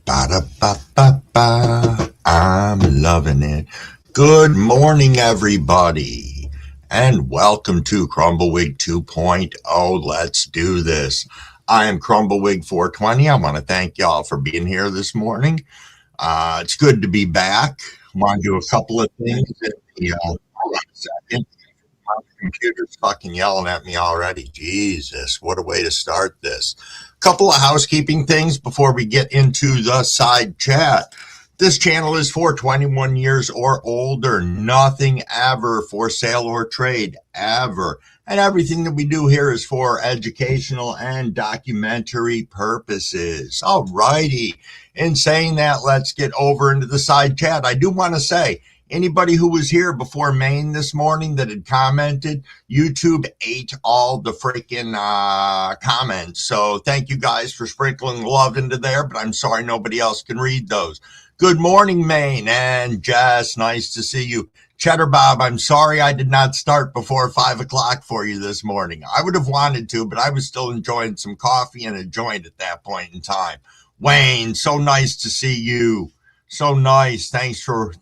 Ba-da-ba-ba-ba. I'm loving it. Good morning, everybody, and welcome to Crumblewig 2.0. Let's do this. I am Crumblewig 420. I want to thank y'all for being here this morning. It's good to be back. I want to do a couple of things. Hold on a second. My computer's fucking yelling at me already. Jesus, what a way to start this. Couple of housekeeping things before we get into the side chat. This channel is for 21 years or older. Nothing ever for sale or trade, ever. And everything that we do here is for educational and documentary purposes. All righty. In saying that, let's get over into the side chat. I do want to say, anybody who was here before Maine this morning that had commented, YouTube ate all the freaking comments. So thank you guys for sprinkling love into there, but I'm sorry nobody else can read those. Good morning, Maine, and Jess, nice to see you. Cheddar Bob, I'm sorry I did not start before 5 o'clock for you this morning. I would have wanted to, but I was still enjoying some coffee and a joint at that point in time. Wayne, so nice to see you. So nice. Thanks for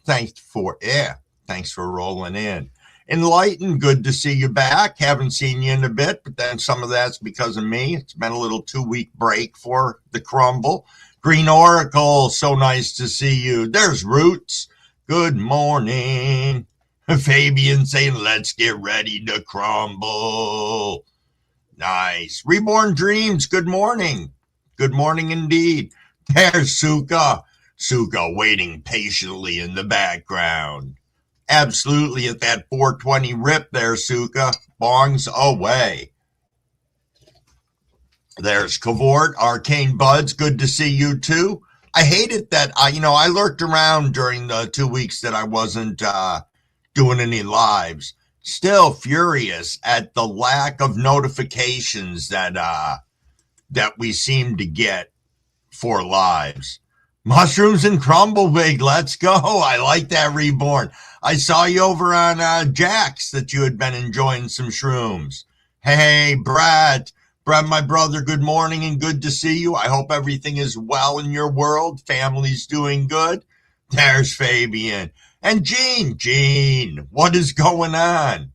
rolling in. Enlightened, good to see you back. Haven't seen you in a bit, but then some of that's because of me. It's been a little 2-week break for the Crumble. Green Oracle, so nice to see you. There's Roots. Good morning. Fabian saying, let's get ready to crumble. Nice. Reborn Dreams, good morning. Good morning indeed. There's Suka. Suka waiting patiently in the background. Absolutely at that 420 rip there, Suka. Bongs away. There's Cavort, Arcane Buds. Good to see you too. I hated that. I lurked around during the 2 weeks that I wasn't doing any lives. Still furious at the lack of notifications that we seem to get for lives. Mushrooms and Crumblewig, let's go. I like that, Reborn. I saw you over on Jack's that you had been enjoying some shrooms. Hey, Brett. Brett, my brother, good morning and good to see you. I hope everything is well in your world. Family's doing good. There's Fabian. And Gene, what is going on?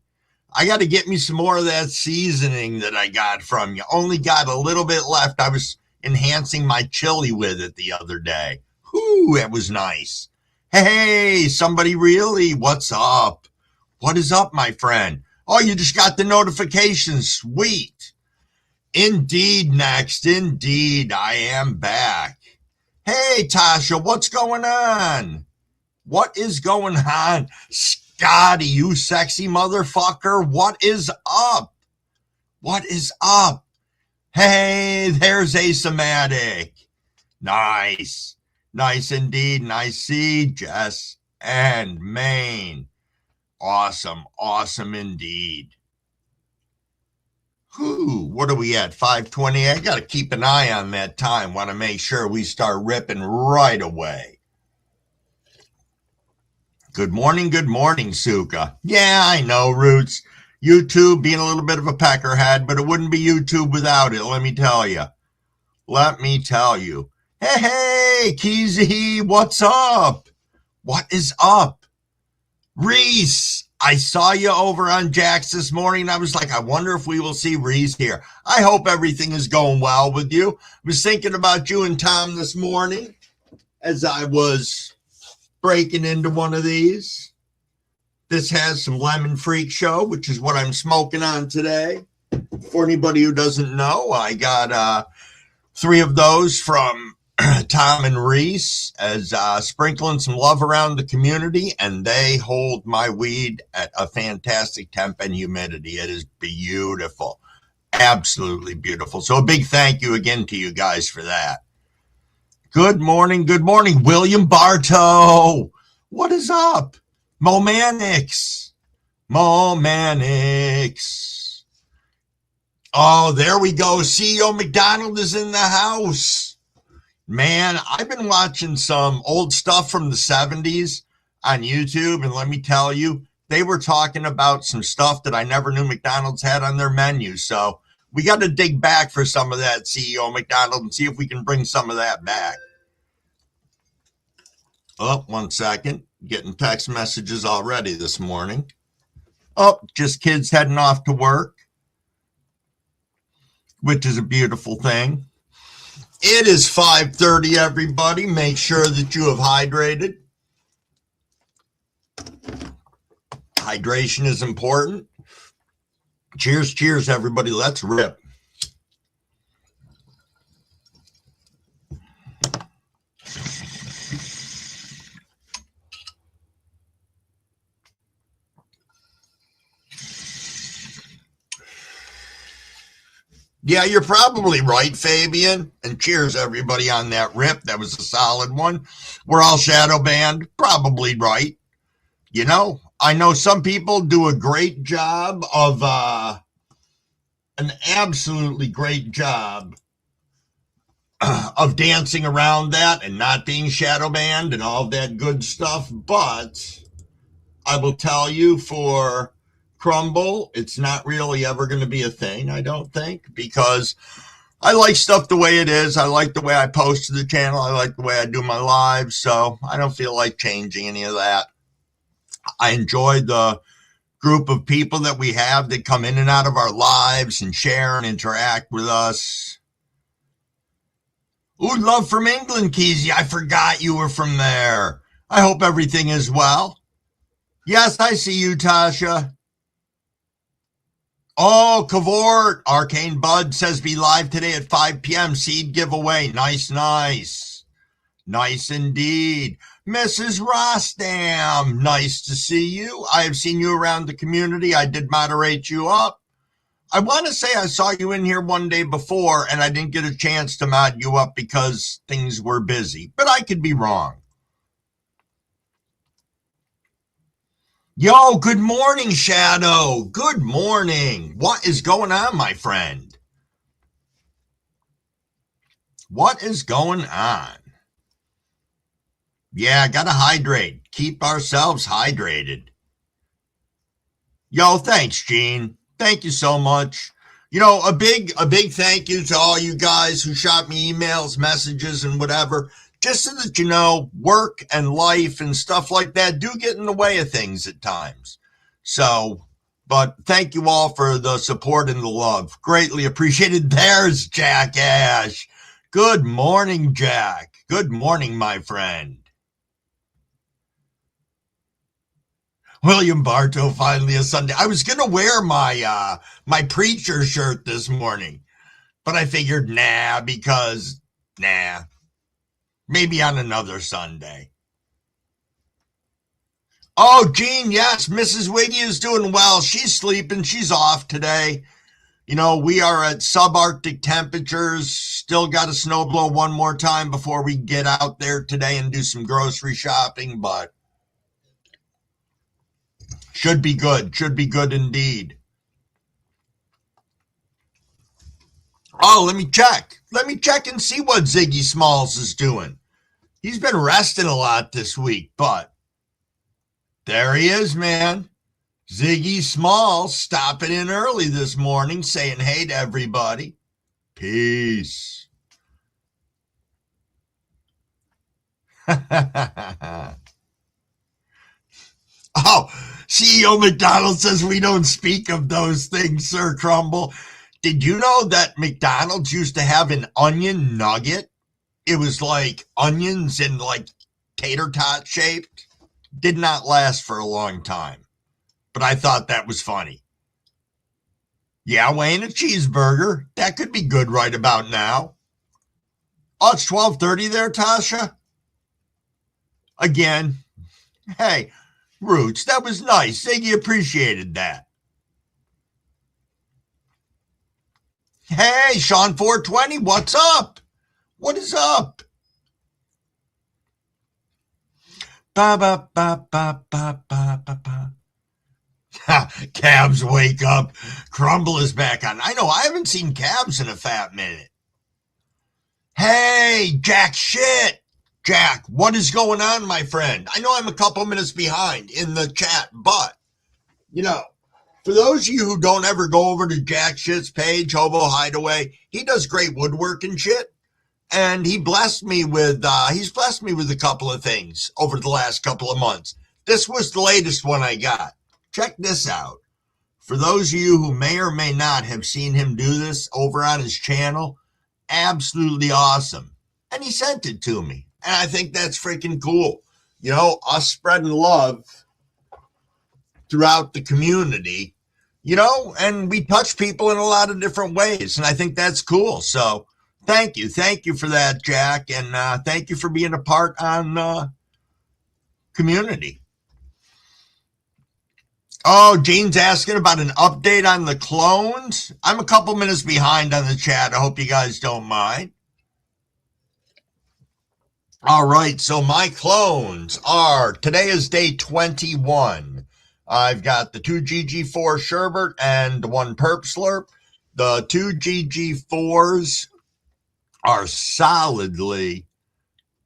I got to get me some more of that seasoning that I got from you. Only got a little bit left. I was enhancing my chili with it the other day. Whoo, it was nice. Hey, somebody really? What's up? What is up, my friend? Oh, you just got the notification. Sweet. Indeed, next. Indeed, I am back. Hey, Tasha, what's going on? What is going on? Scotty, you sexy motherfucker. What is up? What is up? Hey, there's Asematic. Nice. Nice indeed. And I see Jess and Maine. Awesome. Awesome indeed. Whew, what are we at? 5:20? I got to keep an eye on that time. Want to make sure we start ripping right away. Good morning, Suka. Yeah, I know, Roots. YouTube being a little bit of a peckerhead, but it wouldn't be YouTube without it, let me tell you. Hey, Keezy, what's up? What is up? Reese, I saw you over on Jack's this morning. I was like, I wonder if we will see Reese here. I hope everything is going well with you. I was thinking about you and Tom this morning as I was breaking into one of these. This has some Lemon Freak Show, which is what I'm smoking on today. For anybody who doesn't know, I got 3 of those from Tom and Reese as sprinkling some love around the community, and they hold my weed at a fantastic temp and humidity. It is beautiful. Absolutely beautiful. So a big thank you again to you guys for that. Good morning, William Bartow. What is up? Momanix. Oh, there we go. CEO McDonald is in the house. Man, I've been watching some old stuff from the 70s on YouTube, and let me tell you, they were talking about some stuff that I never knew McDonald's had on their menu. So we got to dig back for some of that, CEO McDonald, and see if we can bring some of that back. Oh, 1 second. Getting text messages already this morning. Oh, just kids heading off to work, which is a beautiful thing. It is 5:30, everybody. Make sure that you have hydrated. Hydration is important. Cheers, cheers, everybody. Let's rip. Yeah, you're probably right, Fabian. And cheers, everybody, on that rip. That was a solid one. We're all shadow banned. Probably right. You know, I know some people do a great job of, an absolutely great job of dancing around that and not being shadow banned and all that good stuff. But I will tell you, for Crumble, it's not really ever going to be a thing, I don't think, because I like stuff the way it is. I like the way I post to the channel. I like the way I do my lives. So I don't feel like changing any of that. I enjoy the group of people that we have that come in and out of our lives and share and interact with us. Ooh, love from England, Keezy. I forgot you were from there. I hope everything is well. Yes, I see you, Tasha. Oh, Cavort, Arcane Bud says be live today at 5 p.m. Seed giveaway. Nice, nice. Nice indeed. Mrs. Rostam, nice to see you. I have seen you around the community. I did moderate you up. I want to say I saw you in here one day before, and I didn't get a chance to mod you up because things were busy, but I could be wrong. Yo, good morning, Shadow. Good morning. What is going on, my friend? What is going on? Yeah, gotta hydrate. Keep ourselves hydrated. Yo, thanks, Gene. Thank you so much. You know, a big thank you to all you guys who shot me emails, messages, and whatever. Just so that you know, work and life and stuff like that do get in the way of things at times. So, but thank you all for the support and the love. Greatly appreciated. There's Jack Ash. Good morning, Jack. Good morning, my friend. William Bartow, finally a Sunday. I was going to wear my my preacher shirt this morning, but I figured, maybe on another Sunday. Oh, Jean, yes, Mrs. Wiggy is doing well. She's sleeping. She's off today. You know, we are at subarctic temperatures. Still got to snow blow one more time before we get out there today and do some grocery shopping, but should be good. Should be good indeed. Oh, let me check. Let me check and see what Ziggy Smalls is doing. He's been resting a lot this week, but there he is, man. Ziggy Smalls stopping in early this morning, saying hey to everybody. Peace. Oh, CEO McDonald says we don't speak of those things, Sir Crumble. Did you know that McDonald's used to have an onion nugget? It was like onions and like tater tot shaped. Did not last for a long time, but I thought that was funny. Yeah, Wayne, a cheeseburger. That could be good right about now. Oh, it's 12:30 there, Tasha. Again, hey, Roots, that was nice. Ziggy appreciated that. Hey, Sean 420, what's up? What is up? Ba ba ba ba ba ba ba ba. Cabs, wake up. Crumble is back on. I know, I haven't seen Cabs in a fat minute. Hey, Jack shit. Jack, what is going on, my friend? I know I'm a couple minutes behind in the chat, but, you know, for those of you who don't ever go over to Jack Shit's page, Hobo Hideaway, he does great woodworking shit. And he's blessed me with a couple of things over the last couple of months. This was the latest one I got. Check this out. For those of you who may or may not have seen him do this over on his channel, absolutely awesome. And he sent it to me. And I think that's freaking cool. You know, us spreading love throughout the community, you know, and we touch people in a lot of different ways. And I think that's cool. So thank you. Thank you for that, Jack. And thank you for being a part on community. Oh, Gene's asking about an update on the clones. I'm a couple minutes behind on the chat. I hope you guys don't mind. All right, so my clones are, today is day 21. I've got the 2 GG4 Sherbert and 1 Perp Slurp. The 2 GG4s are solidly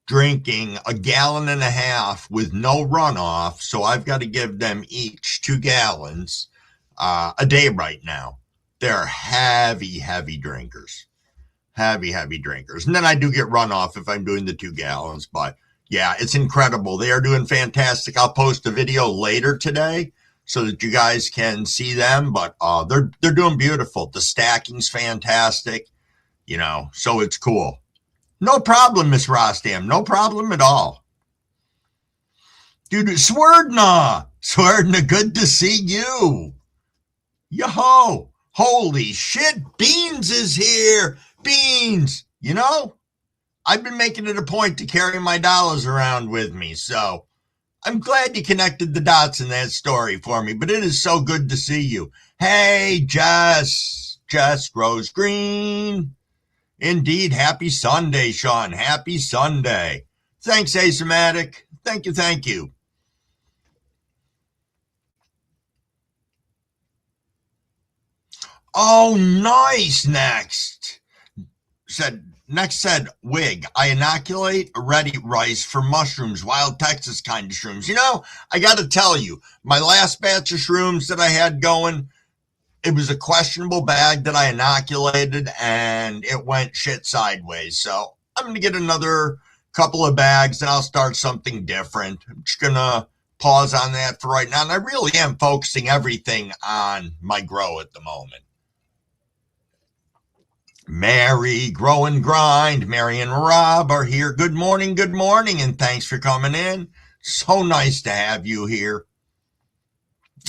drinking 1.5 gallons with no runoff, so I've got to give them each 2 gallons a day right now. They're heavy drinkers. Heavy drinkers. And then I do get runoff if I'm doing the 2 gallons, but yeah, it's incredible. They are doing fantastic. I'll post a video later today so that you guys can see them, but they're doing beautiful. The stacking's fantastic, you know, so it's cool. No problem, Miss Rostam. No problem at all. Dude, Swerdna, good to see you. Yo-ho. Holy shit, Beans is here. Beans, you know, I've been making it a point to carry my dollars around with me, so I'm glad you connected the dots in that story for me, but it is so good to see you. Hey, Jess grows green. Indeed, happy Sunday, Sean. Happy Sunday. Thanks, Asematic. Thank you. Oh, nice. Next said, Wig, I inoculate ready rice for mushrooms, wild Texas kind of shrooms. You know, I got to tell you, my last batch of shrooms that I had going, it was a questionable bag that I inoculated and it went shit sideways. So I'm going to get another couple of bags and I'll start something different. I'm just going to pause on that for right now. And I really am focusing everything on my grow at the moment. Mary, Grow and Grind, Mary and Rob are here. Good morning, and thanks for coming in. So nice to have you here.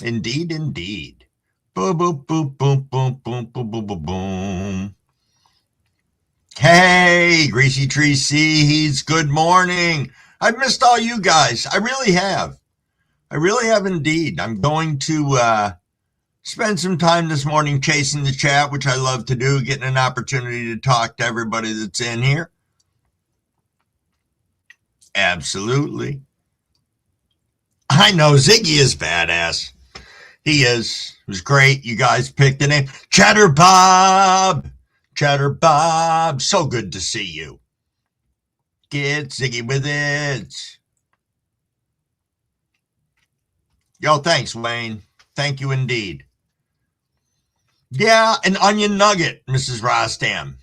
Indeed. Boom, boom, boom, boom, boom, boom, boom, boom, boom, boom. Hey, Greasy Tree Seeds, good morning. I've missed all you guys. I really have indeed. I'm going to spend some time this morning chasing the chat, which I love to do, getting an opportunity to talk to everybody that's in here. Absolutely. I know Ziggy is badass. He is. It was great. You guys picked the name. Cheddar Bob. So good to see you. Get Ziggy with it. Yo, thanks, Wayne. Thank you indeed. Yeah, an onion nugget, Mrs. Rostam.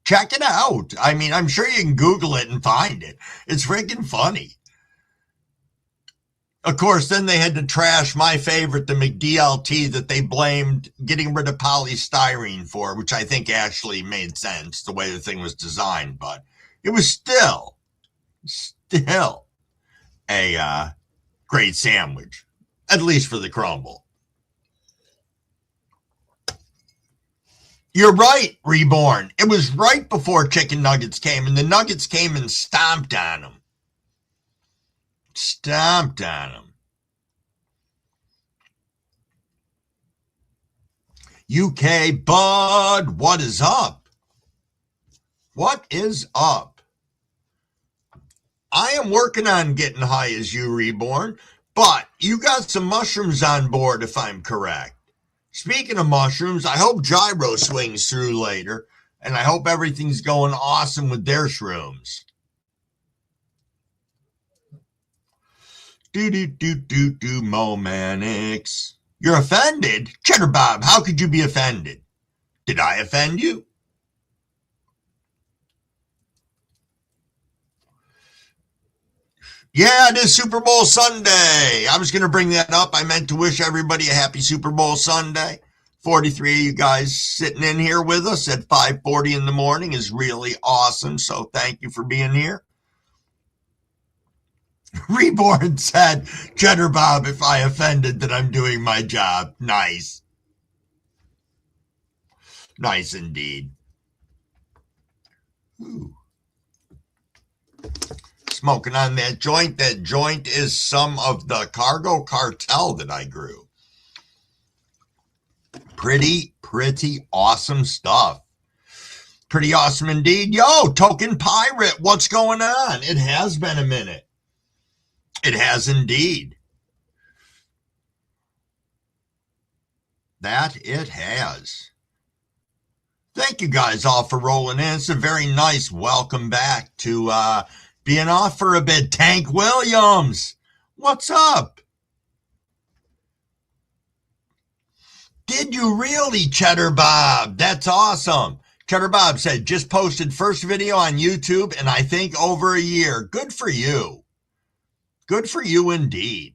Check it out. I mean, I'm sure you can Google it and find it. It's freaking funny. Of course, then they had to trash my favorite, the McDLT, that they blamed getting rid of polystyrene for, which I think actually made sense the way the thing was designed. But it was still a great sandwich, at least for the crumble. You're right, Reborn. It was right before chicken nuggets came, and the nuggets came and stomped on them. UK Bud, what is up? I am working on getting high as you, Reborn, but you got some mushrooms on board, if I'm correct. Speaking of mushrooms, I hope Gyro swings through later, and I hope everything's going awesome with their shrooms. Momanix. You're offended? Cheddar Bob, how could you be offended? Did I offend you? Yeah, it is Super Bowl Sunday. I was going to bring that up. I meant to wish everybody a happy Super Bowl Sunday. 43 of you guys sitting in here with us at 5:40 in the morning is really awesome. So thank you for being here. Reborn said, Cheddar Bob, if I offended that I'm doing my job. Nice. Nice indeed. Ooh. Smoking on that joint. That joint is some of the cargo cartel that I grew. Pretty awesome stuff. Pretty awesome indeed. Yo, Token Pirate, what's going on? It has been a minute. It has indeed. That it has. Thank you guys all for rolling in. It's a very nice welcome back to being off for a bit. Tank Williams, what's up? Did you really, Cheddar Bob? That's awesome. Cheddar Bob said, just posted first video on YouTube and I think over a year. Good for you. Good for you indeed.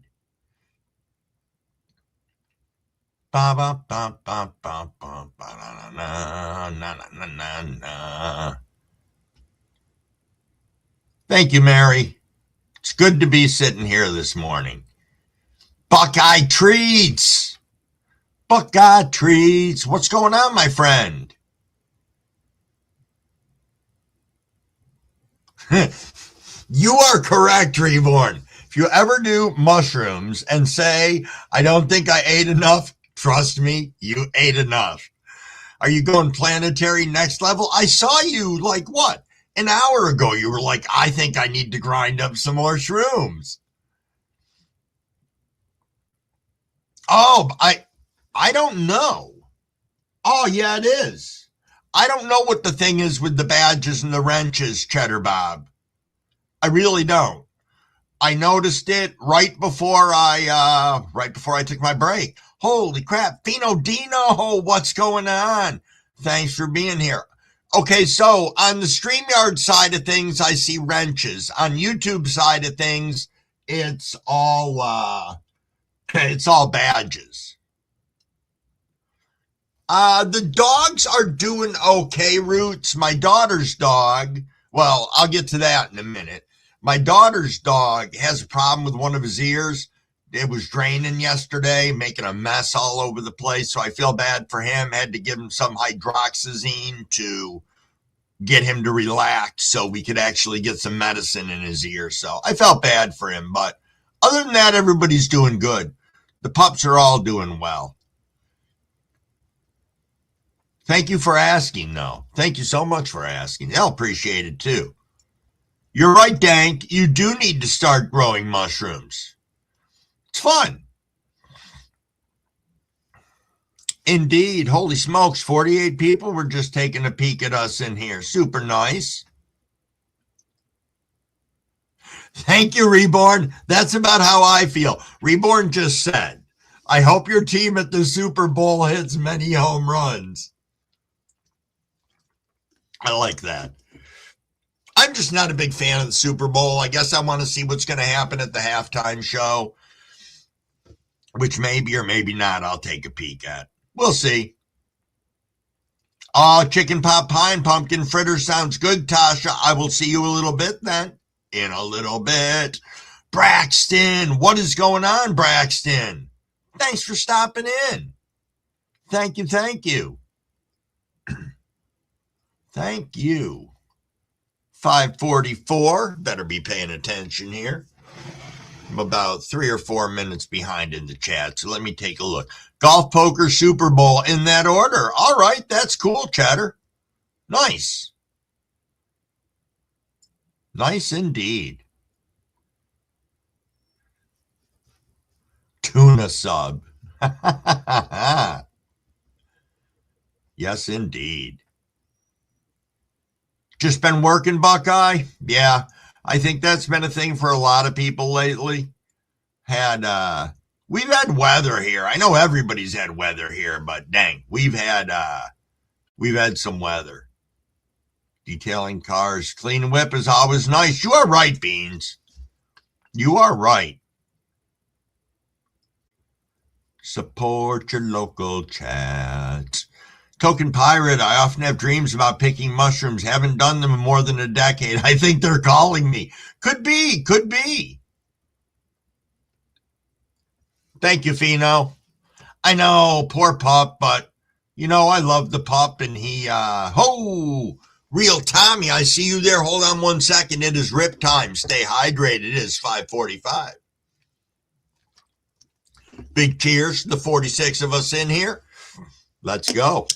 Thank you, Mary. It's good to be sitting here this morning. Buckeye Treats. Buckeye Treats. What's going on, my friend? You are correct, Reborn. If you ever do mushrooms and say, I don't think I ate enough, trust me, you ate enough. Are you going planetary next level? I saw you like what? An hour ago, you were like, I think I need to grind up some more shrooms. Oh, I don't know. Oh, yeah, it is. I don't know what the thing is with the badges and the wrenches, Cheddar Bob. I really don't. I noticed it right before I took my break. Holy crap, Fino Dino, what's going on? Thanks for being here. Okay, so on the StreamYard side of things, I see wrenches. On YouTube side of things, it's all badges. The dogs are doing okay, Roots. My daughter's dog, well, I'll get to that in a minute. My daughter's dog has a problem with one of his ears. It was draining yesterday, making a mess all over the place. So I feel bad for him. Had to give him some hydroxyzine to get him to relax so we could actually get some medicine in his ear. So I felt bad for him. But other than that, everybody's doing good. The pups are all doing well. Thank you for asking, though. Thank you so much for asking. I'll appreciate it, too. You're right, Dank. You do need to start growing mushrooms. It's fun. Indeed. Holy smokes, 48 people were just taking a peek at us in here. Super nice. Thank you, Reborn. That's about how I feel. Reborn just said, I hope your team at the Super Bowl hits many home runs. I like that. I'm just not a big fan of the Super Bowl. I guess I want to see what's going to happen at the halftime show, which maybe or maybe not I'll take a peek at. We'll see. Oh, chicken pot pie and pumpkin fritter sounds good, Tasha. I will see you a little bit then. In a little bit. Braxton, what is going on, Braxton? Thanks for stopping in. Thank you, thank you. Thank you. 5:44. Better be paying attention here. I'm about 3 or 4 minutes behind in the chat, so let me take a look. Golf, poker, Super Bowl in that order. All right, that's cool, Chatter. Nice. Nice indeed. Tuna sub. Yes, indeed. Just been working, Buckeye? Yeah, I think that's been a thing for a lot of people lately. We've had weather here. I know everybody's had weather here, but dang, we've had some weather. Detailing cars, clean whip is always nice. You are right, Beans. You are right. Support your local chat. Token Pirate, I often have dreams about picking mushrooms. Haven't done them in more than a decade. I think they're calling me. Could be, could be. Thank you, Fino. I know, poor pup, but, I love the pup, and he, Real Tommy, I see you there. Hold on 1 second. It is rip time. Stay hydrated. It is 5:45. Big cheers to the 46 of us in here. Let's go.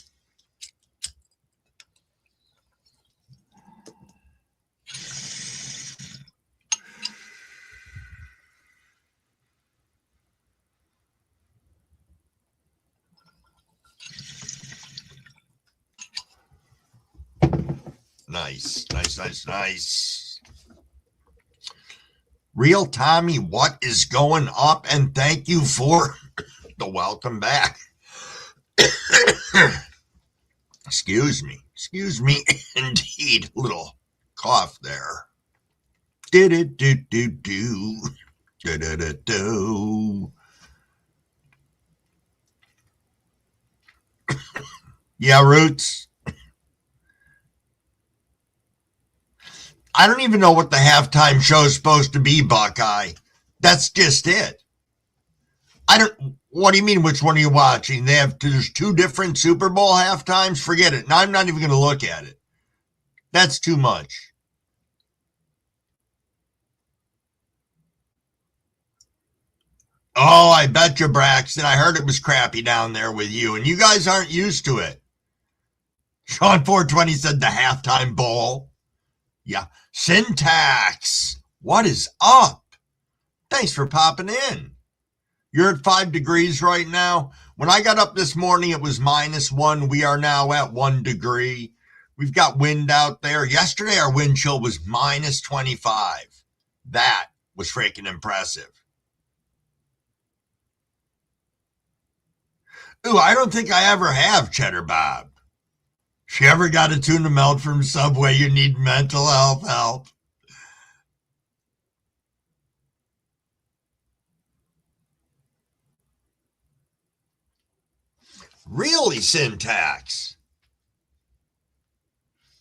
Nice. Real Tommy, what is going up? And thank you for the welcome back. Excuse me, indeed. Little cough there. Do. Yeah, Roots. I don't even know what the halftime show is supposed to be, Buckeye. That's just it. What do you mean, which one are you watching? There's 2 different Super Bowl halftimes? Forget it. Now I'm not even going to look at it. That's too much. Oh, I bet you, Braxton. I heard it was crappy down there with you, and you guys aren't used to it. Sean 420 said the halftime bowl. Yeah. Syntax. What is up? Thanks for popping in. You're at 5 degrees right now. When I got up this morning, it was -1. We are now at 1 degree. We've got wind out there. Yesterday, our wind chill was -25. That was freaking impressive. Ooh, I don't think I ever have, Cheddar Bob. If you ever got a tuna melt from Subway, you need mental health help. Really, Syntax?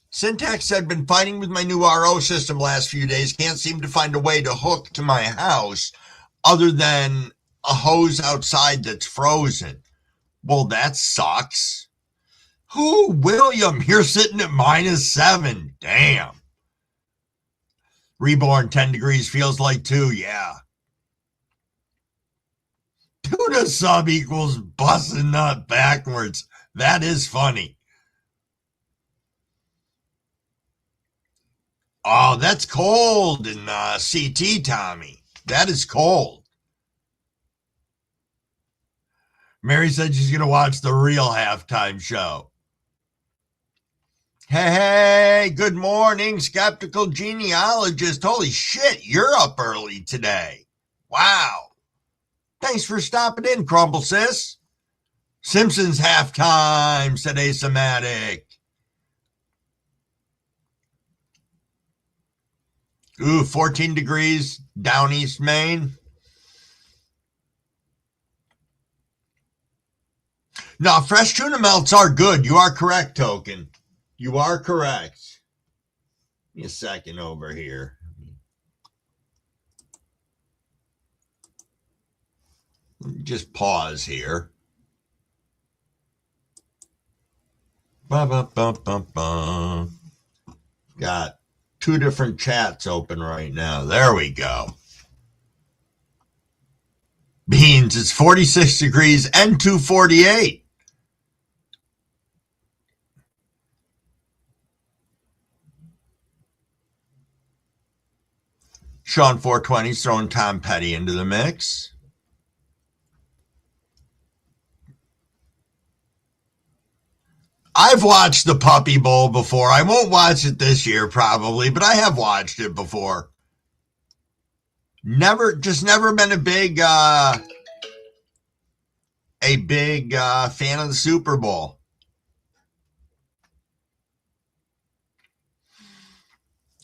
Syntax said, been fighting with my new RO system last few days. Can't seem to find a way to hook to my house other than a hose outside that's frozen. Well, that sucks. Who, William? You're sitting at -7. Damn. Reborn 10 degrees feels like 2. Yeah. Tuna sub equals busting nut backwards. That is funny. Oh, that's cold in CT, Tommy. That is cold. Mary said she's going to watch the real halftime show. Hey, good morning, skeptical genealogist. Holy shit, you're up early today. Wow. Thanks for stopping in, Crumble Sis. Simpsons halftime, said Asymatic. Ooh, 14 degrees down East Maine. No, fresh tuna melts are good. You are correct, Token. You are correct. Give me a second over here. Just pause here. Got 2 different chats open right now. There we go. Beans, it's 46 degrees and 248. Sean 420's throwing Tom Petty into the mix. I've watched the Puppy Bowl before. I won't watch it this year probably, but I have watched it before. Never been a big fan of the Super Bowl.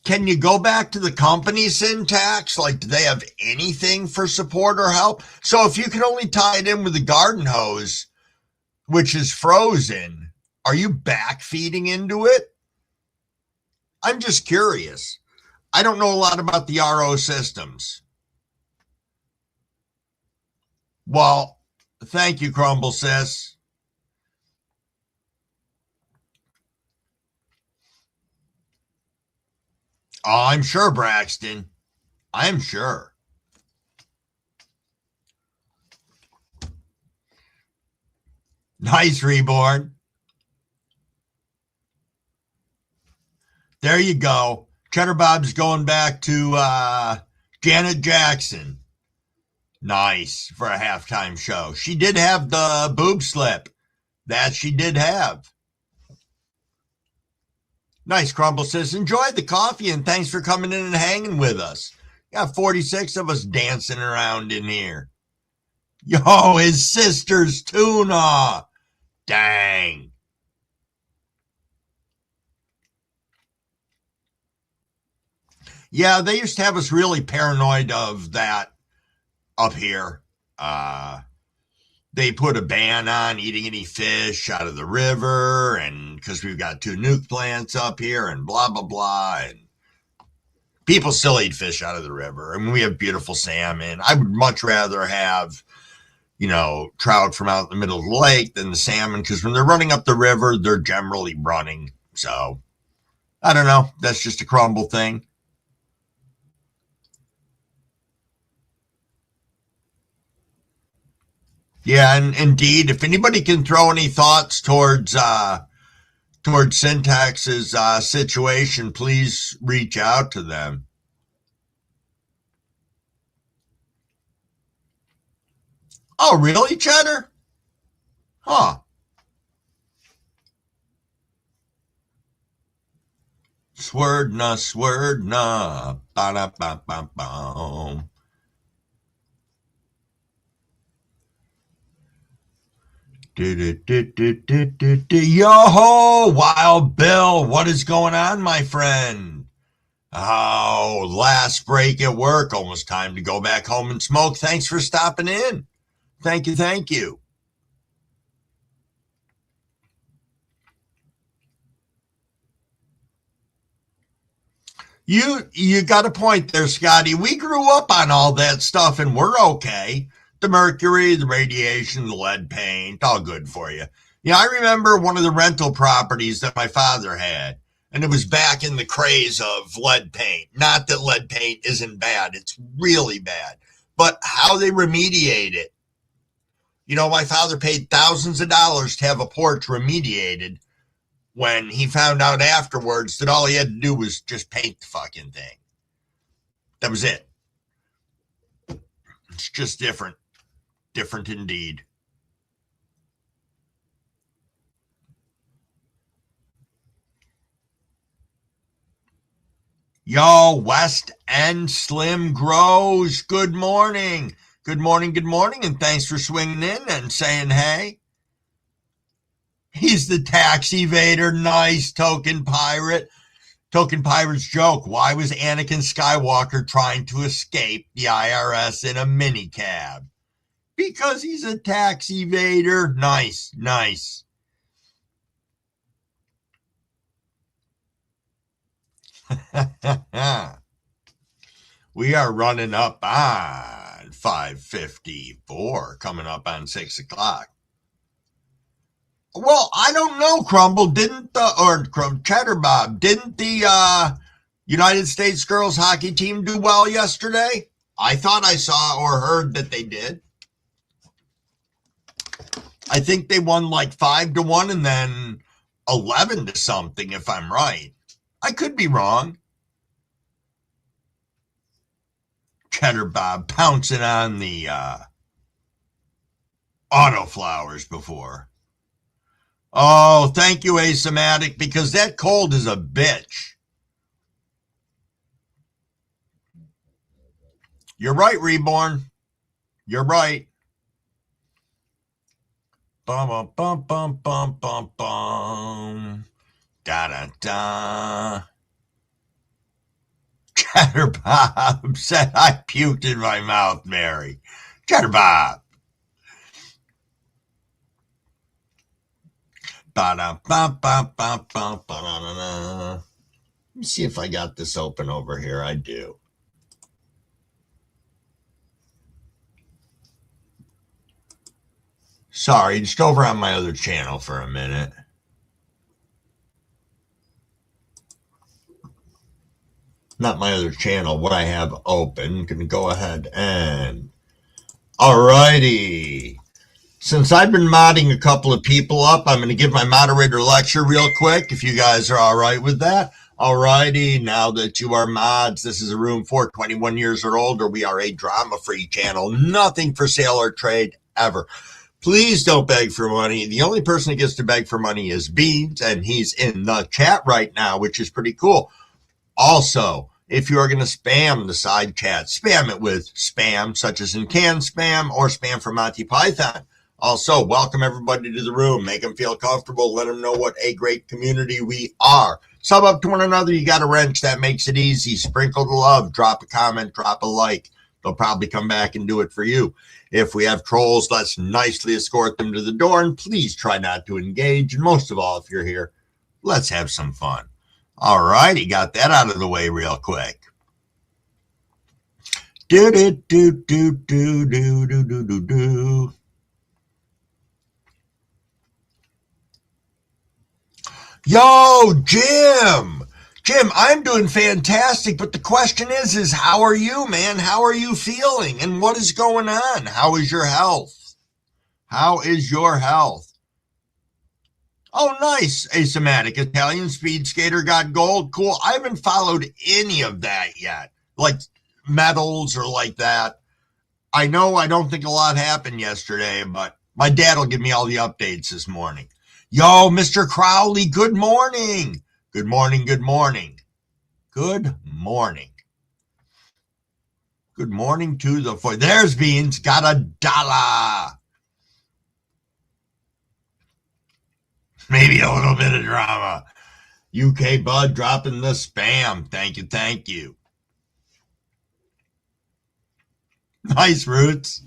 Can you go back to the company syntax? Like, do they have anything for support or help? So if you can only tie it in with the garden hose, which is frozen, are you back feeding into it? I'm just curious. I don't know a lot about the RO systems. Well, thank you, Crumble Sis. Oh, I'm sure, Braxton. I'm sure. Nice, Reborn. There you go. Cheddar Bob's going back to Janet Jackson. Nice for a halftime show. She did have the boob slip. That she did have. Nice, Crumble says, enjoy the coffee and thanks for coming in and hanging with us. Got 46 of us dancing around in here. Yo, his sister's tuna. Dang. Yeah, they used to have us really paranoid of that up here. They put a ban on eating any fish out of the river, and because we've got 2 nuke plants up here and blah, blah, blah. And people still eat fish out of the river. I mean, we have beautiful salmon. I would much rather have, trout from out in the middle of the lake than the salmon, because when they're running up the river, they're generally running. So, I don't know. That's just a Crumble thing. Yeah, and indeed, if anybody can throw any thoughts towards Syntax's situation, please reach out to them. Oh, really, Cheddar? Huh. Swerdna, ba-da-ba-ba-ba. Yo-ho, Wild Bill, what is going on, my friend? Oh, last break at work, almost time to go back home and smoke. Thanks for stopping in. Thank you, thank you. You got a point there, Scotty. We grew up on all that stuff and we're okay. The mercury, the radiation, the lead paint, all good for you. Yeah, I remember one of the rental properties that my father had, and it was back in the craze of lead paint. Not that lead paint isn't bad, it's really bad. But how they remediate it. My father paid thousands of dollars to have a porch remediated when he found out afterwards that all he had to do was just paint the fucking thing. That was it. It's just different. Different indeed. Yo, West End Slim Grows. Good morning. Good morning, and thanks for swinging in and saying hey. He's the tax evader. Nice, Token Pirate. Token Pirate's joke. Why was Anakin Skywalker trying to escape the IRS in a minicab? Because he's a tax evader. Nice, nice. We are running up on 5:54, coming up on 6 o'clock. Well, I don't know, Crumble. Cheddar Bob, didn't the United States girls hockey team do well yesterday? I thought I saw or heard that they did. I think they won like 5-1 and then 11 to something, if I'm right. I could be wrong. Cheddar Bob pouncing on the autoflowers before. Oh, thank you, Asematic, because that cold is a bitch. You're right, Reborn. You're right. Bum, bum, bum, bum, bum, bum, bum. Da, da, da. Chatterbob said I puked in my mouth, Mary. Chatterbob. Let me see if I got this open over here. I do. Sorry, just over on my other channel for a minute. Not my other channel, what I have open. I'm going to go ahead and... Alrighty. Since I've been modding a couple of people up, I'm going to give my moderator lecture real quick, if you guys are all right with that. Alrighty, now that you are mods, this is a room for 21 years or older. We are a drama-free channel. Nothing for sale or trade, ever. Please don't beg for money. The only person that gets to beg for money is Beans, and he's in the chat right now, which is pretty cool. Also, if you are going to spam the side chat, spam it with spam, such as in canned spam or spam from Monty Python. Also, welcome everybody to the room. Make them feel comfortable. Let them know what a great community we are. Sub up to one another. You got a wrench. That makes it easy. Sprinkle the love. Drop a comment. Drop a like. They'll probably come back and do it for you. If we have trolls, let's nicely escort them to the door. And please try not to engage. And most of all, if you're here, let's have some fun. All righty, got that out of the way real quick. Do do do do do do do do do do. Yo, Jim. Jim, I'm doing fantastic, but the question is how are you, man? How are you feeling? And what is going on? How is your health? How is your health? Oh, nice. Asymatic Italian speed skater got gold. Cool. I haven't followed any of that yet. Like medals or like that. I know I don't think a lot happened yesterday, but my dad will give me all the updates this morning. Yo, Mr. Crowley, good morning. Good morning, good morning. Good morning. Good morning to the... There's Beans, got $1. Maybe a little bit of drama. UK Bud dropping the spam. Thank you, thank you. Nice, Roots.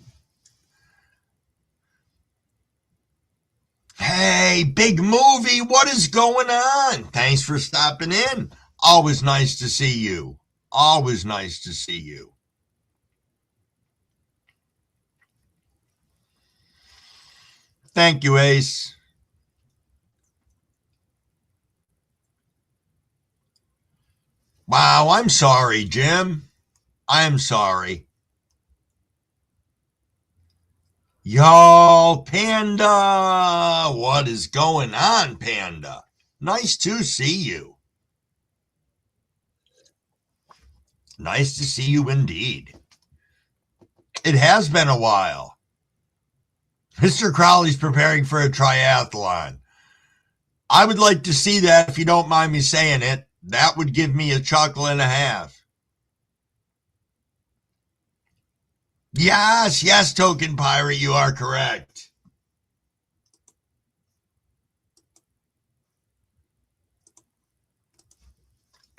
Hey, big movie, what is going on? Thanks for stopping in. Always nice to see you. Always nice to see you. Thank you, Ace. Wow, I'm sorry, Jim. I'm sorry. Yo, Panda. What is going on, Panda? Nice to see you. Nice to see you indeed. It has been a while. Mr. Crowley's preparing for a triathlon. I would like to see that if you don't mind me saying it. That would give me a chuckle and a half. Yes, yes, Token Pirate, you are correct.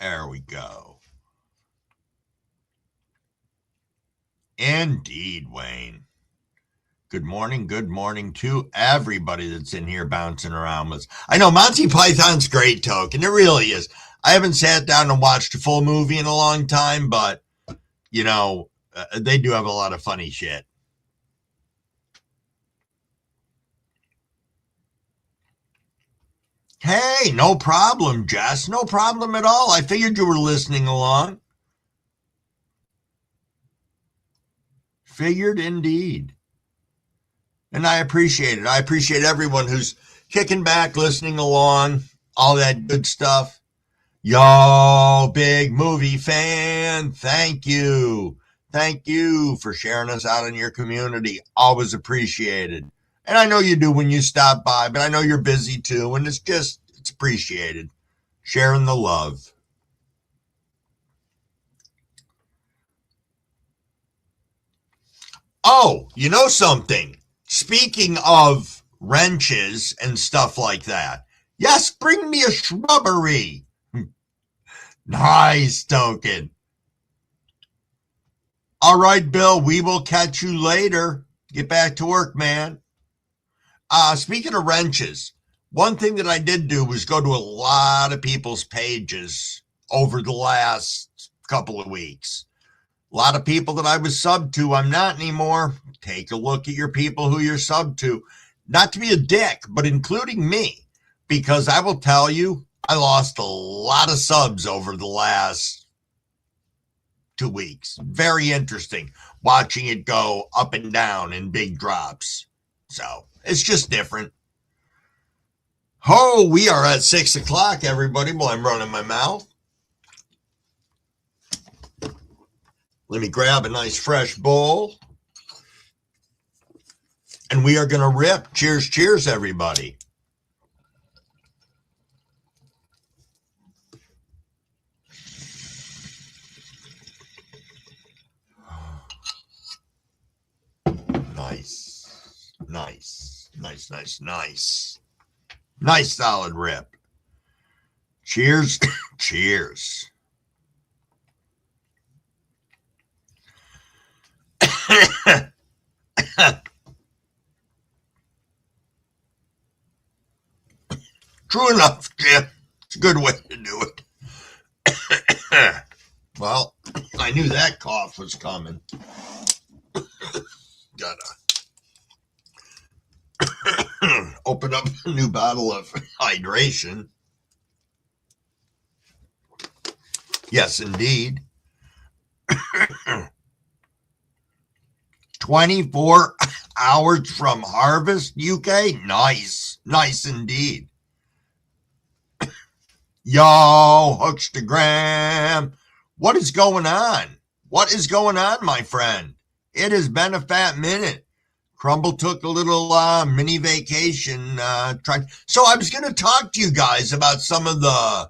There we go. Indeed, Wayne. Good morning to everybody that's in here bouncing around with us. I know Monty Python's great, Token. It really is. I haven't sat down and watched a full movie in a long time, but, you know, they do have a lot of funny shit. Hey, no problem, Jess. No problem at all. I figured you were listening along. Figured indeed. And I appreciate it. I appreciate everyone who's kicking back, listening along, all that good stuff. Yo, big movie fan. Thank you. Thank you for sharing us out in your community. Always appreciated. And I know you do when you stop by, but I know you're busy too. And it's appreciated. Sharing the love. Oh, you know something? Speaking of wrenches and stuff like that. Yes, bring me a shrubbery. Nice, Token. All right, Bill, we will catch you later. Get back to work, man. Speaking of wrenches, one thing that I did do was go to a lot of people's pages over the last couple of weeks. A lot of people that I was subbed to, I'm not anymore. Take a look at your people who you're subbed to. Not to be a dick, but including me, because I will tell you, I lost a lot of subs over the last 2 weeks. Very interesting watching it go up and down in big drops. So it's just different. Oh, we are at 6 o'clock, everybody. Well, I'm running my mouth. Let me grab a nice fresh bowl. And we are going to rip. Cheers, cheers, everybody. Nice, nice, nice, nice, nice. Nice solid rip. Cheers, cheers. True enough, Jim. It's a good way to do it. Well, I knew that cough was coming. Gotta open up a new bottle of hydration. Yes, indeed. 24 hours from harvest, UK? Nice. Nice indeed. Yo, Hookstagram. What is going on? What is going on, my friend? It has been a fat minute. Crumble took a little mini vacation. So I was going to talk to you guys about some of the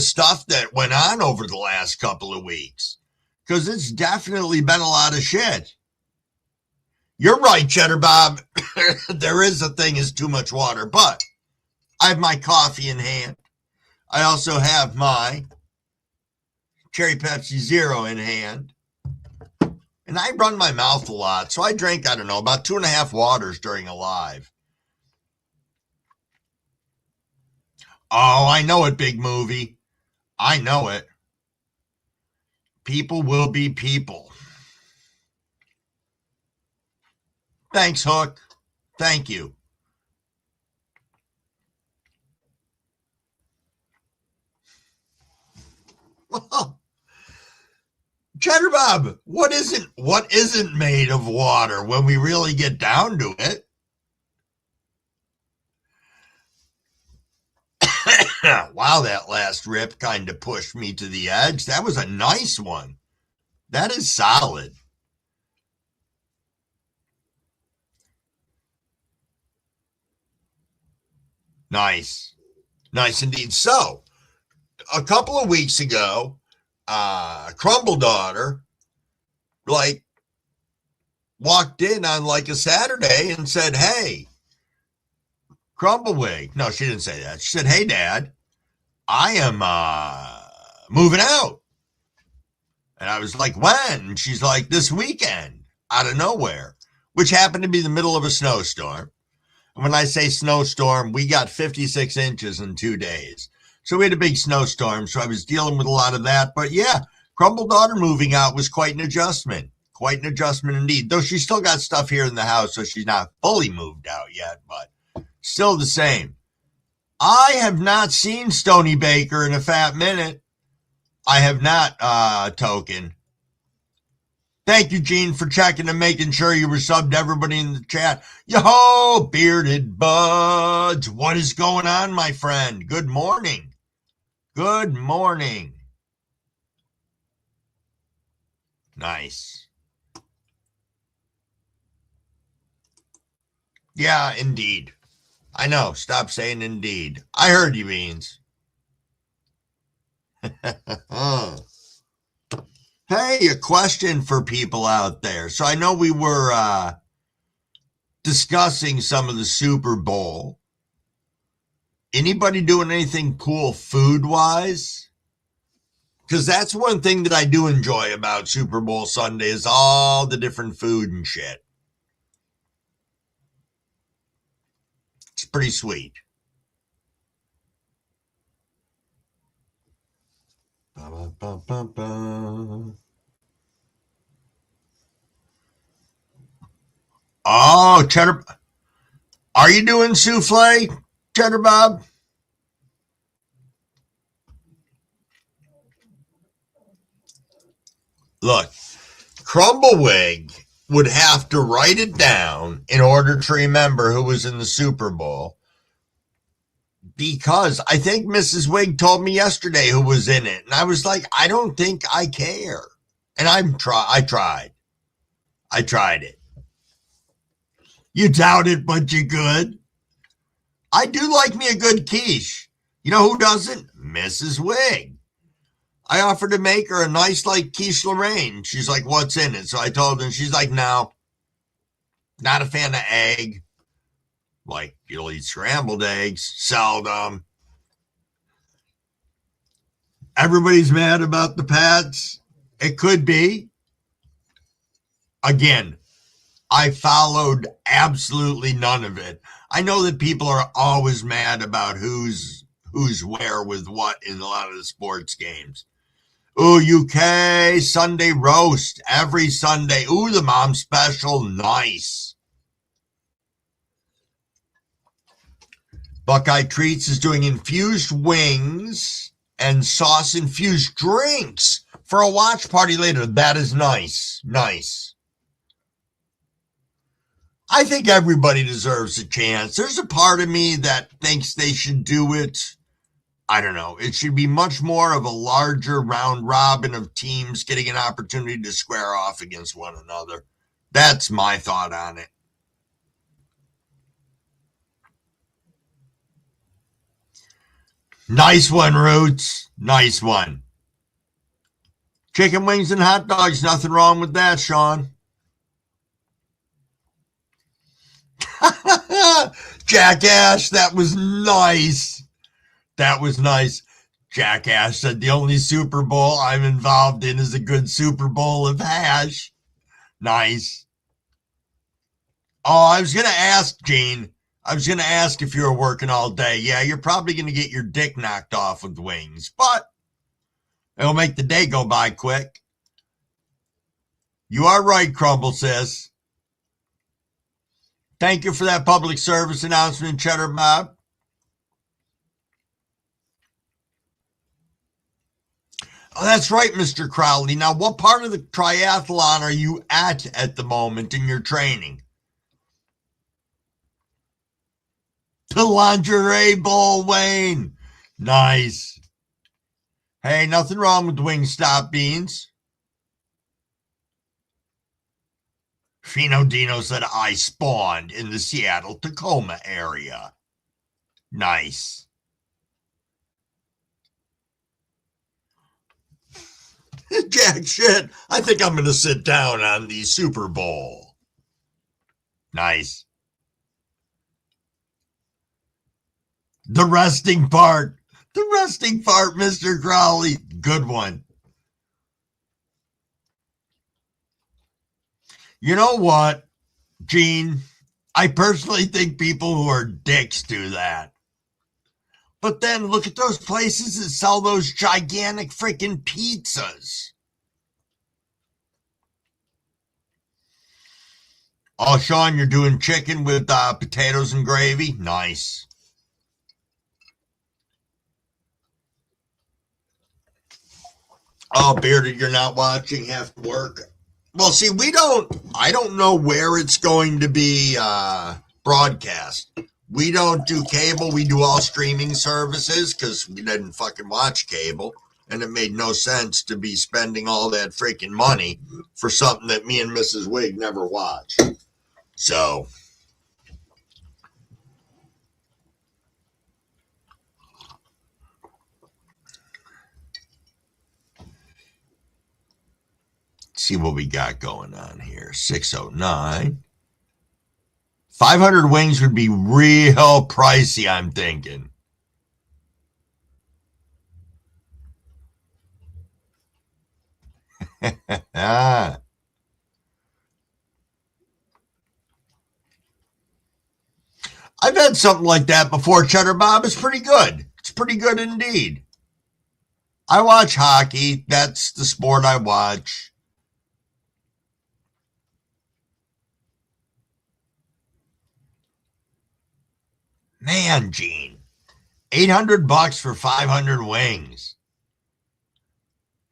stuff that went on over the last couple of weeks, because it's definitely been a lot of shit. You're right, Cheddar Bob. There is a thing as too much water, but I have my coffee in hand. I also have my Cherry Pepsi Zero in hand. And I run my mouth a lot, so I drank, I don't know, about 2.5 waters during a live. Oh, I know it, big movie. I know it. People will be people. Thanks, Hook. Thank you. Cheddar Bob, what isn't made of water when we really get down to it? Wow, that last rip kind of pushed me to the edge. That was a nice one. That is solid. Nice. Nice indeed. So, a couple of weeks ago, Crumble daughter, walked in on a Saturday and said, "Hey, Crumblewig." No, she didn't say that. She said, "Hey, Dad, I am moving out." And I was like, "When?" And she's like, "This weekend," out of nowhere, which happened to be the middle of a snowstorm. And when I say snowstorm, we got 56 inches in 2 days. So we had a big snowstorm, so I was dealing with a lot of that. But yeah, Crumble daughter moving out was quite an adjustment. Quite an adjustment indeed. Though she's still got stuff here in the house, so she's not fully moved out yet, but still the same. I have not seen Stony Baker in a fat minute. I have not, Token. Thank you, Gene, for checking and making sure you were subbed to everybody in the chat. Yo, bearded buds. What is going on, my friend? Good morning. Good morning. Nice. Yeah, indeed. I know. Stop saying indeed. I heard you, Beans. Hey, a question for people out there. So I know we were discussing some of the Super Bowl. Anybody doing anything cool food-wise? Because that's one thing that I do enjoy about Super Bowl Sunday is all the different food and shit. It's pretty sweet. Ba, ba, ba, ba. Oh, Cheddar. Are you doing souffle, Cheddar Bob? Look, Crumblewig would have to write it down in order to remember who was in the Super Bowl. Because I think Mrs. Wig told me yesterday who was in it. And I was like, I don't think I care. And I tried. I tried it. You doubt it, but you could. I do like me a good quiche. You know who doesn't? Mrs. Wig. I offered to make her a nice, like, quiche Lorraine. She's like, what's in it? So I told her, and she's like, no. Not a fan of egg. Like, you'll eat scrambled eggs. Seldom. Everybody's mad about the Pats. It could be. Again, I followed absolutely none of it. I know that people are always mad about who's where with what in a lot of the sports games. Ooh, UK Sunday roast every Sunday. Ooh, the mom special. Nice. Buckeye Treats is doing infused wings and sauce infused drinks for a watch party later. That is nice. Nice. I think everybody deserves a chance. There's a part of me that thinks they should do it. I don't know. It should be much more of a larger round robin of teams getting an opportunity to square off against one another. That's my thought on it. Nice one, Roots. Nice one. Chicken wings and hot dogs. Nothing wrong with that, Sean. Jackass, that was nice. That was nice. Jackass said the only Super Bowl I'm involved in is a good Super Bowl of hash. Nice. Oh, I was going to ask, Gene. I was going to ask if you were working all day. Yeah, you're probably going to get your dick knocked off with wings, but it'll make the day go by quick. You are right, Crumble says. Thank you for that public service announcement, Cheddar Bob. Oh, that's right, Mr. Crowley. Now, what part of the triathlon are you at the moment in your training? The lingerie bowl, Wayne. Nice. Hey, nothing wrong with Wingstop beans. Fino Dino said I spawned in the Seattle-Tacoma area. Nice. Jack shit, I think I'm going to sit down on the Super Bowl. Nice. The resting part. The resting part, Mr. Crowley. Good one. You know what, Gene? I personally think people who are dicks do that. But then look at those places that sell those gigantic freaking pizzas. Oh, Sean, you're doing chicken with potatoes and gravy? Nice. Oh, Bearded, you're not watching, have to work. Well, see, I don't know where it's going to be broadcast. We don't do cable. We do all streaming services because we didn't fucking watch cable. And it made no sense to be spending all that freaking money for something that me and Mrs. Wig never watched. So. See what we got going on here. 609. 500 wings would be real pricey, I'm thinking. Ah, I've had something like that before, Cheddar Bob. It's pretty good. It's pretty good indeed. I watch hockey. That's the sport I watch. Man, Gene, $800 for 500 wings.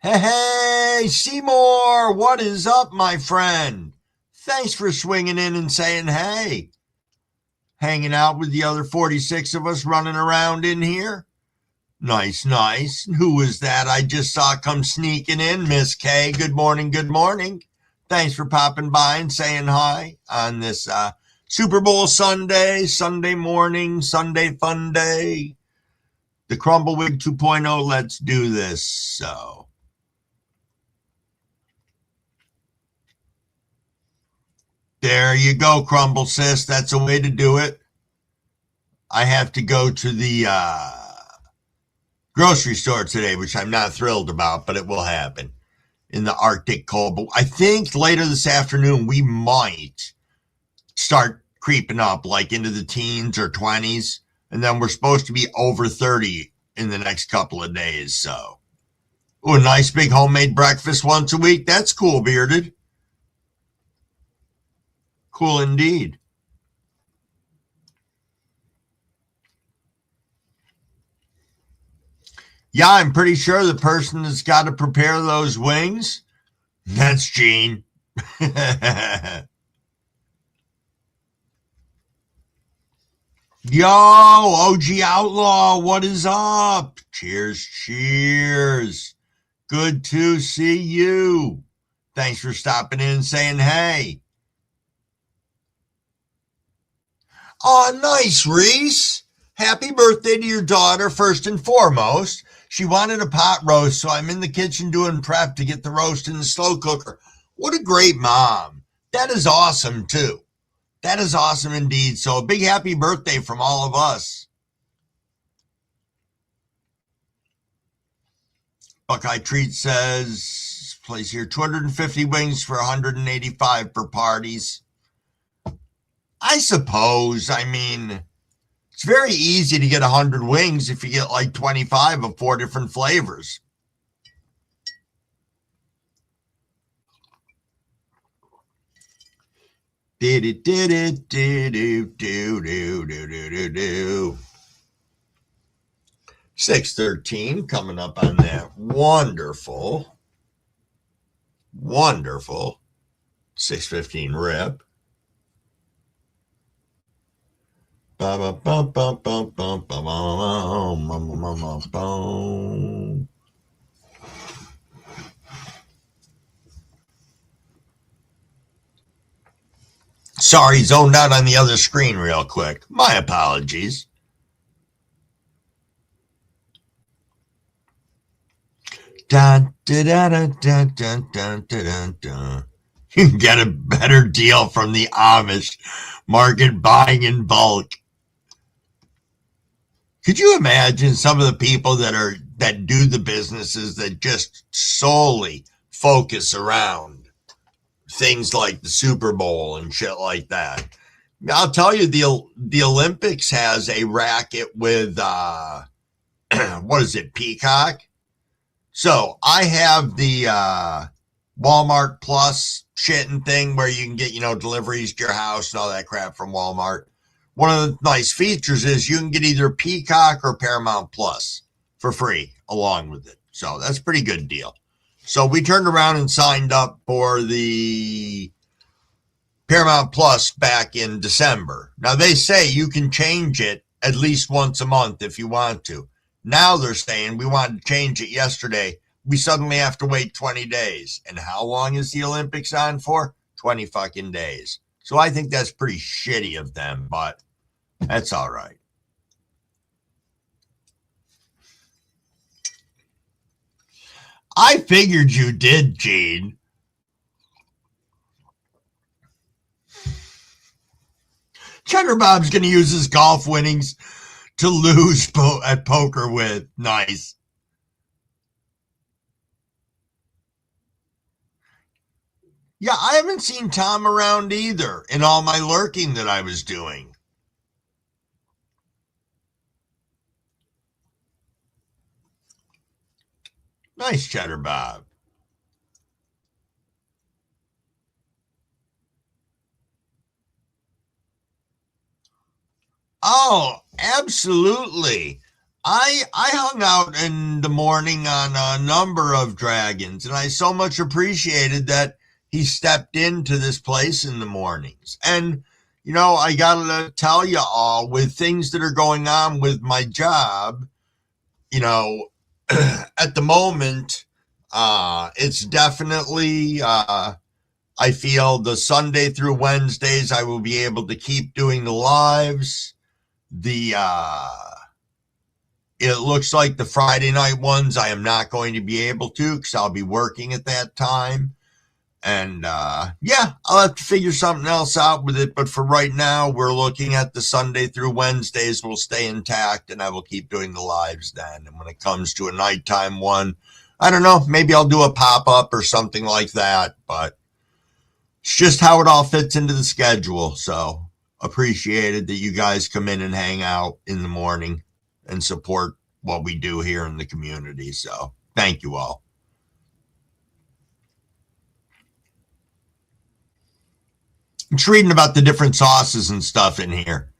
Hey, Seymour, what is up, my friend? Thanks for swinging in and saying hey. Hanging out with the other 46 of us running around in here. Nice, nice. Who was that I just saw come sneaking in? Miss K, good morning, good morning. Thanks for popping by and saying hi on this Super Bowl Sunday, Sunday morning, Sunday fun day. The Crumblewig 2.0, let's do this. So, there you go, Crumble Sis. That's a way to do it. I have to go to the grocery store today, which I'm not thrilled about, but it will happen in the Arctic cold. But I think later this afternoon, we might start creeping up like into the teens or 20s. And then we're supposed to be over 30 in the next couple of days. So, a nice big homemade breakfast once a week. That's cool, Bearded. Cool indeed. Yeah, I'm pretty sure the person that's got to prepare those wings, that's Gene. Yo, OG Outlaw, what is up? Cheers, cheers. Good to see you. Thanks for stopping in and saying hey. Oh, nice, Reese. Happy birthday to your daughter, first and foremost. She wanted a pot roast, so I'm in the kitchen doing prep to get the roast in the slow cooker. What a great mom. That is awesome, too. That is awesome indeed. So a big happy birthday from all of us. Buckeye Treat says, place here, 250 wings for 185 for parties. I suppose, I mean, it's very easy to get 100 wings if you get like 25 of 4 different flavors. Did it, did it, did it, do, do, do, do, do, do. 613 coming up on that wonderful 615 rip. Sorry, zoned out on the other screen real quick. My apologies. Dun, dun, dun, dun, dun, dun, dun, dun. You can get a better deal from the Amish market buying in bulk. Could you imagine some of the people that do the businesses that just solely focus around things like the Super Bowl and shit like that? I'll tell you, the Olympics has a racket with what is it, Peacock? So I have the Walmart Plus shit and thing where you can get, deliveries to your house and all that crap from Walmart. One of the nice features is you can get either Peacock or Paramount Plus for free along with it. So that's a pretty good deal. So we turned around and signed up for the Paramount Plus back in December. Now they say you can change it at least once a month if you want to. Now they're saying we wanted to change it yesterday. We suddenly have to wait 20 days. And how long is the Olympics on for? 20 fucking days. So I think that's pretty shitty of them, but that's all right. I figured you did, Gene. Cheddar Bob's going to use his golf winnings to lose at poker with. Nice. Yeah, I haven't seen Tom around either in all my lurking that I was doing. Nice, Cheddar Bob. Oh, absolutely. I hung out in the morning on a number of dragons, and I so much appreciated that he stepped into this place in the mornings. And I gotta tell you all, with things that are going on with my job, you know, at the moment, it's definitely I feel the Sunday through Wednesdays I will be able to keep doing the lives. The It looks like the Friday night ones I am not going to be able to because I'll be working at that time. And yeah, I'll have to figure something else out with it. But for right now, we're looking at the Sunday through Wednesdays will stay intact, and I will keep doing the lives then. And when it comes to a nighttime one, I don't know, maybe I'll do a pop-up or something like that. But it's just how it all fits into the schedule. So appreciated that you guys come in and hang out in the morning and support what we do here in the community. So thank you all. I'm just reading about the different sauces and stuff in here.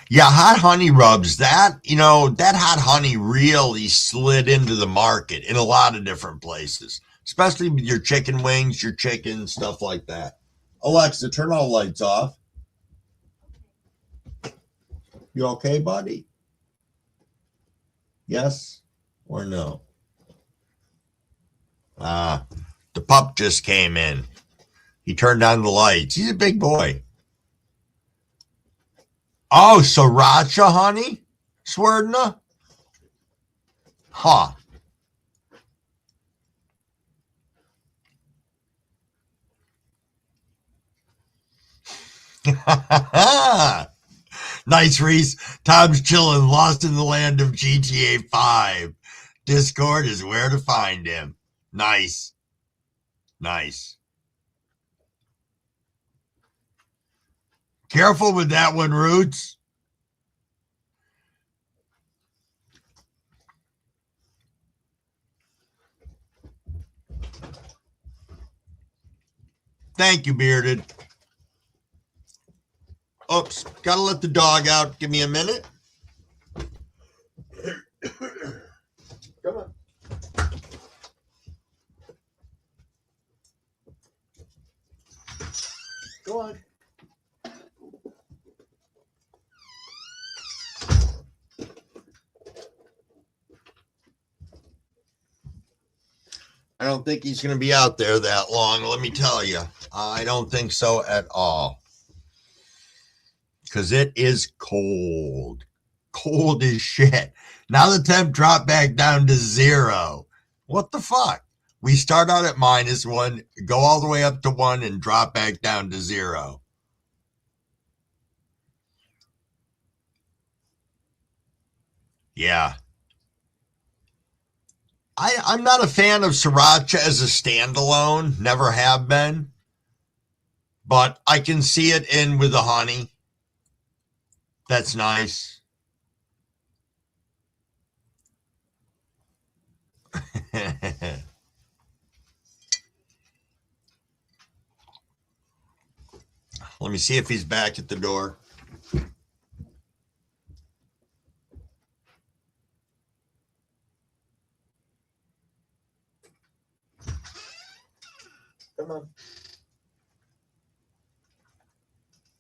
Yeah, hot honey rubs, that hot honey really slid into the market in a lot of different places, especially with your chicken wings, your chicken, stuff like that. Alexa, turn all lights off. You okay, buddy? Yes or no? The pup just came in. He turned on the lights. He's a big boy. Oh, sriracha honey? Swerdna? Huh. Nice, Reese. Tom's chilling, lost in the land of GTA 5. Discord is where to find him. Nice. Nice. Careful with that one, Roots. Thank you, Bearded. Oops, gotta let the dog out. Give me a minute. Come on. Go on. I don't think he's going to be out there that long, let me tell you. I don't think so at all. Because it is cold. Cold as shit. Now the temp dropped back down to 0. What the fuck? We start out at -1, go all the way up to 1, and drop back down to 0. Yeah. I'm not a fan of sriracha as a standalone. Never have been. But I can see it in with the honey. That's nice. Let me see if he's back at the door. Come on.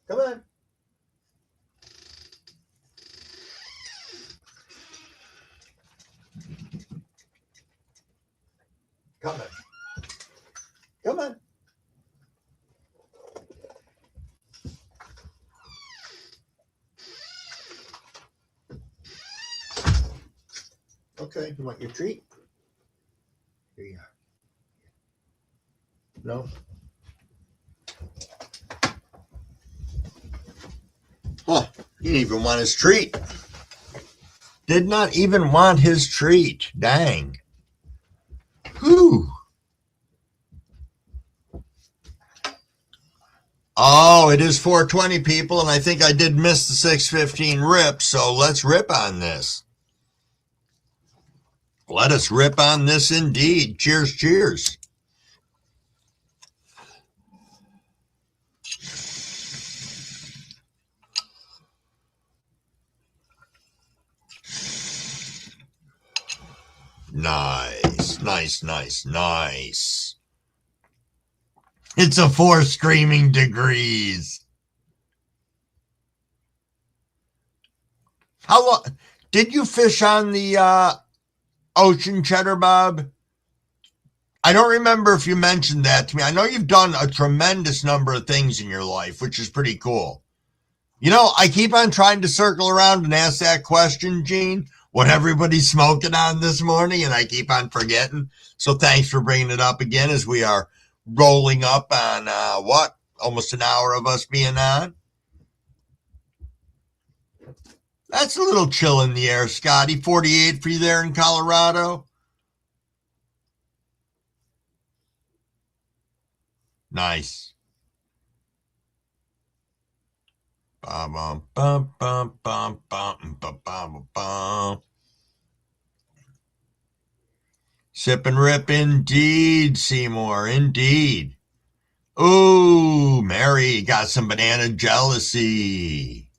Come on. Come on. Come on. Okay, you want your treat? Here you are. No? Oh, he didn't even want his treat. Did not even want his treat. Dang. Whew. Oh, it is 420, people, and I think I did miss the 615 rip, so let's rip on this. Let us rip on this indeed. Cheers, cheers. Nice, nice, nice, nice. It's a 4 streaming degrees. How long did you fish on the ocean, Cheddar Bob? I don't remember if you mentioned that to me. I know you've done a tremendous number of things in your life, which is pretty cool. You know, I keep on trying to circle around and ask that question, Gene, what everybody's smoking on this morning, and I keep on forgetting. So thanks for bringing it up again as we are rolling up on, almost an hour of us being on. That's a little chill in the air, Scotty. 48 for you there in Colorado. Nice. Bum, bum, bum, bum, bum, bum, bum, bum. Sip and rip indeed, Seymour, indeed. Ooh, Mary got some banana jealousy.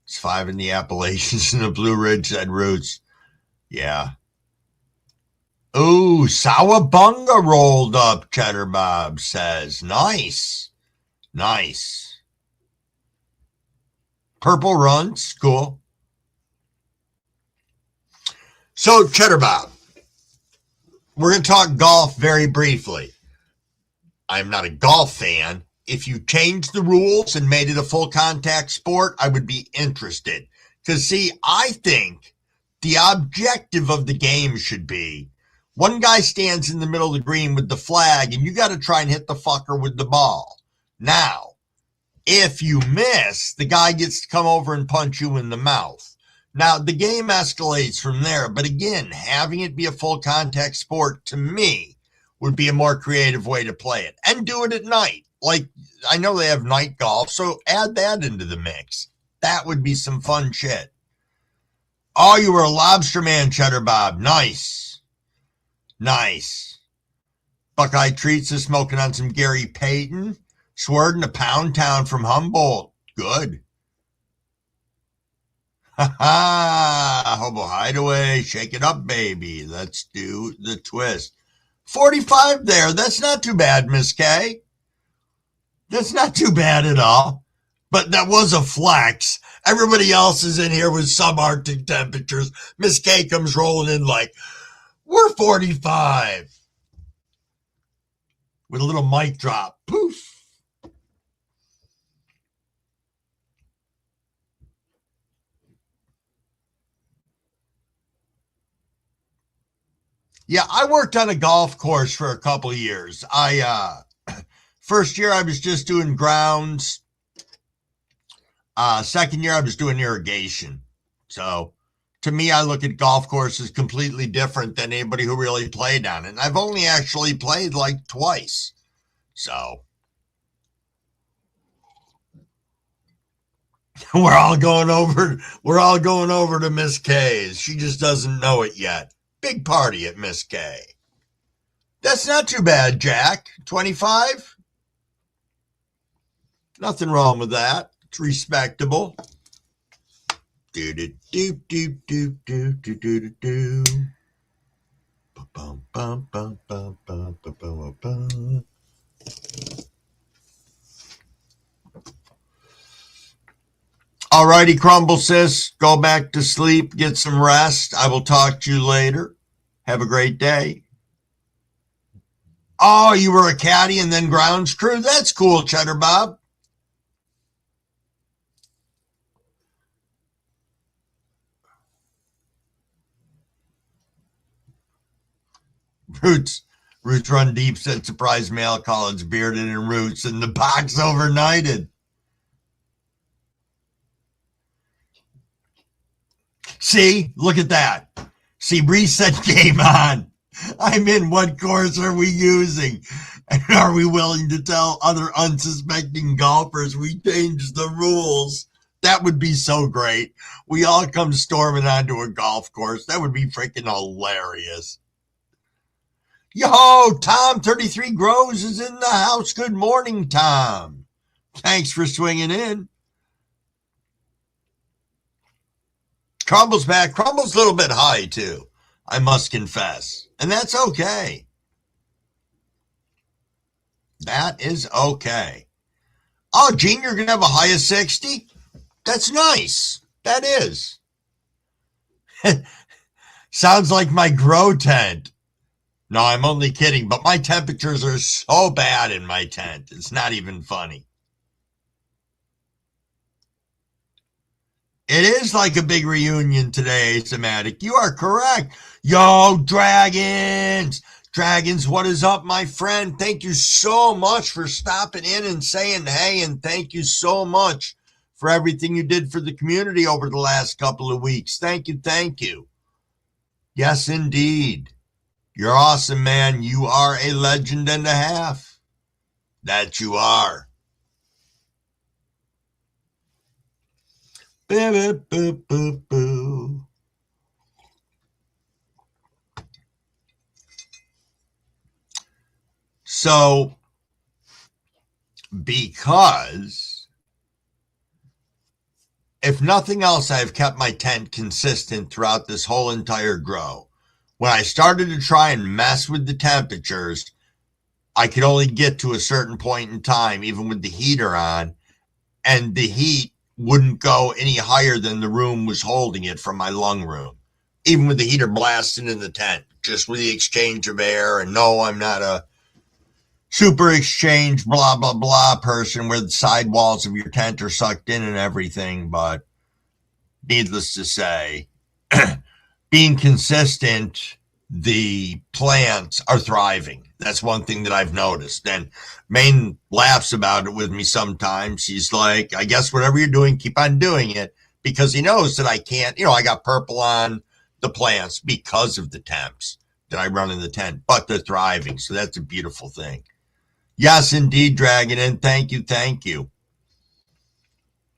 It's 5 in the Appalachians and the Blue Ridge said Roots. Yeah. Ooh, Sawabunga rolled up, Cheddar Bob says. Nice. Nice. Purple runs. Cool. So, Cheddar Bob, we're going to talk golf very briefly. I'm not a golf fan. If you changed the rules and made it a full contact sport, I would be interested. Because, see, I think the objective of the game should be one guy stands in the middle of the green with the flag, and you got to try and hit the fucker with the ball. Now, if you miss, the guy gets to come over and punch you in the mouth. Now, the game escalates from there. But again, having it be a full contact sport, to me, would be a more creative way to play it. And do it at night. Like, I know they have night golf, so add that into the mix. That would be some fun shit. Oh, you were a lobster man, Cheddar Bob. Nice. Nice. Buckeye Treats is smoking on some Gary Payton. Sword in a Pound Town from Humboldt. Good. Ha ha. Hobo Hideaway. Shake it up, baby. Let's do the twist. 45 there. That's not too bad, Miss K. That's not too bad at all. But that was a flex. Everybody else is in here with subarctic temperatures. Miss K comes rolling in like, we're 45. With a little mic drop. Poof. Yeah, I worked on a golf course for a couple of years. First year I was just doing grounds. Second year I was doing irrigation. So to me, I look at golf courses completely different than anybody who really played on it. And I've only actually played like twice. So we're all going over to Miss K's. She just doesn't know it yet. Big party at Miss K. That's not too bad, Jack. 25? Nothing wrong with that. It's respectable. Do do do do do do do do do. Bum bum bum bum bum bum bum bum. All righty, Crumble sis. Go back to sleep. Get some rest. I will talk to you later. Have a great day. Oh, you were a caddy and then grounds crew? That's cool, Cheddar Bob. Roots Run Deep said surprise mail call. It's Bearded and Roots, and the box overnighted. See, look at that. See, reset game on. I'm in. What course are we using? And are we willing to tell other unsuspecting golfers we changed the rules? That would be so great. We all come storming onto a golf course. That would be freaking hilarious. Yo, Tom 33 Grows is in the house. Good morning, Tom. Thanks for swinging in. Crumble's back. Crumble's a little bit high, too, I must confess. And that's okay. That is okay. Oh, Gene, you're going to have a high of 60? That's nice. That is. Sounds like my grow tent. No, I'm only kidding, but my temperatures are so bad in my tent. It's not even funny. It is like a big reunion today, Somatic. You are correct. Yo, Dragons. Dragons, what is up, my friend? Thank you so much for stopping in and saying hey, and thank you so much for everything you did for the community over the last couple of weeks. Thank you, thank you. Yes, indeed. You're awesome, man. You are a legend and a half. That you are. Boo, boo, boo, boo. So, because if nothing else, I've kept my tent consistent throughout this whole entire grow. When I started to try and mess with the temperatures, I could only get to a certain point in time, even with the heater on, and the heat wouldn't go any higher than the room was holding it from my lung room, even with the heater blasting in the tent, just with the exchange of air. And no, I'm not a super exchange blah, blah, blah person where the sidewalls of your tent are sucked in and everything. But needless to say, being consistent, the plants are thriving. That's one thing that I've noticed. And Maine laughs about it with me sometimes. He's like, I guess whatever you're doing, keep on doing it, because he knows that I can't, I got purple on the plants because of the temps that I run in the tent, but they're thriving. So that's a beautiful thing. Yes, indeed, Dragon. And thank you. Thank you.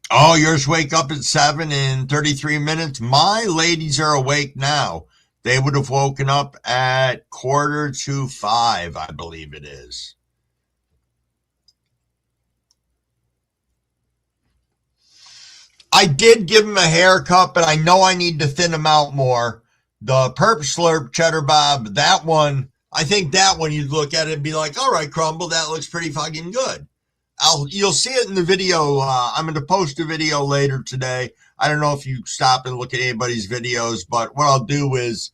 Oh, yours wake up at 7 in 33 minutes. My ladies are awake now. They would have woken up at 4:45, I believe it is. I did give him a haircut, but I know I need to thin him out more. The Perp Slurp Cheddar Bob, that one, I think that one you'd look at it and be like, all right, Crumble, that looks pretty fucking good. You'll see it in the video. I'm going to post a video later today. I don't know if you stop and look at anybody's videos, but what I'll do is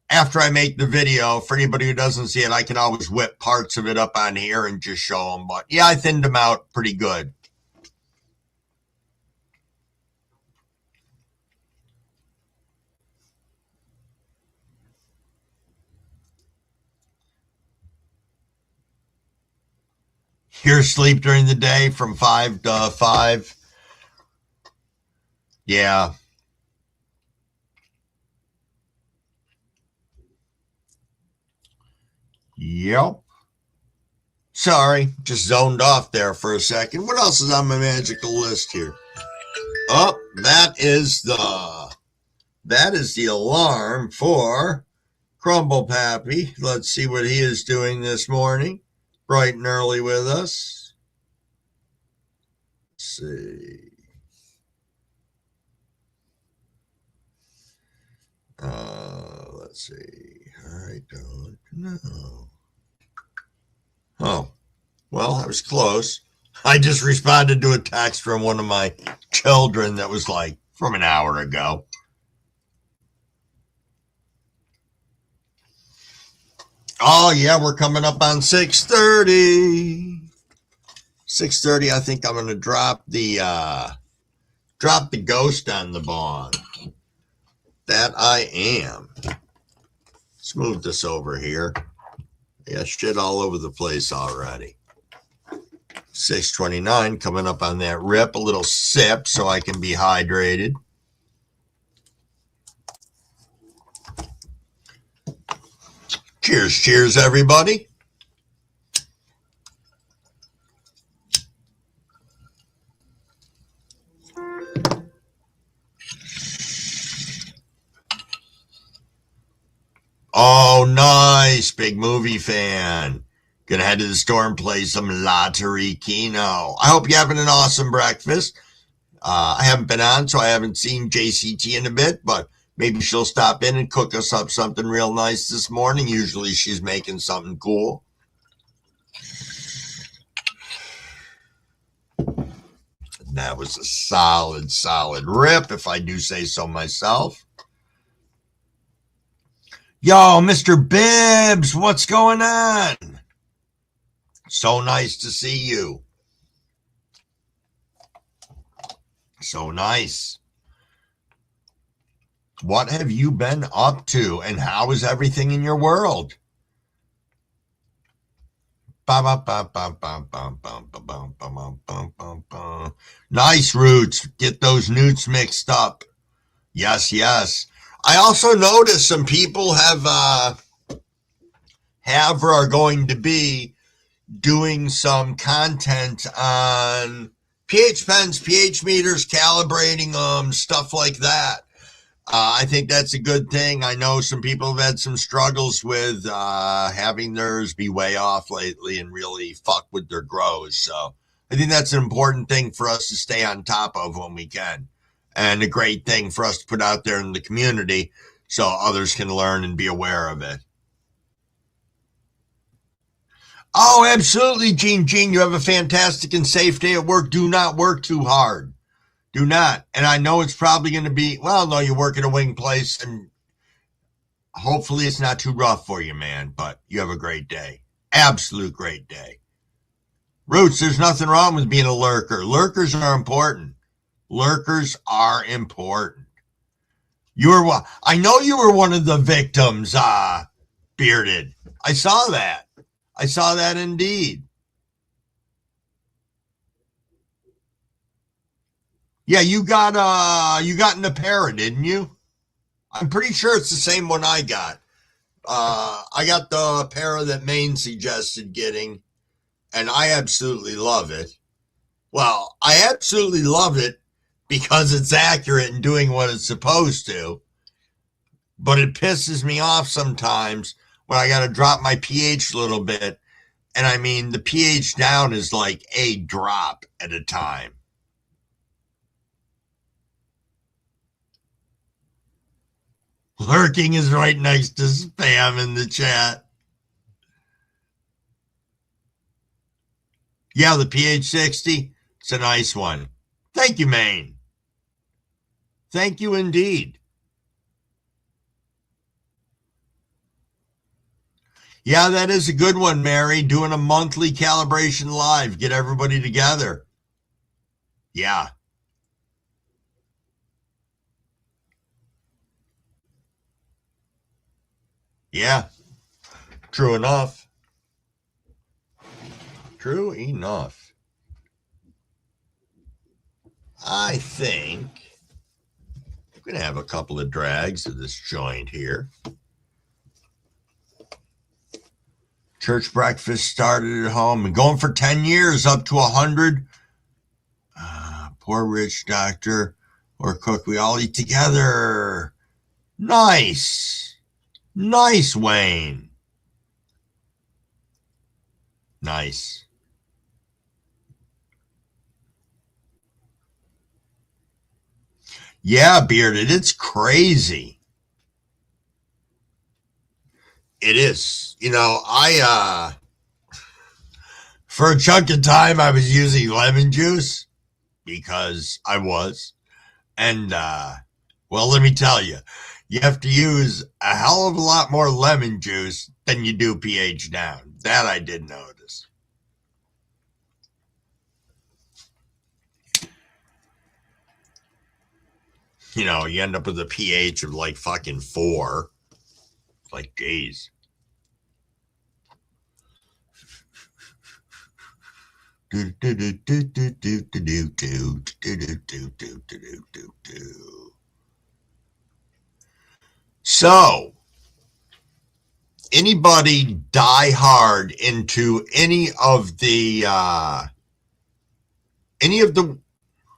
after I make the video, for anybody who doesn't see it, I can always whip parts of it up on here and just show them. But yeah, I thinned them out pretty good. You're asleep during the day from 5 to 5. Yeah. Yep. Sorry, just zoned off there for a second. What else is on my magical list here? Oh, that is the alarm for Crumble Pappy. Let's see what he is doing this morning. Bright and early with us. Let's see. Let's see. I don't know. Oh, well, I was close. I just responded to a text from one of my children that was like from an hour ago. Oh, yeah, we're coming up on 6:30. 6:30, I think I'm going to drop the ghost on the bong. That I am. Let's move this over here. Yeah, shit all over the place already. 6:29, coming up on that rip. A little sip so I can be hydrated. Cheers, cheers, everybody. Oh, nice. Big movie fan. Gonna head to the store and play some Lottery Keno. I hope you're having an awesome breakfast. I haven't been on, so I haven't seen JCT in a bit, but maybe she'll stop in and cook us up something real nice this morning. Usually she's making something cool. That was a solid rip, if I do say so myself. Yo, Mr. Bibbs, what's going on? So nice to see you. So nice. What have you been up to, and how is everything in your world? Nice, Roots. Get those newts mixed up. Yes, yes. I also noticed some people have or are going to be doing some content on pH pens, pH meters, calibrating them, stuff like that. I think that's a good thing. I know some people have had some struggles with having theirs be way off lately and really fuck with their grows. So I think that's an important thing for us to stay on top of when we can. And a great thing for us to put out there in the community so others can learn and be aware of it. Oh, absolutely, Gene. You have a fantastic and safe day at work. Do not work too hard. Do not. And I know it's probably going to be, well, no, you work at a wing place, and hopefully it's not too rough for you, man, but you have a great day. Absolute great day. Roots, there's nothing wrong with being a lurker. Lurkers are important. Lurkers are important. I know you were one of the victims, Bearded. I saw that. I saw that indeed. Yeah, you got in a para, didn't you? I'm pretty sure it's the same one I got. I got the para that Maine suggested getting, and I absolutely love it. Well, I absolutely love it because it's accurate and doing what it's supposed to. But it pisses me off sometimes when I got to drop my pH a little bit. And I mean, the pH down is like a drop at a time. Lurking is right next to spam in the chat. Yeah, the pH 60, it's a nice one. Thank you, Maine. Thank you indeed. Yeah, that is a good one, Mary. Doing a monthly calibration live. Get everybody together. Yeah. Yeah. True enough. True enough. I think I'm going to have a couple of drags of this joint here. Church breakfast started at home and going for 10 years, up to 100. Poor rich doctor or cook, we all eat together. Nice. Nice, Wayne. Nice. Yeah, Bearded, it's crazy. It is. You know, for a chunk of time, I was using lemon juice because I was. And, well, let me tell you, you have to use a hell of a lot more lemon juice than you do pH down. That I did notice. You know, you end up with a pH of like fucking 4. Like, geez. So, anybody die hard into any of the,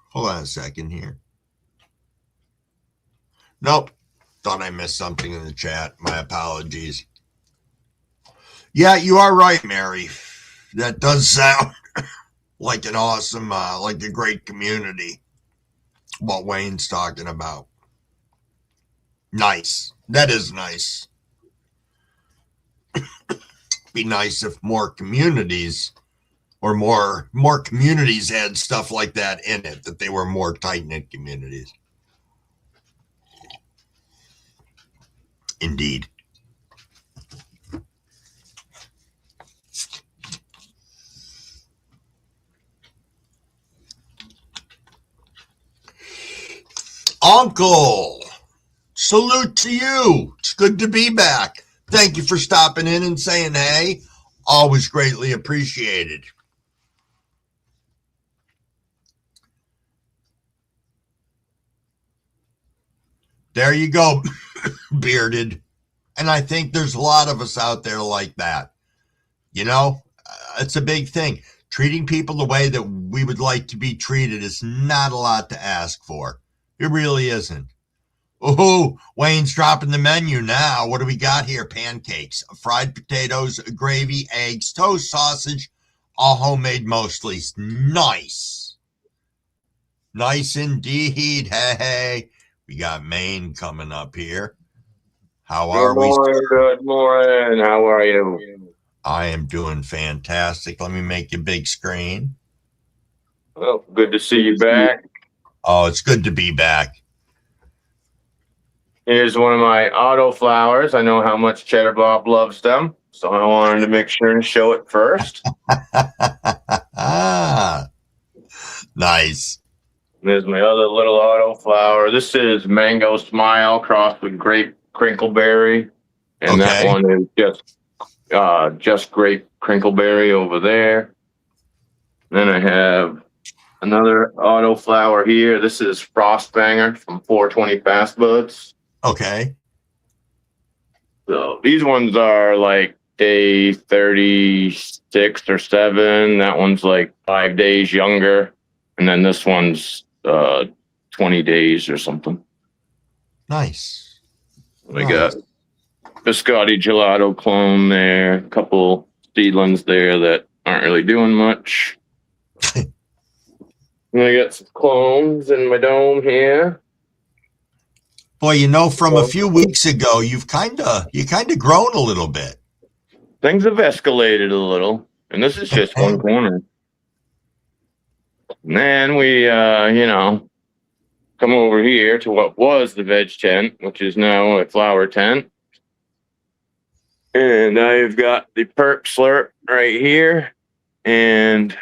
hold on a second here. Nope. thought I missed something in the chat. My apologies. Yeah, you are right, Mary. That does sound like an awesome, like a great community. What Wayne's talking about. Nice. That is nice. Be nice if more communities or more communities had stuff like that in it, that they were more tight-knit communities. Indeed. Uncle, salute to you. It's good to be back. Thank you for stopping in and saying hey. Always greatly appreciated. There you go, Bearded. And I think there's a lot of us out there like that. You know, it's a big thing. Treating people the way that we would like to be treated is not a lot to ask for. It really isn't. Oh, Wayne's dropping the menu now. What do we got here? Pancakes, fried potatoes, gravy, eggs, toast, sausage, all homemade mostly. Nice. Nice indeed. Hey, we got Maine coming up here. How are we? Good morning. How are you? I am doing fantastic. Let me make you big screen. Well, good to see you back. Oh, it's good to be back. Here's one of my auto flowers. I know how much Cheddar Bob loves them, so I wanted to make sure and show it first. Nice. There's my other little auto flower. This is Mango Smile crossed with grape crinkleberry, and that one is just grape crinkleberry over there. Then I have another auto flower here. This is Frostbanger from 420 Fast Buds. Okay. So these ones are like day 36 or 7. That one's like 5 days younger. And then this one's 20 days or something. Nice. We got biscotti gelato clone there. A couple seedlings there that aren't really doing much. And I got some clones in my dome here. Boy, you know, from a few weeks ago, you kind of grown a little bit. Things have escalated a little, and this is just one corner. And then we, come over here to what was the veg tent, which is now a flower tent. And I've got the perp slurp right here, and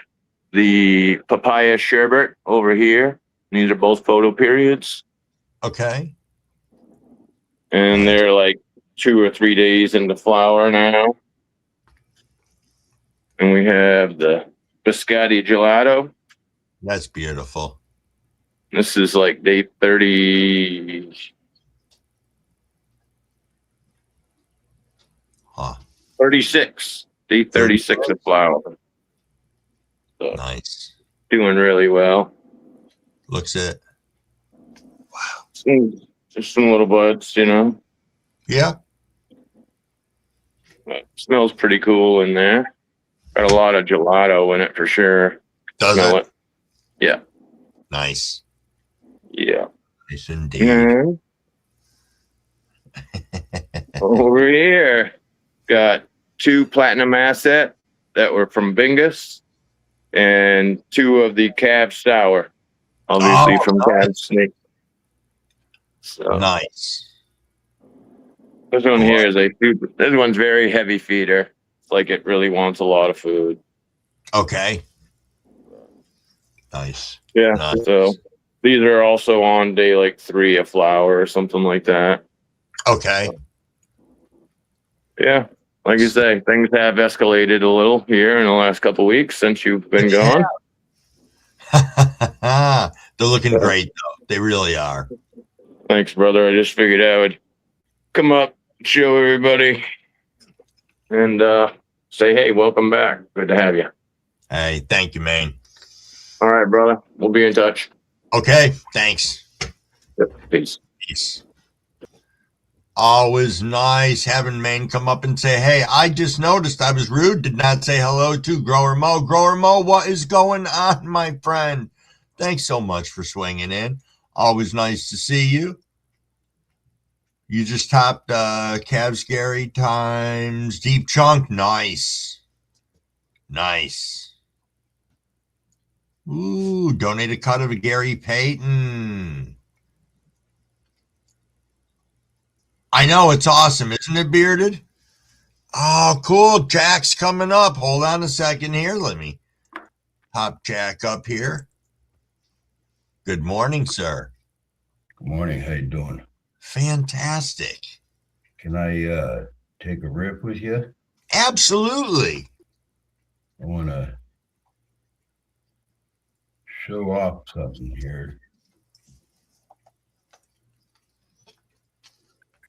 the papaya sherbet over here. These are both photo periods. Okay. And they're like 2 or 3 days into flower now. And we have the biscotti gelato. That's beautiful. This is like day 30. 36. Day 36 of flower. So, nice. Doing really well. Looks it. Wow. Just some little buds, you know. Yeah. It smells pretty cool in there. Got a lot of gelato in it for sure. Does it? Yeah. Nice. Yeah. Nice indeed. Over here, got 2 platinum asset that were from Bingus and 2 of the Cab Sour, obviously from Cab Snake. So, nice. This one here is this one's very heavy feeder. It's like it really wants a lot of food. Okay. Nice. Yeah. Nice. So these are also on day like 3 of flower or something like that. Okay. Yeah. Like you say, things have escalated a little here in the last couple of weeks since you've been gone. They're looking great, though. They really are. Thanks, brother. I just figured I would come up, show everybody, and say, hey, welcome back. Good to have you. Hey, thank you, man. All right, brother. We'll be in touch. Okay, thanks. Yep. Peace. Peace. Always nice having Maine come up and say, hey, I just noticed I was rude, did not say hello to Grower Mo. Grower Mo, what is going on, my friend? Thanks so much for swinging in. Always nice to see you. You just topped Cavs Gary times Deep Chunk. Nice. Nice. Ooh, donate a cut of a Gary Payton. I know, it's awesome, isn't it, Bearded? Oh, cool. Jack's coming up. Hold on a second here. Let me hop Jack up here. Good morning, sir. Good morning. How you doing? Fantastic. Can I take a rip with you? Absolutely. I want to show off something here.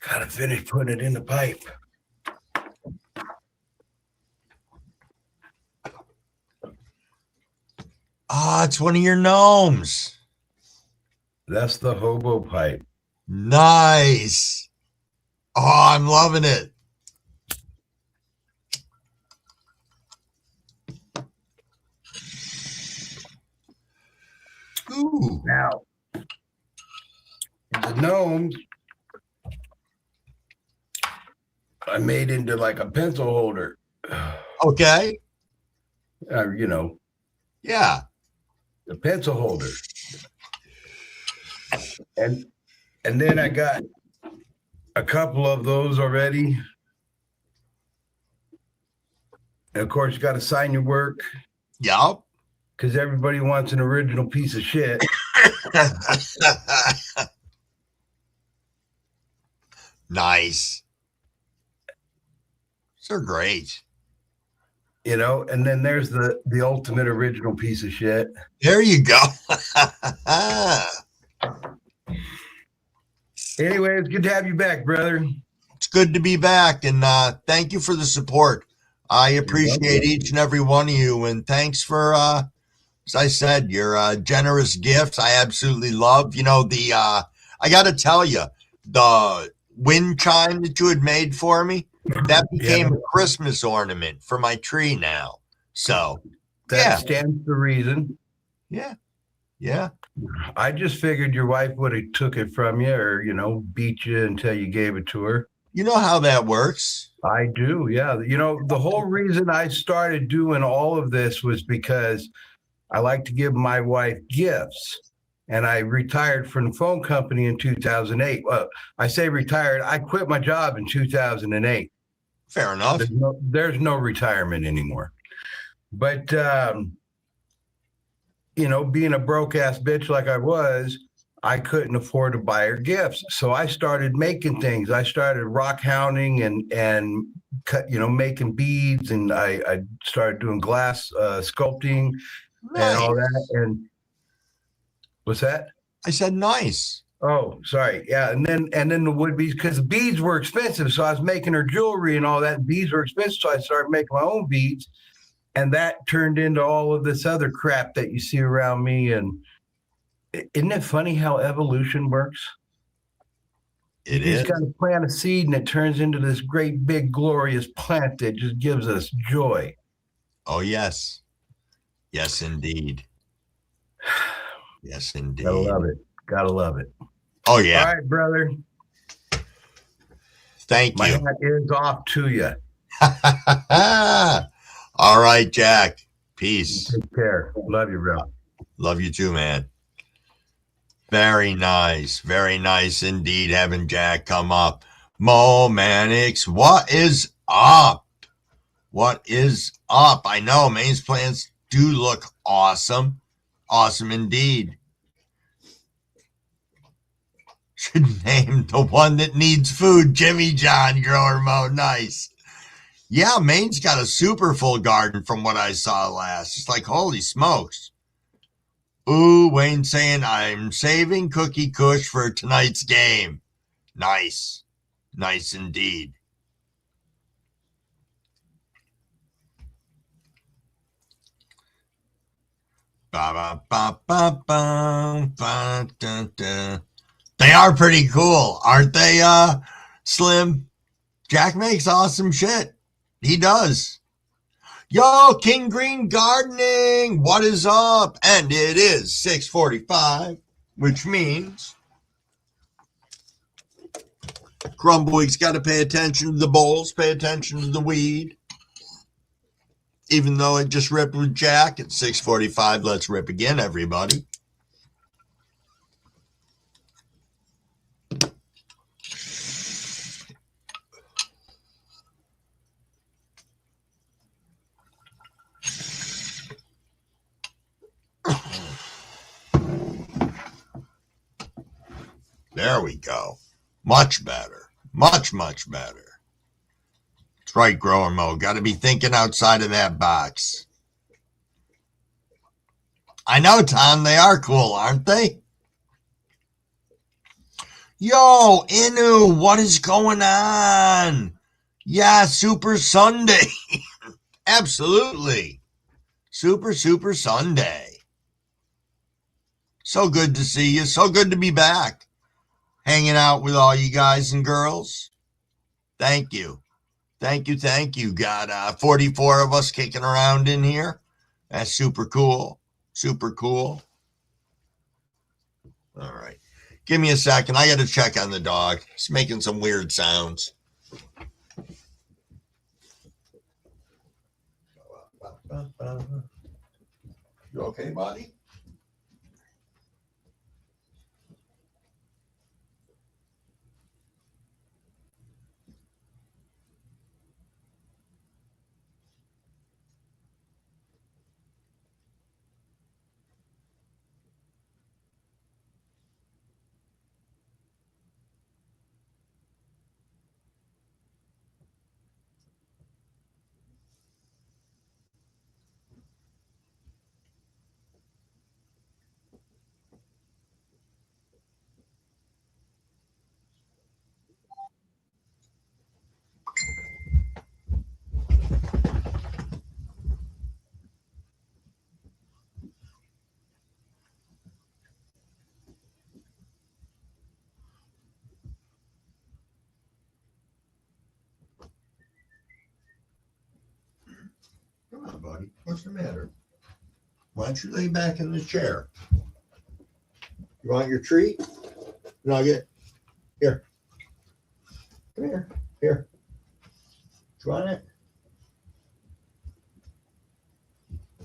Gotta finish putting it in the pipe. Ah, it's one of your gnomes. That's the hobo pipe. Nice. Oh, I'm loving it. Ooh. Now, the gnomes I made into like a pencil holder. Okay. You know, Yeah. the pencil holder. And then I got a couple of those already. And of course, you got to sign your work Yup. because everybody wants an original piece of shit. Nice. They're great. You know, and then there's the ultimate original piece of shit. There you go. Anyway, it's good to have you back, brother. It's good to be back, and thank you for the support. I appreciate each and every one of you, and thanks for, as I said, your generous gifts. I absolutely love. You know, I got to tell you, the wind chime that you had made for me, that became a Christmas ornament for my tree now. So that stands to reason. Yeah. Yeah. I just figured your wife would have took it from you or, you know, beat you until you gave it to her. You know how that works. I do. Yeah. You know, the whole reason I started doing all of this was because I like to give my wife gifts. And I retired from the phone company in 2008. Well, I say retired. I quit my job in 2008. Fair enough. There's no retirement anymore. But, you know, being a broke ass bitch like I was, I couldn't afford to buy her gifts. So I started making things. I started rock hounding and cut, you know, making beads. And I started doing glass sculpting and all that. And what's that? I said nice. Oh, sorry. Yeah. And then the wood beads, because the beads were expensive. So I was making her jewelry and all that. And beads were expensive. So I started making my own beads. And that turned into all of this other crap that you see around me. And isn't it funny how evolution works? It You is. just got to plant a seed and it turns into this great, big, glorious plant that just gives us joy. Oh, yes. Yes, indeed. Yes, indeed. Gotta love it. Gotta love it. Oh, yeah. All right, brother. Thank My you. hat is off to you. All right, Jack. Peace. Take care. Love you, bro. Love you too, man. Very nice. Very nice indeed having Jack come up. Mo Mannix, what is up? What is up? I know Maine's plants do look awesome. Awesome indeed. Should name the one that needs food Jimmy John Grower Mo. Nice. Yeah, Maine's got a super full garden from what I saw last. It's like, holy smokes. Ooh, Wayne saying, I'm saving Cookie Kush for tonight's game. Nice. Nice indeed. Ba, ba, ba, ba, ba, da, da. They are pretty cool, aren't they, Slim, Jack makes awesome shit. He does. Yo, King Green Gardening, what is up? And it is 6:45, which means Crumblewig's got to pay attention to the bowls, pay attention to the weed. Even though it just ripped with Jack at 6:45, let's rip again, everybody. There we go. Much better. Much, much better. That's right, grower mode. Got to be thinking outside of that box. I know, Tom. They are cool, aren't they? Yo, Inu, what is going on? Yeah, Super Sunday. Absolutely. Super Sunday. So good to see you. So good to be back. Hanging out with all you guys and girls. Thank you. Thank you. Got 44 of us kicking around in here. That's super cool. Super cool. All right. Give me a second. I got to check on the dog. He's making some weird sounds. You okay, buddy? Come on, buddy. What's the matter? Why don't you lay back in the chair? You want your treat? Nugget? Here. Come here. Here. Do you want it?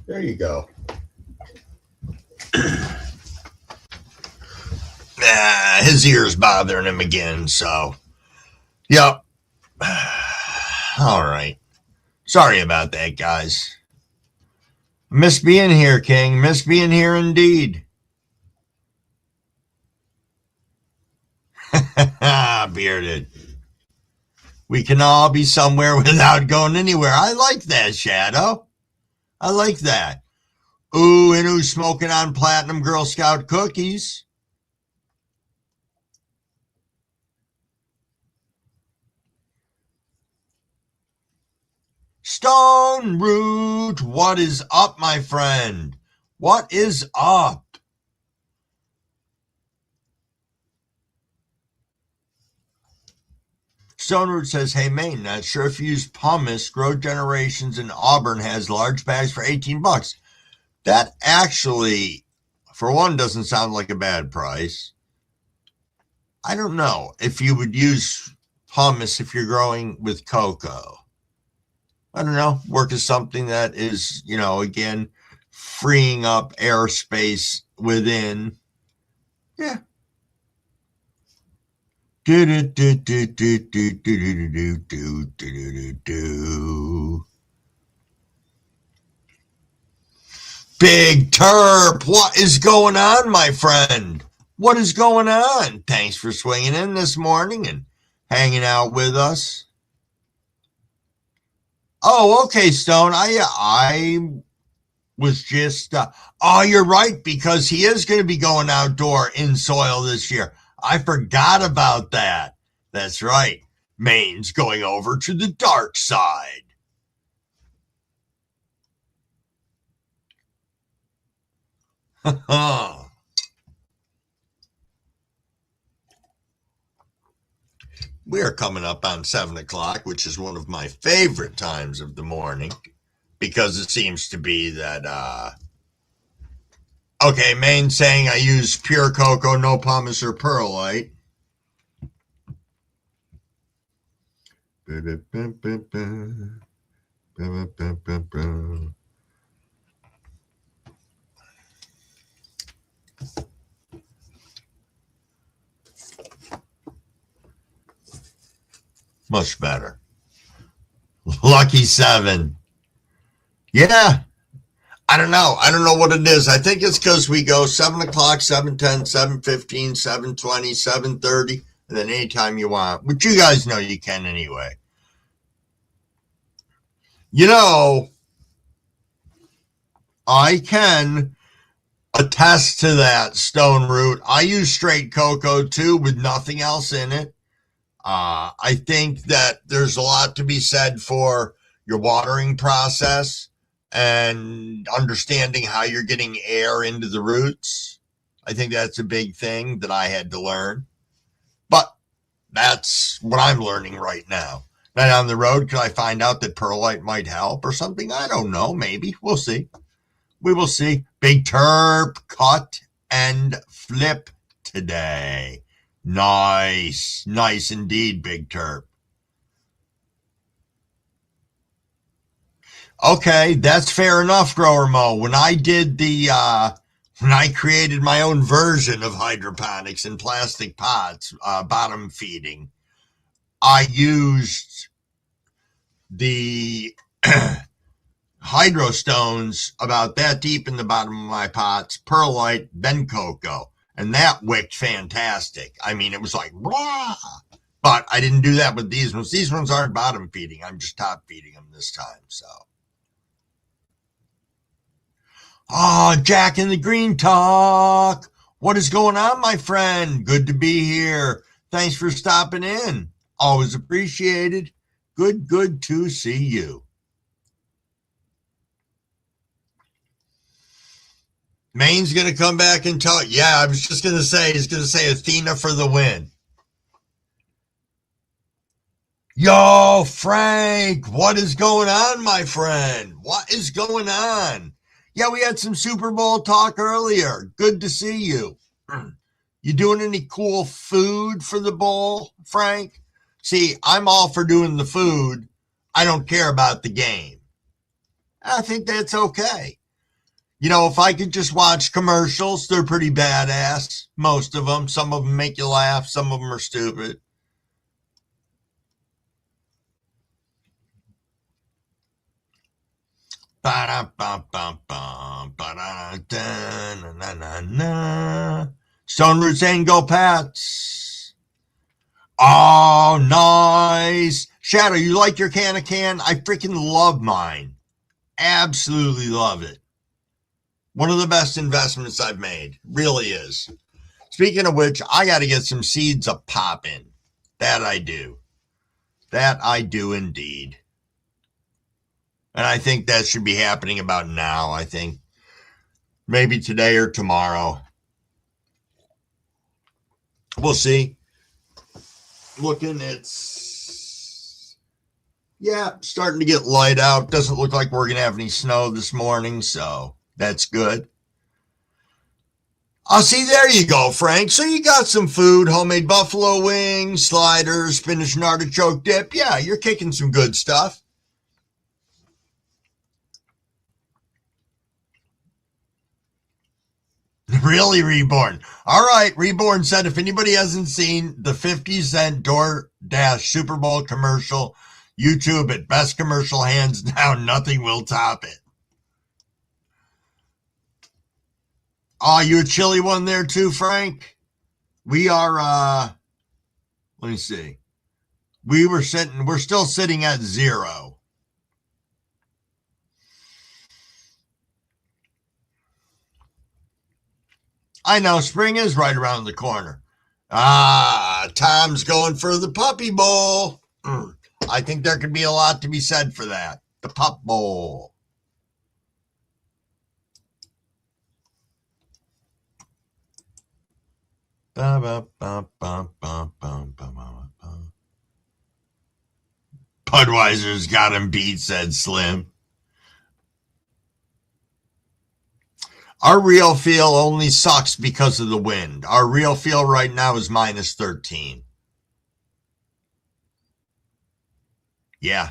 There you go. His ear's bothering him again, so. Yep. All right. Sorry about that, guys. Miss being here, King. Miss being here indeed. Bearded. We can all be somewhere without going anywhere. I like that, Shadow. I like that. Ooh, and who's smoking on platinum Girl Scout cookies? Stone Root, what is up, my friend? What is up? Stone Root says, hey, Maine, not sure if you use pumice. Grow Generations in Auburn has large bags for $18. That actually, for one, doesn't sound like a bad price. I don't know if you would use pumice if you're growing with cocoa. I don't know. Work is something that is, again, freeing up airspace within. Yeah. Big Terp, what is going on, my friend? What is going on? Thanks for swinging in this morning and hanging out with us. Oh, okay, Stone. I was just, you're right, because he is going to be going outdoor in soil this year. I forgot about that. That's right. Maine's going over to the dark side. We are coming up on 7 o'clock, which is one of my favorite times of the morning because it seems to be that, okay, Maine saying I use pure cocoa, no pumice or perlite. Much better. Lucky 7. Yeah. I don't know. I don't know what it is. I think it's because we go 7 o'clock, 7:10, 7:15, 7:20, 7:30, and then anytime you want. But you guys know you can anyway. You know, I can attest to that, Stone Root. I use straight cocoa too with nothing else in it. I think that there's a lot to be said for your watering process and understanding how you're getting air into the roots. I think that's a big thing that I had to learn. But that's what I'm learning right now. Now down the road, could I find out that perlite might help or something? I don't know. Maybe. We'll see. We will see. Big Terp cut and flip today. Nice. Nice indeed, Big Terp. Okay, that's fair enough, Grower Mo. When I created my own version of hydroponics in plastic pots, bottom feeding, I used the hydrostones about that deep in the bottom of my pots, perlite, then cocoa. And that wicked fantastic. I mean, it was like, blah. But I didn't do that with these ones. These ones aren't bottom feeding. I'm just top feeding them this time. So. Oh, Jack in the Green Talk. What is going on, my friend? Good to be here. Thanks for stopping in. Always appreciated. Good to see you. Maine's going to come back and tell it. Yeah, I was just going to say, he's going to say Athena for the win. Yo, Frank, what is going on, my friend? What is going on? Yeah, we had some Super Bowl talk earlier. Good to see you. You doing any cool food for the bowl, Frank? See, I'm all for doing the food. I don't care about the game. I think that's okay. You know, if I could just watch commercials, they're pretty badass. Most of them. Some of them make you laugh. Some of them are stupid. Stone Root saying go Pats. Oh, nice. Shadow, you like your can of can? I freaking love mine. Absolutely love it. One of the best investments I've made. Really is. Speaking of which, I got to get some seeds a popping. That I do. That I do indeed. And I think that should be happening about now, I think. Maybe today or tomorrow. We'll see. Looking, it's... Yeah, starting to get light out. Doesn't look like we're going to have any snow this morning, so that's good. Oh, see, there you go, Frank. So you got some food, homemade buffalo wings, sliders, spinach and artichoke dip. Yeah, you're kicking some good stuff. Really, Reborn? All right, Reborn said if anybody hasn't seen the 50-cent DoorDash Super Bowl commercial, YouTube it. Best commercial, hands down. Nothing will top it. Oh, you a chilly one there too, Frank? We are, let me see. We're still sitting at 0. I know, spring is right around the corner. Tom's going for the Puppy Bowl. I think there could be a lot to be said for that. The Pup Bowl. Budweiser's got him beat, said Slim. Our real feel only sucks because of the wind. Our real feel right now is minus 13. Yeah.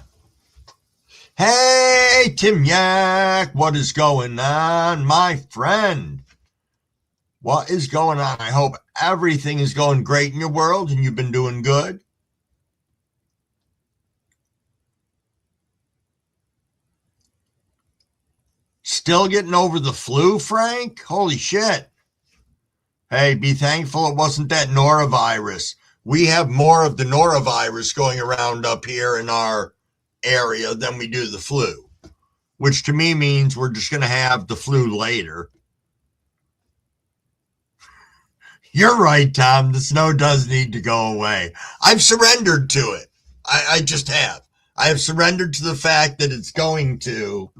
Hey, Tim Yak, what is going on, my friend? What is going on? I hope everything is going great in your world and you've been doing good. Still getting over the flu, Frank? Holy shit. Hey, be thankful it wasn't that norovirus. We have more of the norovirus going around up here in our area than we do the flu, which to me means we're just going to have the flu later. You're right, Tom. The snow does need to go away. I've surrendered to it. I just have. I have surrendered to the fact that it's going to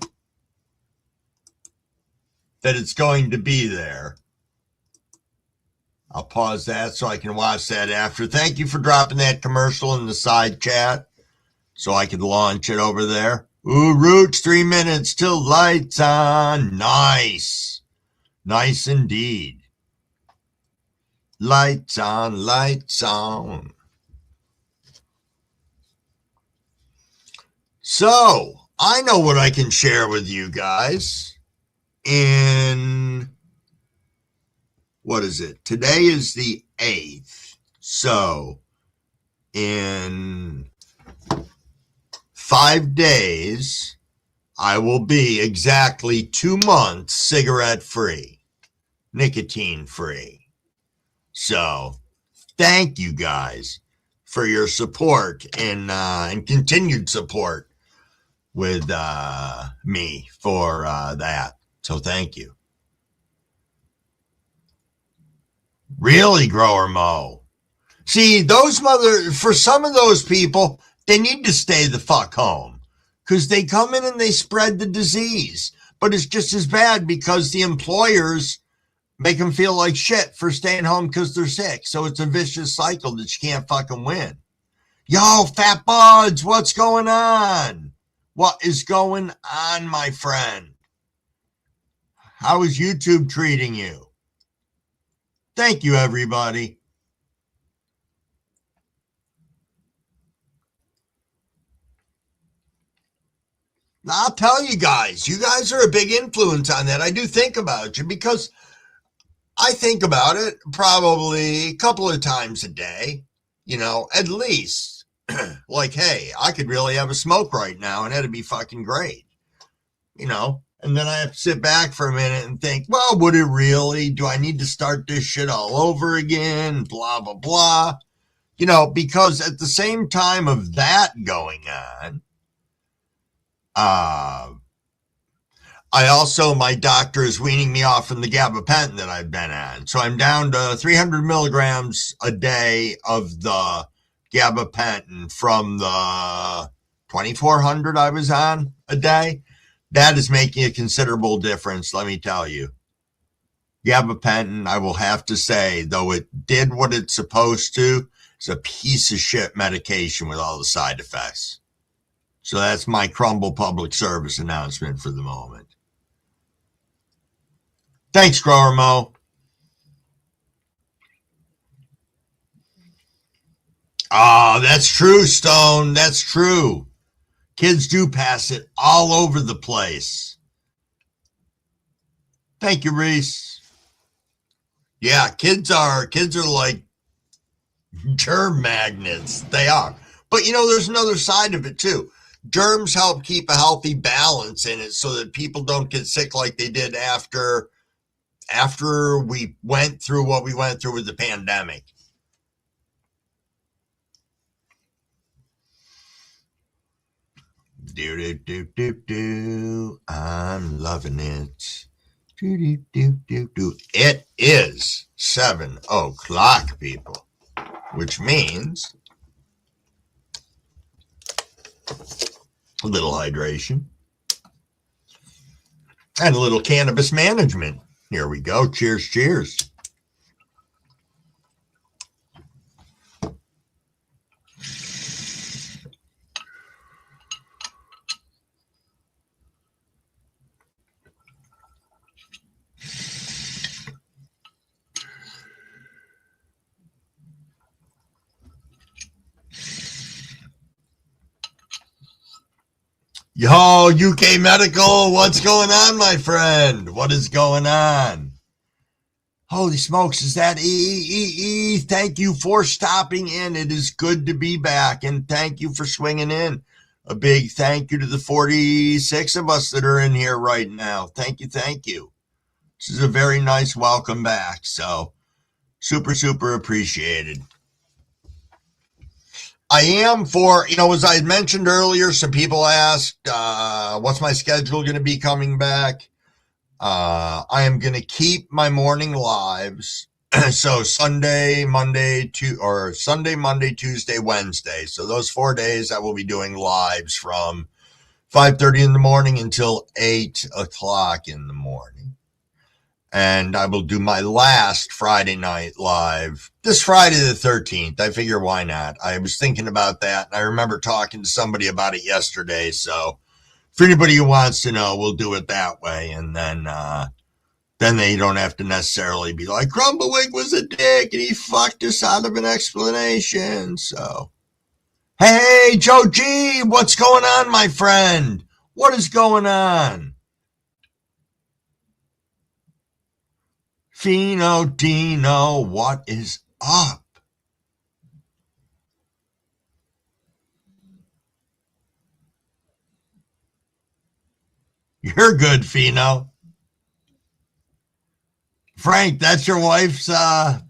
be there. I'll pause that so I can watch that after. Thank you for dropping that commercial in the side chat so I could launch it over there. Ooh, Roots, 3 minutes till lights on. Nice. Nice indeed. Lights on, lights on. So, I know what I can share with you guys in, what is it? Today is the 8th. So, in 5 days, I will be exactly 2 months cigarette free, nicotine free. So, thank you guys for your support and continued support with me for that. So, thank you. Really, Grower Mo. See, for some of those people, they need to stay the fuck home because they come in and they spread the disease. But it's just as bad because the employers make them feel like shit for staying home because they're sick. So it's a vicious cycle that you can't fucking win. Yo, Fat Buds, what's going on? What is going on, my friend? How is YouTube treating you? Thank you, everybody. I'll tell you guys are a big influence on that. I do think about you because I think about it probably a couple of times a day, at least. Like, hey, I could really have a smoke right now and that'd be fucking great, And then I have to sit back for a minute and think, well, would it really? Do I need to start this shit all over again? Blah, blah, blah. Because at the same time of that going on, my doctor is weaning me off from the gabapentin that I've been on. So I'm down to 300 milligrams a day of the gabapentin from the 2,400 I was on a day. That is making a considerable difference, let me tell you. Gabapentin, I will have to say, though it did what it's supposed to, is a piece of shit medication with all the side effects. So that's my Crumble public service announcement for the moment. Thanks, Grower Mo. Oh, that's true, Stone. That's true. Kids do pass it all over the place. Thank you, Reese. Yeah, kids are like germ magnets. They are. But there's another side of it too. Germs help keep a healthy balance in it so that people don't get sick like they did after we went through what we went through with the pandemic. Do. I'm loving it. Do. It is 7:00, people, which means a little hydration and a little cannabis management. Here we go. Cheers, cheers. Yo, UK Medical, what's going on, my friend? What is going on? Holy smokes, is that E? Thank you for stopping in. It is good to be back, and thank you for swinging in. A big thank you to the 46 of us that are in here right now. Thank you, thank you. This is a very nice welcome back, so super, super appreciated. I am for, as I had mentioned earlier, some people asked, what's my schedule going to be coming back? I am going to keep my morning lives. So Sunday, Monday, Tuesday, Wednesday. So those 4 days I will be doing lives from 5:30 in the morning until 8 o'clock in the morning. And I will do my last Friday night live this Friday the 13th. I figure why not? I was thinking about that. And I remember talking to somebody about it yesterday. So for anybody who wants to know, we'll do it that way. And then they don't have to necessarily be like, Crumblewig was a dick and he fucked us out of an explanation. So, hey, Joe G, what's going on, my friend? What is going on? Fino Dino, what is up? You're good, Fino. Frank, that's your wife's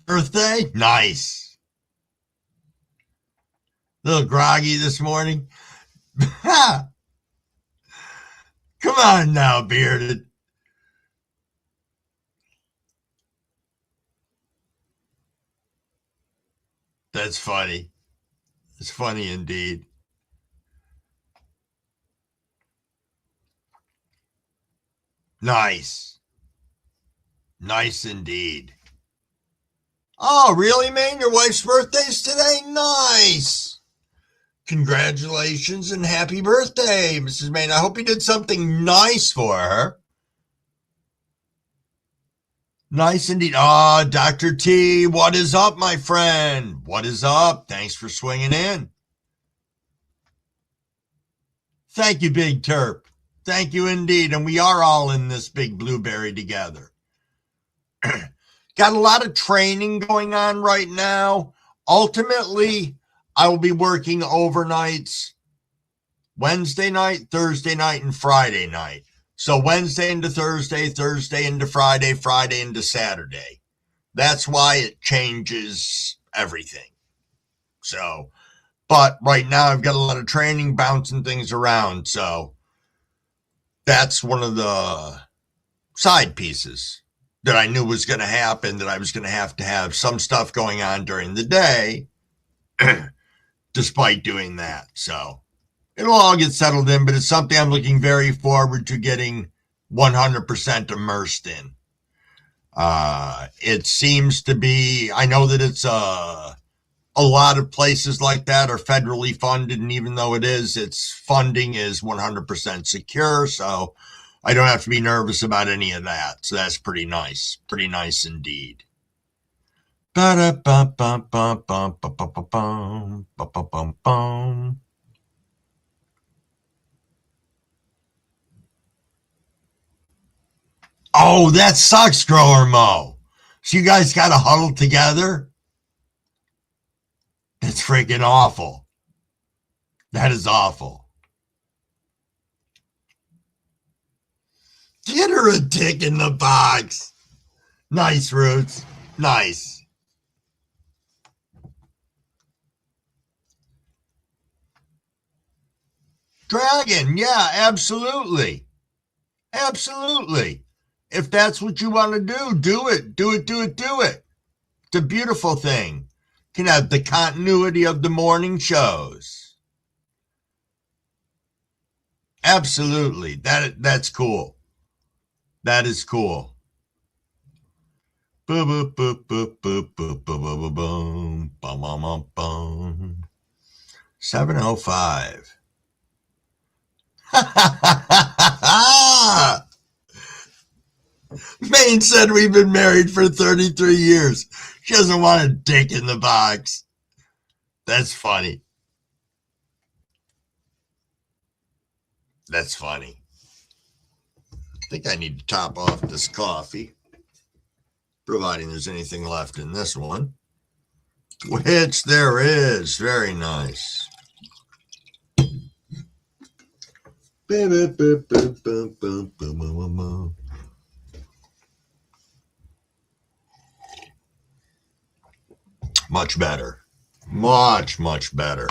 birthday? Nice. A little groggy this morning. Come on now, Bearded. That's funny. It's funny indeed. Nice. Nice indeed. Oh, really, man? Your wife's birthday's today? Nice. Congratulations and happy birthday, Mrs. Main. I hope you did something nice for her. Nice indeed. Ah, Dr. T, what is up, my friend? What is up? Thanks for swinging in. Thank you, Big Terp. Thank you indeed. And we are all in this big blueberry together. Got a lot of training going on right now. Ultimately, I will be working overnights Wednesday night, Thursday night, and Friday night. So Wednesday into Thursday, Thursday into Friday, Friday into Saturday. That's why it changes everything. So, but right now I've got a lot of training bouncing things around. So that's one of the side pieces that I knew was going to happen, that I was going to have some stuff going on during the day despite doing that. So it'll all get settled in, but it's something I'm looking very forward to getting 100% immersed in. It seems to be, I know that it's a lot of places like that are federally funded, and even though its funding is 100% secure, so I don't have to be nervous about any of that. So that's pretty nice indeed. Oh, that sucks, Grower Mo. So you guys got to huddle together? That's freaking awful. That is awful. Get her a dick in the box. Nice, Roots. Nice. Dragon, yeah, absolutely. Absolutely. If that's what you want to do, do it. Do it. It's a beautiful thing. Can have the continuity of the morning shows. Absolutely. That's cool. That is cool. Boom, boom, boom, boom, boom, boom, boom, boom, boom, boom. 7:05. Maine said we've been married for 33 years. She doesn't want a dick in the box. That's funny. That's funny. I think I need to top off this coffee, providing there's anything left in this one. Which there is. Very nice. Much better. Much, much better.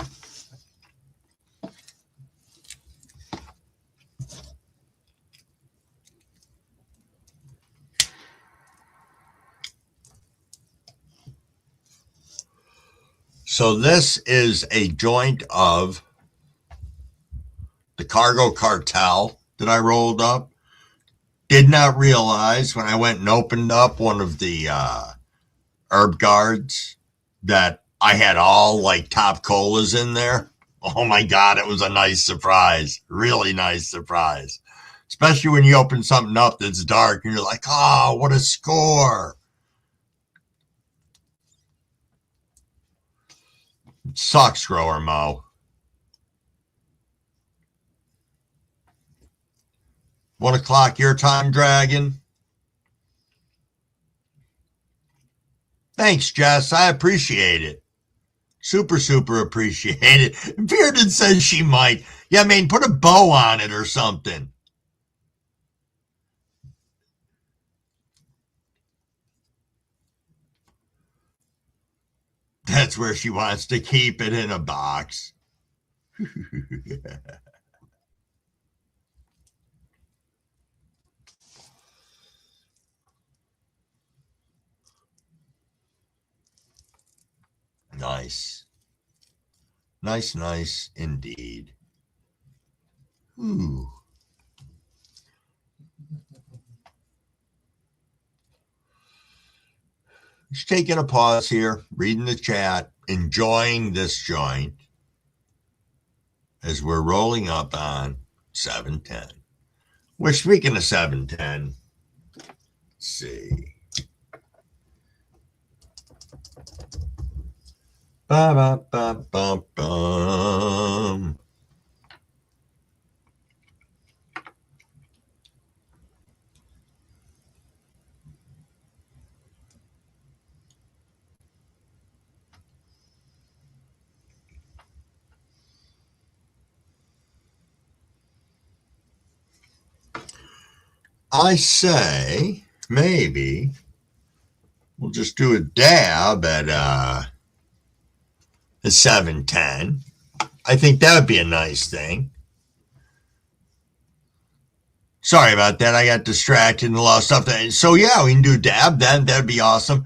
So this is a joint of the Cargo Cartel that I rolled up. Did not realize when I went and opened up one of the herb guards that I had all like top colas in there. Oh my God, it was a nice surprise. Really nice surprise. Especially when you open something up that's dark and you're like, oh, what a score. It sucks, Grower Mo. 1 o'clock your time, Dragon. Thanks, Jess. I appreciate it. Super, super appreciate it. Bearded says she might. Yeah, I mean, put a bow on it or something. That's where she wants to keep it, in a box. Nice. Nice, nice indeed. Ooh. Just taking a pause here, reading the chat, enjoying this joint as we're rolling up on 710. We're speaking of 710. Let's see. Ba, ba, ba, ba, bum. I say maybe we'll just do a dab at 710. I think that would be a nice thing. Sorry about that. I got distracted and lost stuff. So yeah, we can do dab then. That'd be awesome.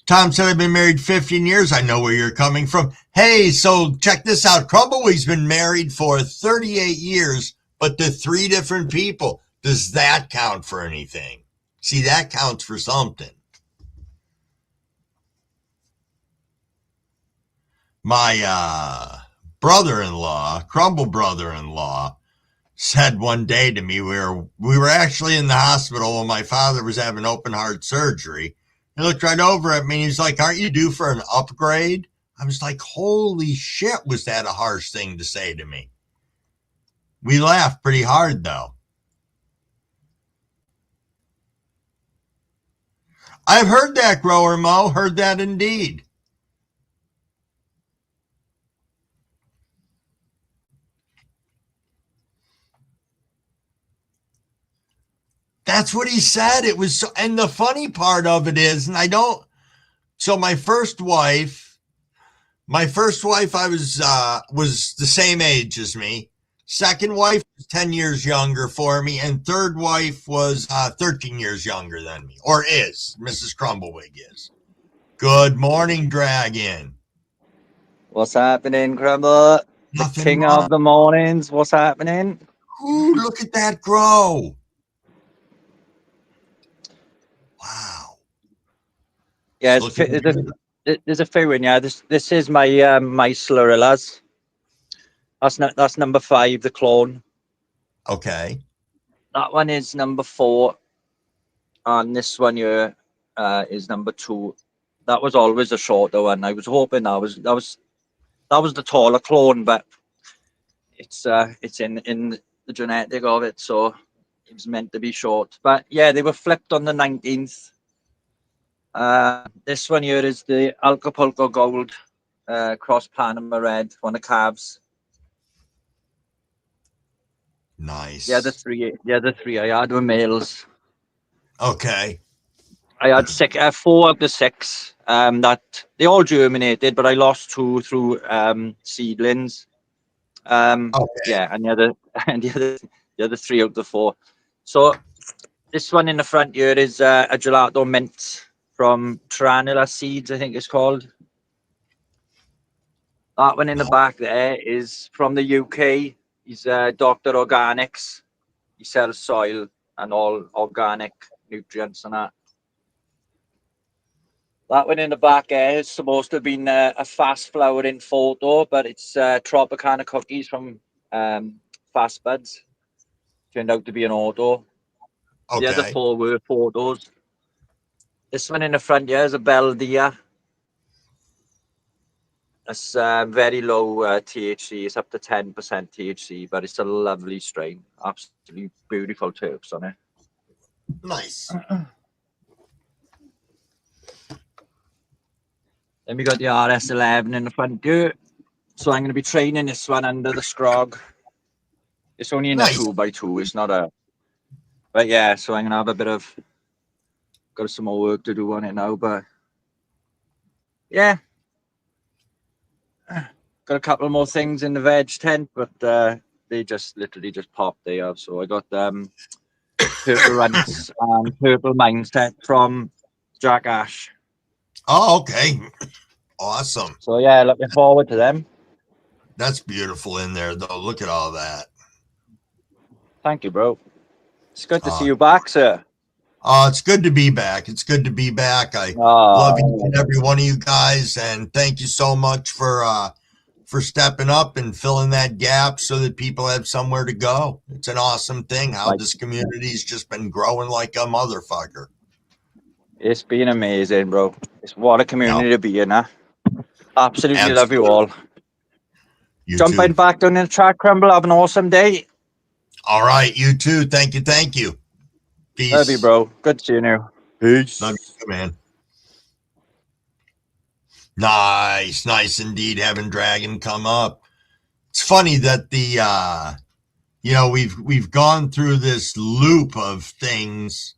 Tom said, I've been married 15 years. I know where you're coming from. Hey, so check this out. Crumblewig's been married for 38 years, but to 3 different people. Does that count for anything? See, that counts for something. My brother-in-law, Crumble brother-in-law, said one day to me, we were actually in the hospital when my father was having open heart surgery. He looked right over at me and he's like, aren't you due for an upgrade? I was like, holy shit, was that a harsh thing to say to me? We laughed pretty hard though. I've heard that, Grower Mo, heard that indeed. That's what he said. It was so, and the funny part of it is, and I don't, so my first wife I was the same age as me. Second wife was 10 years younger for me, and third wife was 13 years younger than me, or is. Mrs. Crumblewig is. Good morning, Dragon. What's happening, Crumble? The king of the mornings. What's happening? Ooh, look at that grow. Wow. Yeah, there's a few in. Yeah, this is my my Slurrillas. That's number 5, the clone. Okay. That one is number 4, and this one here is number 2. That was always a shorter one. I was hoping that was the taller clone, but it's in the genetic of it, so it was meant to be short. But yeah, they were flipped on the 19th. This one here is the Acapulco Gold cross Panama Red, one of calves. Nice. The other three I had were males. Okay. I had 4 of the 6 that they all germinated, but I lost 2 through seedlings. Okay. Yeah, and the other 3 out of the 4. So this one in the front here is a gelato mint from Tranula Seeds, I think it's called. That one in the back there is from the UK. He's Dr. Organics. He sells soil and all organic nutrients and that. That one in the back there is supposed to have been a fast flowering photo, but it's Tropicana cookies from Fast Buds. Turned out to be an auto. Okay. The other 4 were photos. This one in the front here is a Beldia. It's very low THC. It's up to 10% THC, but it's a lovely strain. Absolutely beautiful terps on it. Nice. Then we got the RS11 in the front here. So I'm going to be training this one under the Scrog. It's only in a 2x2. It's not a... But yeah, so I'm going to have a bit of... Got some more work to do on it now, but... Yeah. Got a couple more things in the veg tent, but they just literally just popped there. So I got Purple Runts and Purple Mindset from Jack Ash. Oh, okay. Awesome. So yeah, looking forward to them. That's beautiful in there, though. Look at all that. Thank you, bro. It's good to see you back, sir. It's good to be back. It's good to be back. I love each and every one of you guys, and thank you so much for stepping up and filling that gap so that people have somewhere to go. It's an awesome thing how this community's just been growing like a motherfucker. It's been amazing, bro. It's what a community to be in, huh? Absolutely love you all. Jumping back down in the track, Crumble. Have an awesome day. All right, you too. Thank you. Thank you. Peace. Love you, bro. Good seeing you. Peace. Love you, man. Nice, nice indeed having Dragon come up. It's funny that the we've gone through this loop of things.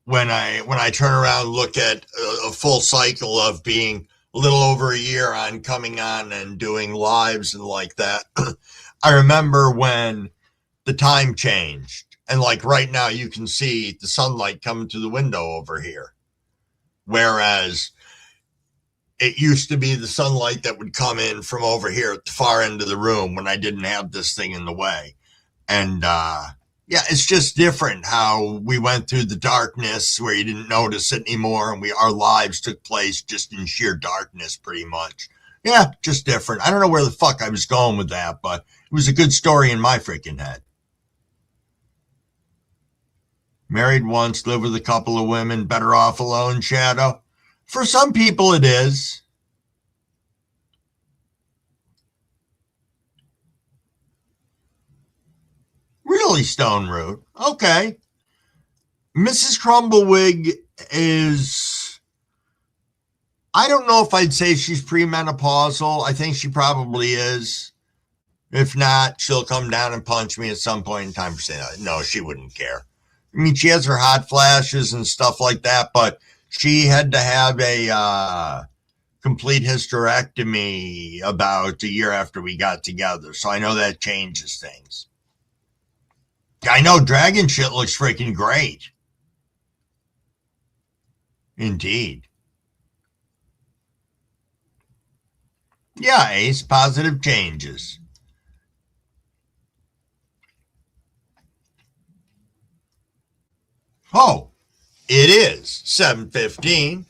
When I turn around and look at a full cycle of being a little over a year on coming on and doing lives and like that, I remember when the time changed. And like right now, you can see the sunlight coming through the window over here. Whereas it used to be the sunlight that would come in from over here at the far end of the room when I didn't have this thing in the way. And yeah, it's just different how we went through the darkness where you didn't notice it anymore. And our lives took place just in sheer darkness pretty much. Yeah, just different. I don't know where the fuck I was going with that, but it was a good story in my freaking head. Married once, lived with a couple of women, better off alone, Shadow. For some people it is. Really, Stone Root. Okay. Mrs. Crumblewig is, I don't know if I'd say she's premenopausal. I think she probably is. If not, she'll come down and punch me at some point in time for saying that. No, she wouldn't care. I mean, she has her hot flashes and stuff like that, but she had to have a complete hysterectomy about a year after we got together. So I know that changes things. I know Dragon shit looks freaking great. Indeed. Yeah, Ace, positive changes. Oh, it is 7:15.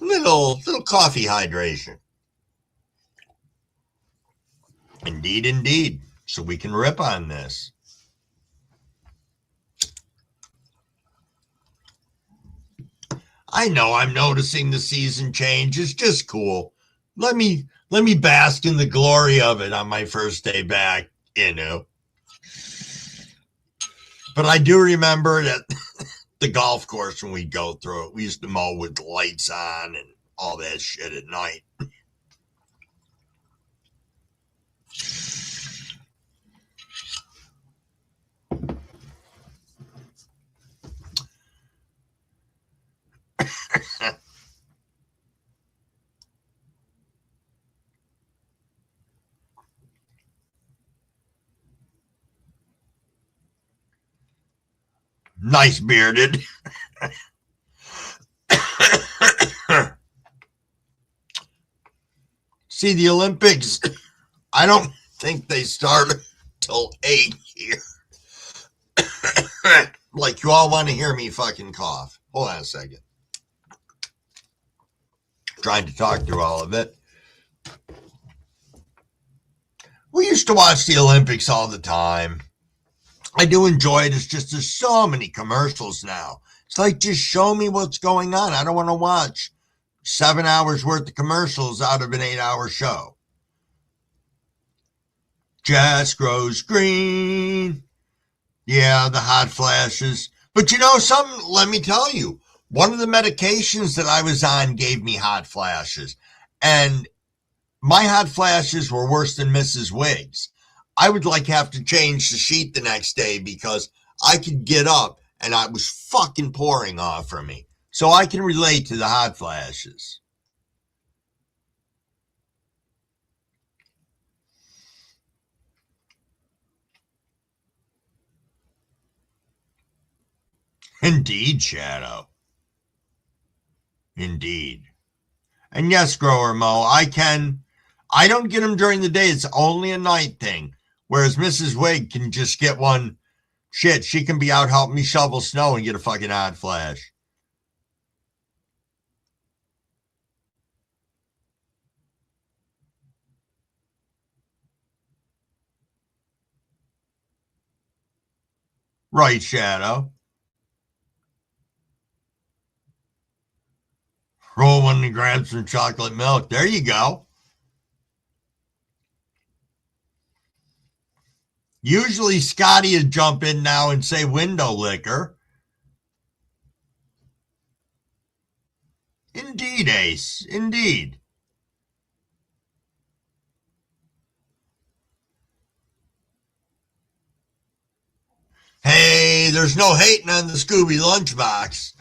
Little coffee hydration. Indeed, indeed. So we can rip on this. I know I'm noticing the season change. It's just cool. Let me bask in the glory of it on my first day back, you know. But I do remember that the golf course when we'd go through it, we used to mow with the lights on and all that shit at night. Nice bearded. See, the Olympics, I don't think they start till 8 here. Like, you all want to hear me fucking cough. Hold on a second. Trying to talk through all of it. We used to watch the Olympics all the time. I do enjoy it. It's just there's so many commercials now. It's like, just show me what's going on. I don't want to watch 7 hours worth of commercials out of an 8-hour show. Grass grows green. Yeah, the hot flashes. But you know something? Let me tell you. One of the medications that I was on gave me hot flashes. And my hot flashes were worse than Mrs. Wig's. I would have to change the sheet the next day because I could get up and I was fucking pouring off from me. So I can relate to the hot flashes. Indeed, Shadow. Indeed. And yes, Grower Mo, I don't get them during the day. It's only a night thing. Whereas Mrs. Wig can just get one. Shit, she can be out helping me shovel snow and get a fucking hot flash. Right, Shadow. Roll one and grab some chocolate milk. There you go. Usually Scotty would jump in now and say window liquor. Indeed, Ace. Indeed. Hey, there's no hating on the Scooby lunchbox.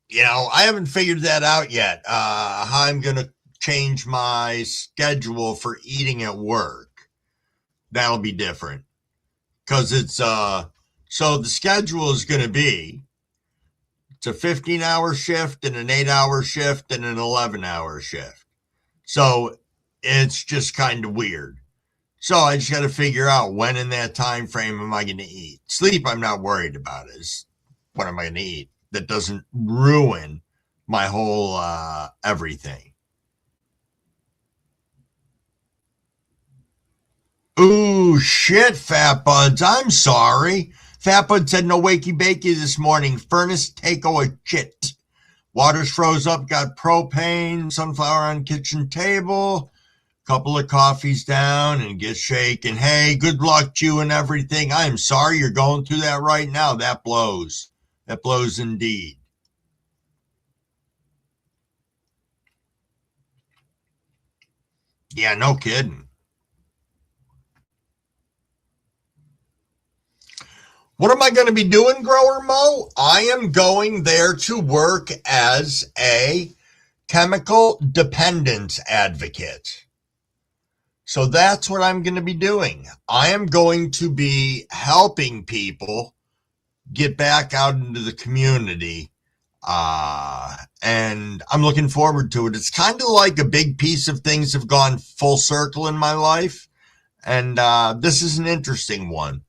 You know, I haven't figured that out yet. How I'm going to change my schedule for eating at work. That'll be different. Because it's, so the schedule is going to be, it's a 15-hour shift and an 8-hour shift and an 11-hour shift. So it's just kind of weird. So I just got to figure out when in that time frame am I going to eat. Sleep, I'm not worried about. Is what am I going to eat that doesn't ruin my whole everything. Ooh, shit, Fat Buds. I'm sorry. Fat Bud said no wakey bakey this morning. Furnace take a shit. Water's froze up, got propane, sunflower on kitchen table, couple of coffees down and get shaken. Hey, good luck to you and everything. I am sorry you're going through that right now. That blows. That blows indeed. Yeah, no kidding. What am I going to be doing, Grower Mo? I am going there to work as a chemical dependence advocate. So that's what I'm going to be doing. I am going to be helping people get back out into the community. And I'm looking forward to it. It's kind of like a big piece of things have gone full circle in my life. And this is an interesting one.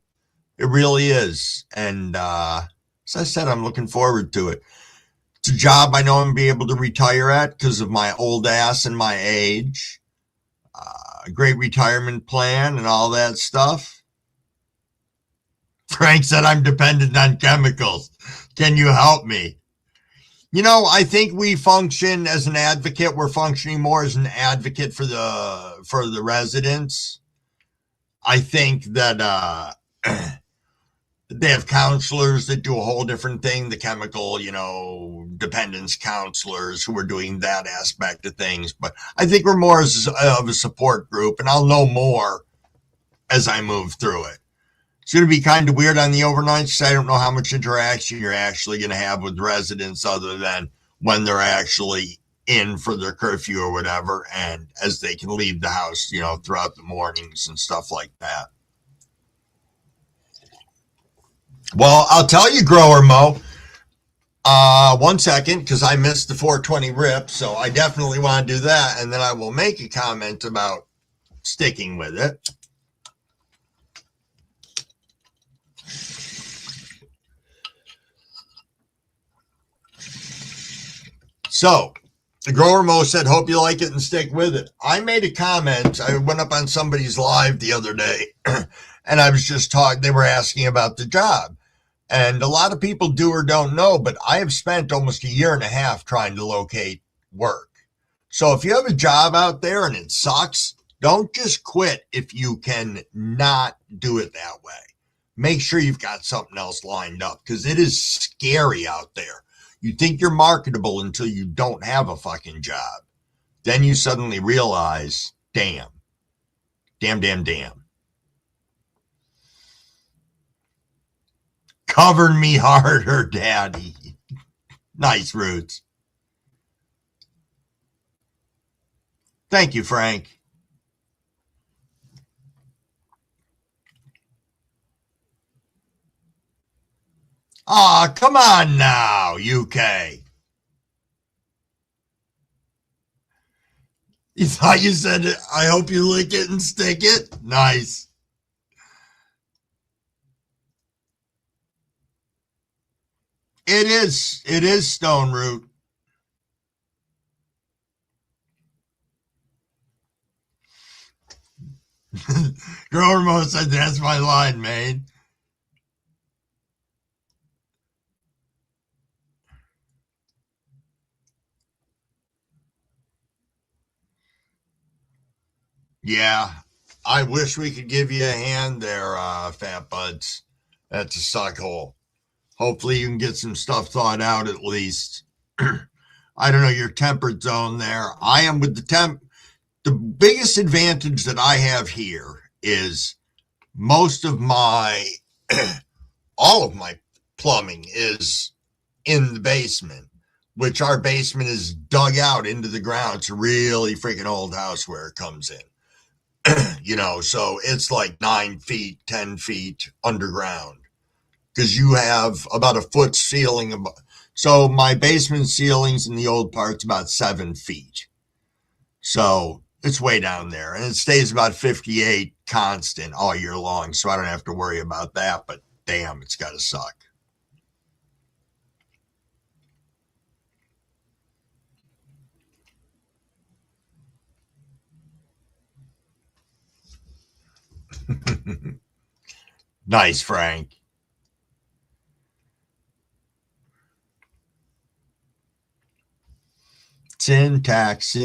It really is. And as I said, I'm looking forward to it. It's a job I know I'm going to be able to retire at because of my old ass and my age. A great retirement plan and all that stuff. Frank said I'm dependent on chemicals. Can you help me? You know, I think we function as an advocate. We're functioning more as an advocate for the residents. I think that they have counselors that do a whole different thing, the chemical, dependence counselors who are doing that aspect of things. But I think we're more of a support group, and I'll know more as I move through it. It's going to be kind of weird on the overnights. I don't know how much interaction you're actually going to have with residents other than when they're actually in for their curfew or whatever, and as they can leave the house, throughout the mornings and stuff like that. Well, I'll tell you, Grower Mo, 1 second, because I missed the 420 rip, so I definitely want to do that, and then I will make a comment about sticking with it. So, the Grower Mo said, hope you like it and stick with it. I made a comment. I went up on somebody's live the other day, and I was just talking. They were asking about the job. And a lot of people do or don't know, but I have spent almost a year and a half trying to locate work. So if you have a job out there and it sucks, don't just quit if you can not do it that way. Make sure you've got something else lined up, because it is scary out there. You think you're marketable until you don't have a fucking job. Then you suddenly realize, damn. Cover me harder, daddy. Nice, Roots. Thank you, Frank. Aw, come on now, UK. You thought you said it? I hope you lick it and stick it? Nice. It is Stone Root. Grower Mo said that's my line, man. Yeah, I wish we could give you a hand there, Fat Buds. That's a suck hole. Hopefully you can get some stuff thought out at least. I don't know, your temperate zone there. I am with the temp. The biggest advantage that I have here is most of my, all of my plumbing is in the basement, which our basement is dug out into the ground. It's a really freaking old house where it comes in. So it's like 9 feet, 10 feet underground, because you have about a foot ceiling. So my basement ceilings in the old part's about 7 feet. So it's way down there, and it stays about 58 constant all year long. So I don't have to worry about that, but damn, it's got to suck. Nice, Frank. Syntax.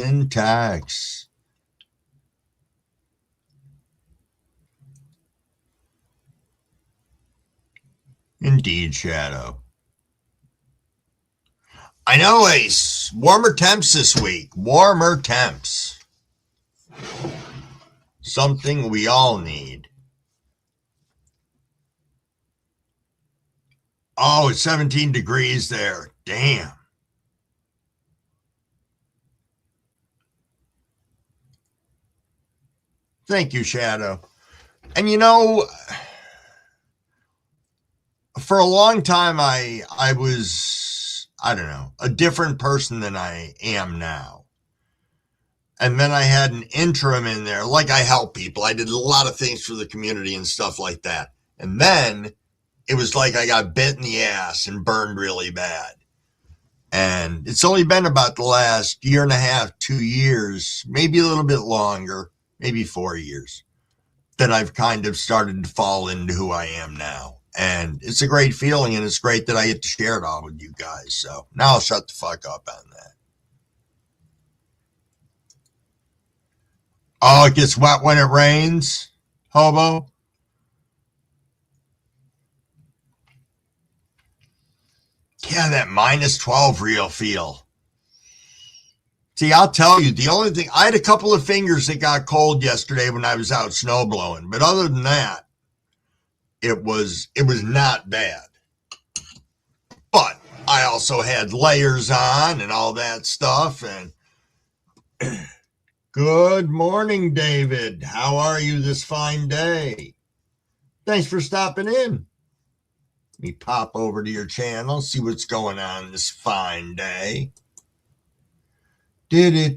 Indeed, Shadow. I know, Ace. Warmer temps this week. Warmer temps. Something we all need. Oh, it's 17 degrees there. Damn. Thank you, Shadow. And for a long time, I was, I don't know, a different person than I am now. And then I had an interim in there, like I help people. I did a lot of things for the community and stuff like that. And then it was like I got bit in the ass and burned really bad. And it's only been about the last year and a half, 2 years, maybe a little bit longer, maybe 4 years, that I've kind of started to fall into who I am now. And it's a great feeling, and it's great that I get to share it all with you guys. So now I'll shut the fuck up on that. Oh, it gets wet when it rains, Hobo? Yeah, that -12 real feel. See, I'll tell you, the only thing, I had a couple of fingers that got cold yesterday when I was out snow blowing, but other than that, it was not bad. But I also had layers on and all that stuff. And good morning, David. How are you this fine day? Thanks for stopping in. Let me pop over to your channel, see what's going on this fine day. Thanks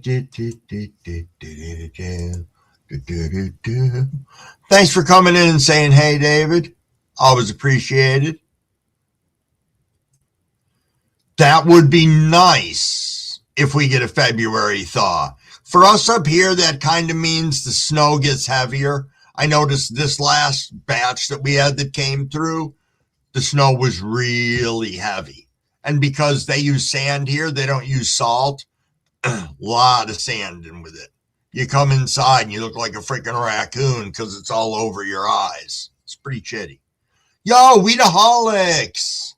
for coming in and saying, hey, David. Always appreciated. That would be nice if we get a February thaw. For us up here, that kind of means the snow gets heavier. I noticed this last batch that we had that came through, the snow was really heavy. And because they use sand here, they don't use salt. A lot of sand in with it. You come inside and you look like a freaking raccoon because it's all over your eyes. It's pretty chitty. Yo, Weedaholics!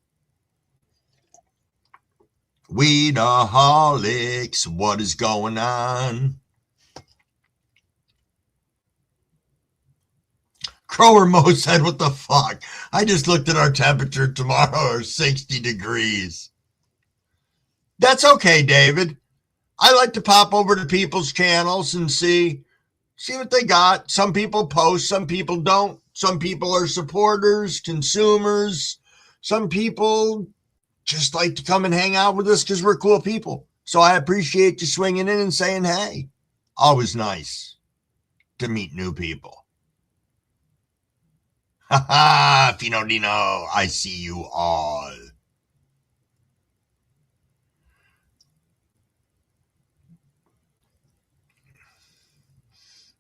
Weedaholics, what is going on? Crower Mo said, what the fuck? I just looked at our temperature tomorrow, 60 degrees. That's okay, David. I like to pop over to people's channels and see what they got. Some people post, some people don't. Some people are supporters, consumers. Some people just like to come and hang out with us because we're cool people. So I appreciate you swinging in and saying, hey. Always nice to meet new people. Ha ha, Fino Dino, I see you all.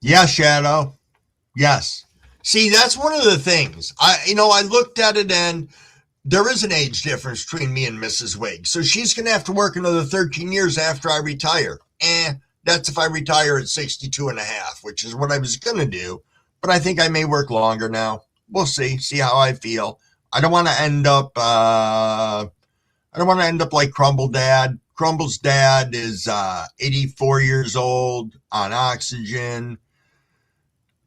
Yeah, Shadow. Yes. See, that's one of the things. I looked at it and there is an age difference between me and Mrs. Wig. So she's going to have to work another 13 years after I retire. That's if I retire at 62 and a half, which is what I was going to do. But I think I may work longer now. We'll see how I feel. I don't want to end up like Crumble Dad. Crumble's dad is 84 years old on oxygen.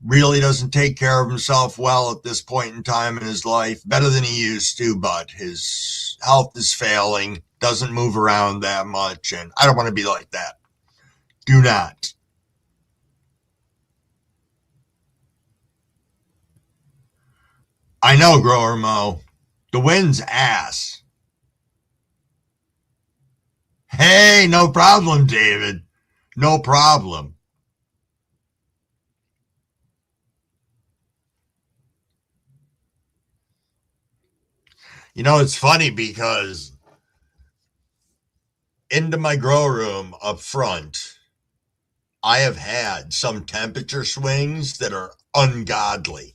Really doesn't take care of himself well at this point in time in his life. Better than he used to, but his health is failing. Doesn't move around that much, and I don't want to be like that. Do not. I know, Grower Mo. The wind's ass. Hey, no problem, David. No problem. You know, it's funny because into my grow room up front, I have had some temperature swings that are ungodly.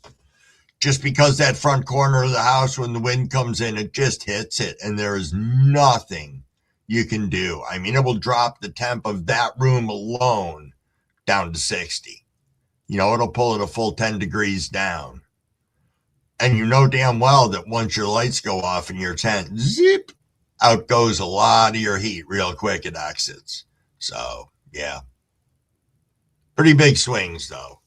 Just because that front corner of the house, when the wind comes in, it just hits it, and there is nothing you can do. I mean, it will drop the temp of that room alone down to 60. It'll pull it a full 10 degrees down. And you know damn well that once your lights go off in your tent, zip, out goes a lot of your heat real quick. It exits. So, yeah. Pretty big swings, though.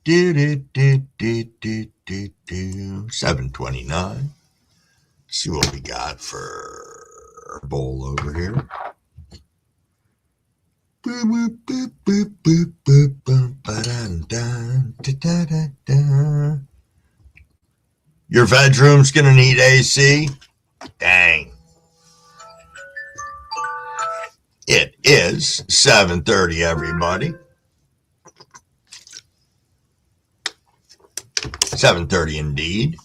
729. See what we got for our bowl over here. Your bedroom's gonna need AC? Dang. It is 7:30, everybody. 7:30 indeed.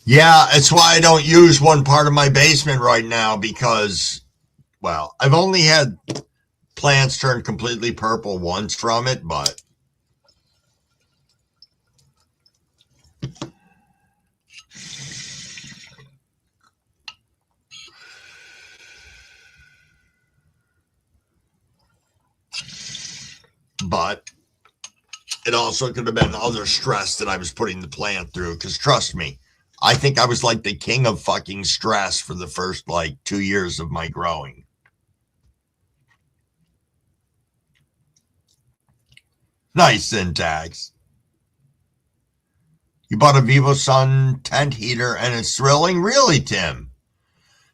Yeah, that's why I don't use one part of my basement right now because, well, I've only had plants turn completely purple once from it, but But it also could have been other stress that I was putting the plant through. Because trust me, I think I was like the king of fucking stress for the first like 2 years of my growing. Nice syntax. You bought a Vivo Sun tent heater and it's thrilling? Really, Tim?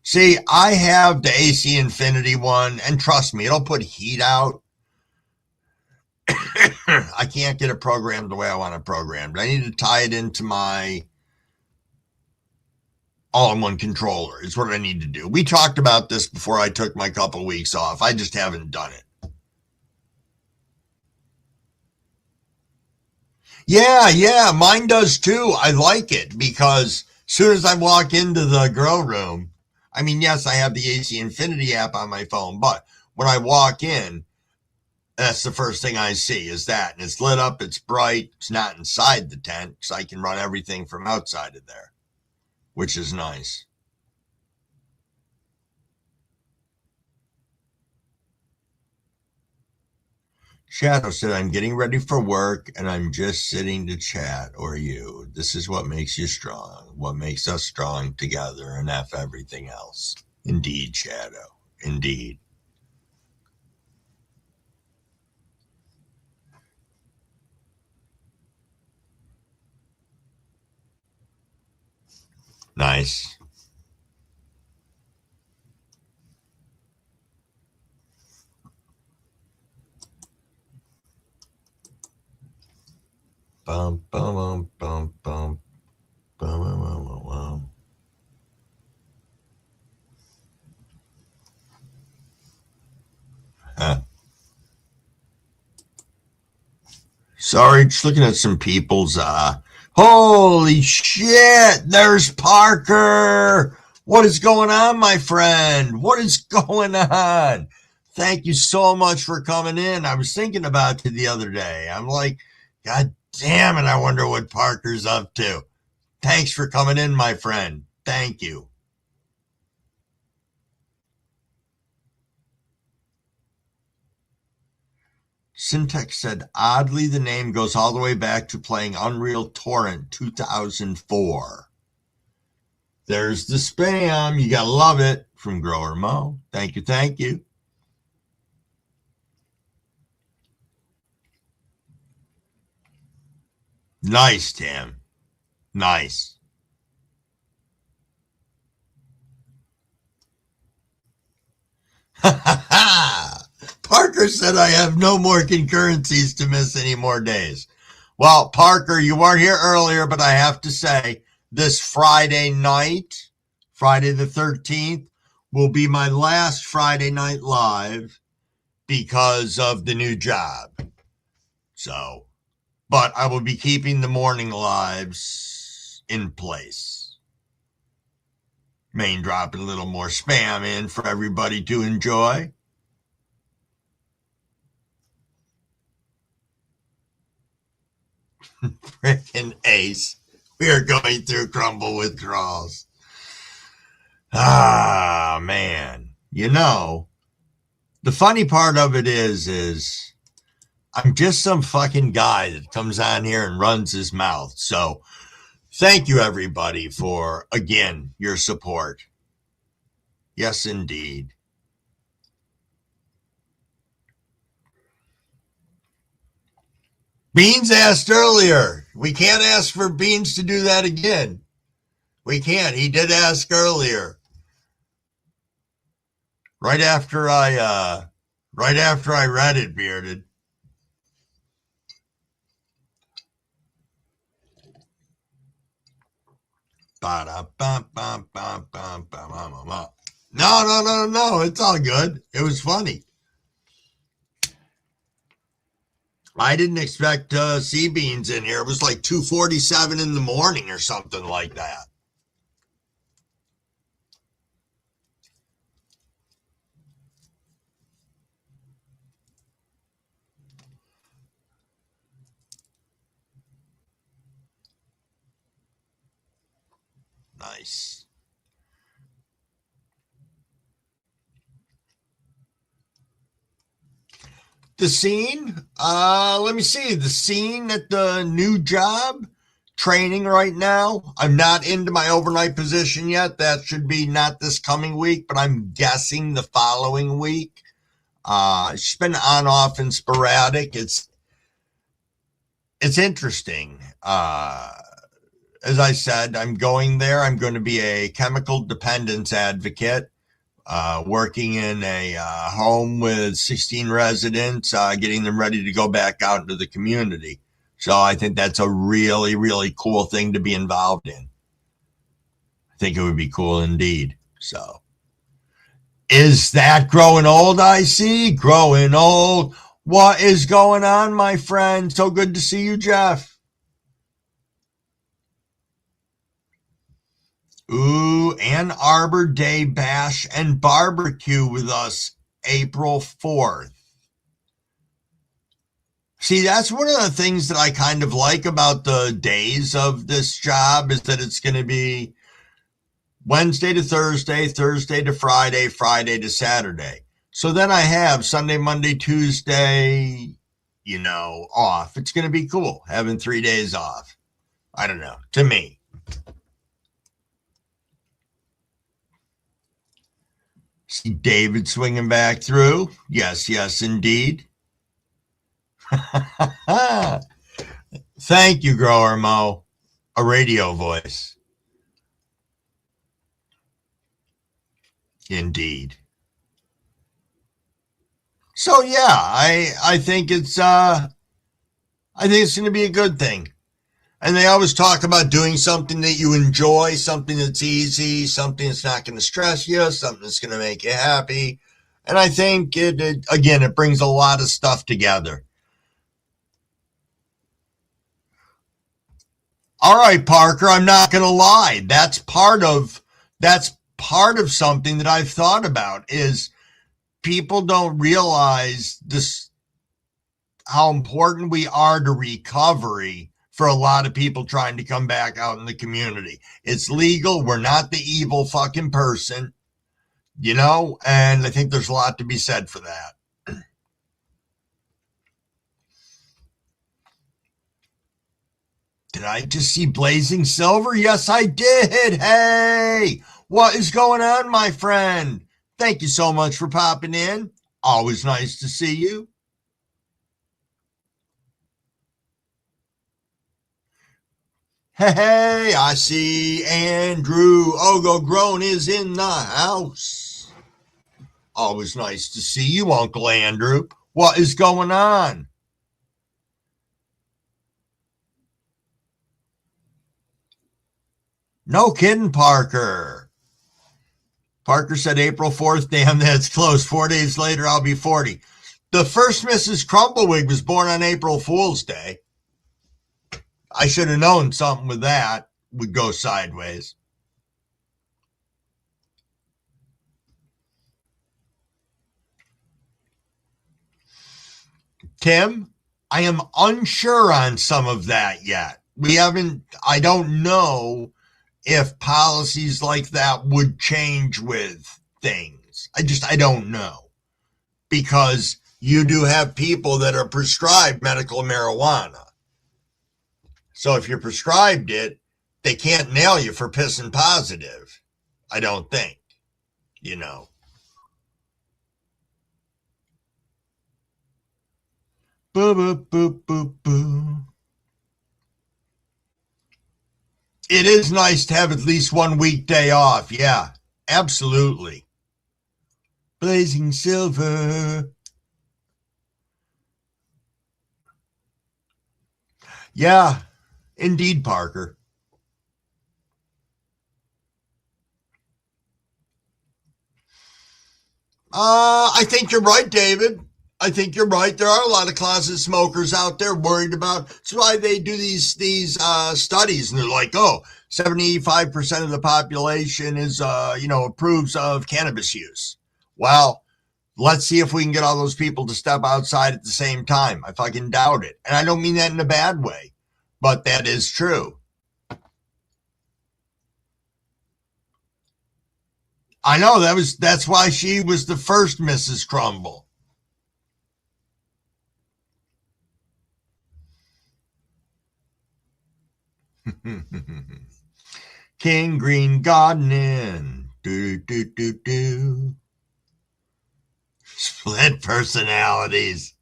See, I have the AC Infinity one, and trust me, it'll put heat out. I can't get it programmed the way I want it programmed. I need to tie it into my all-in-one controller is what I need to do. We talked about this before I took my couple weeks off. I just haven't done it. Yeah, mine does too. I like it because as soon as I walk into the grow room, I mean, yes, I have the AC Infinity app on my phone, but when I walk in, that's the first thing I see is that. And it's lit up, it's bright, it's not inside the tent, so I can run everything from outside of there, which is nice. Shadow said, I'm getting ready for work and I'm just sitting to chat, or you. This is what makes you strong, what makes us strong together, and F everything else. Indeed, Shadow. Indeed. Nice. Bum, bum, bum, bum, bum, bum, bum, bum, bum. Huh. Sorry, just looking at some people's holy shit, there's Parker. What is going on, my friend? What is going on? Thank you so much for coming in. I was thinking about you the other day. I'm like, God damn it, I wonder what Parker's up to. Thanks for coming in, my friend. Thank you. Syntax said, oddly, the name goes all the way back to playing Unreal Torrent 2004. There's the spam. You gotta love it. From Grower Mo. Thank you, thank you. Nice, Tim. Nice. Parker said I have no more concurrencies to miss any more days. Well, Parker, you weren't here earlier, but I have to say, this Friday night, Friday the 13th, will be my last Friday night live because of the new job. So, but I will be keeping the morning lives in place. Main dropping a little more spam in for everybody to enjoy. Frickin' ace. We are going through crumble withdrawals. Ah, man. You know, the funny part of it is I'm just some fucking guy that comes on here and runs his mouth. So thank you, everybody, for, again, your support. Yes, indeed. Beans asked earlier. We can't ask for Beans to do that again. We can't. He did ask earlier. Right after I read it, Bearded. No. It's all good. It was funny. I didn't expect to see Beans in here. It was like 2:47 in the morning or something like that. Nice. The scene? Let me see. The scene at the new job, training right now. I'm not into my overnight position yet. That should be not this coming week, but I'm guessing the following week. It's been on, off, and sporadic. It's interesting. As I said, I'm going there. I'm going to be a chemical dependence advocate. Working in a home with 16 residents, getting them ready to go back out into the community. So I think that's a really, really cool thing to be involved in. I think it would be cool indeed. So is that growing old? I see growing old. What is going on, my friend? So good to see you, Jeff. Ooh, Ann Arbor Day Bash and Barbecue with us April 4th. See, that's one of the things that I kind of like about the days of this job is that it's going to be Wednesday to Thursday, Thursday to Friday, Friday to Saturday. So then I have Sunday, Monday, Tuesday, off. It's going to be cool having 3 days off. I don't know, to me. See David swinging back through. Yes, indeed. Thank you, Grower Mo. A radio voice. Indeed. So yeah, I think it's going to be a good thing. And they always talk about doing something that you enjoy, something that's easy, something that's not going to stress you, something that's going to make you happy. And I think it brings a lot of stuff together. All right, Parker, I'm not going to lie. That's part of something that I've thought about is people don't realize this, how important we are to recovery for a lot of people trying to come back out in the community. It's legal. We're not the evil fucking person, and I think there's a lot to be said for that. Did I just see blazing silver? Yes, I did. Hey, what is going on, my friend? Thank you so much for popping in. Always nice to see you. Hey, I see Andrew Ogo Grown is in the house. Always nice to see you, Uncle Andrew. What is going on? No kidding, Parker. Parker said April 4th. Damn, that's close. 4 days later, I'll be 40. The first Mrs. Crumblewig was born on April Fool's Day. I should have known something with that would go sideways. Tim, I am unsure on some of that yet. I don't know if policies like that would change with things. I don't know. Because you do have people that are prescribed medical marijuana. So if you're prescribed it, they can't nail you for pissing positive. I don't think, Boo, boo, boo, boo, boo. It is nice to have at least 1 weekday off. Yeah, absolutely. Blazing silver. Yeah. Indeed, Parker. I think you're right, David. I think you're right. There are a lot of closet smokers out there worried about. That's why they do these studies, and they're like, 75% of the population is, approves of cannabis use. Well, let's see if we can get all those people to step outside at the same time. I fucking doubt it, and I don't mean that in a bad way, but that is true. I know that's why she was the first Mrs. Crumble. King Green Gardening. Do, do, do, do. Split personalities.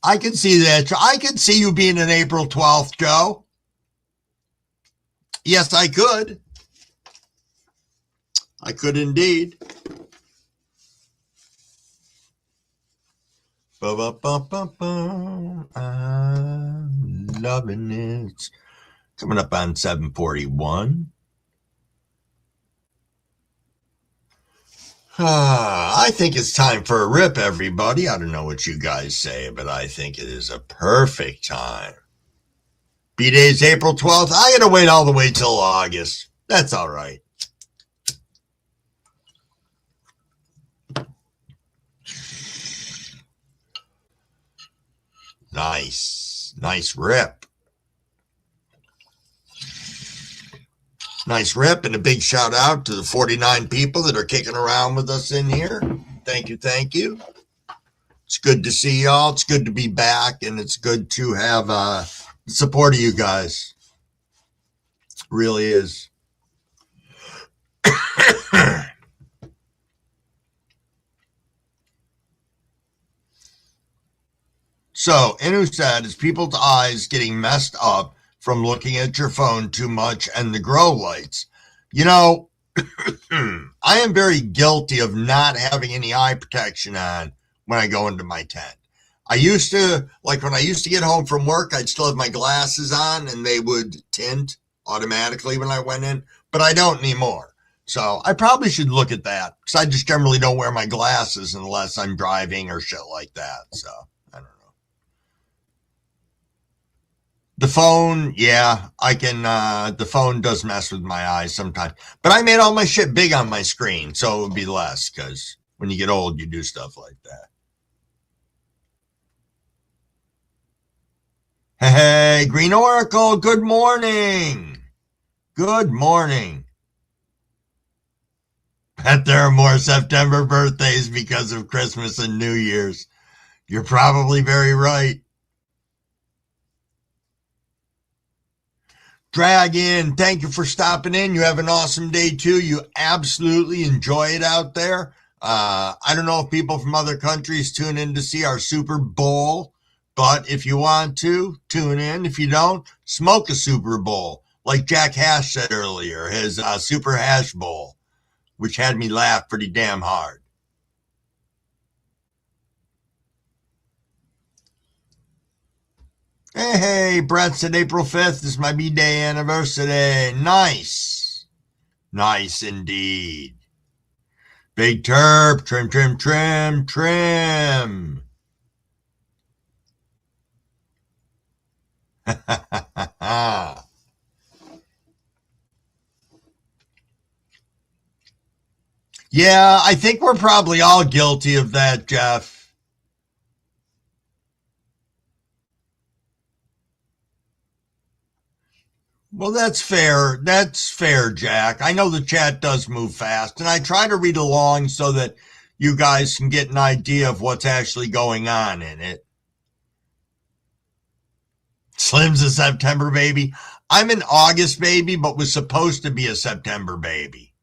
I can see that. I could see you being an April 12th, Joe. Yes, I could. I could indeed. I'm loving it. Coming up on 7:41. I think it's time for a rip, everybody. I don't know what you guys say, but I think it is a perfect time. B-Day's April 12th. I gotta wait all the way till August. That's all right. Nice. Nice rip. Nice rip, and a big shout out to the 49 people that are kicking around with us in here. Thank you, thank you. It's good to see y'all. It's good to be back, and it's good to have the support of you guys. It really is. So, Inu said, is people's eyes getting messed up from looking at your phone too much and the grow lights? You know, I am very guilty of not having any eye protection on when I go into my tent. I used to, like when I used to get home from work, I'd still have my glasses on and they would tint automatically when I went in, but I don't anymore. So I probably should look at that because I just generally don't wear my glasses unless I'm driving or shit like that. So I don't know. The phone, yeah, I can, the phone does mess with my eyes sometimes, but I made all my shit big on my screen, so it would be less, because when you get old, you do stuff like that. Hey, Green Oracle, good morning. Good morning. Bet there are more September birthdays because of Christmas and New Year's. You're probably very right. Dragon, thank you for stopping in. You have an awesome day too. You absolutely enjoy it out there. I don't know if people from other countries tune in to see our Super Bowl, but if you want to, tune in. If you don't, smoke a Super Bowl, like Jack Hash said earlier, his Super Hash Bowl, which had me laugh pretty damn hard. Hey, Brett said April 5th is my B-Day anniversary. Nice. Nice indeed. Big Terp, trim, trim, trim, trim. Yeah, I think we're probably all guilty of that, Jeff. Well, that's fair. That's fair, Jack. I know the chat does move fast, and I try to read along so that you guys can get an idea of what's actually going on in it. Slim's a September baby. I'm an August baby, but was supposed to be a September baby.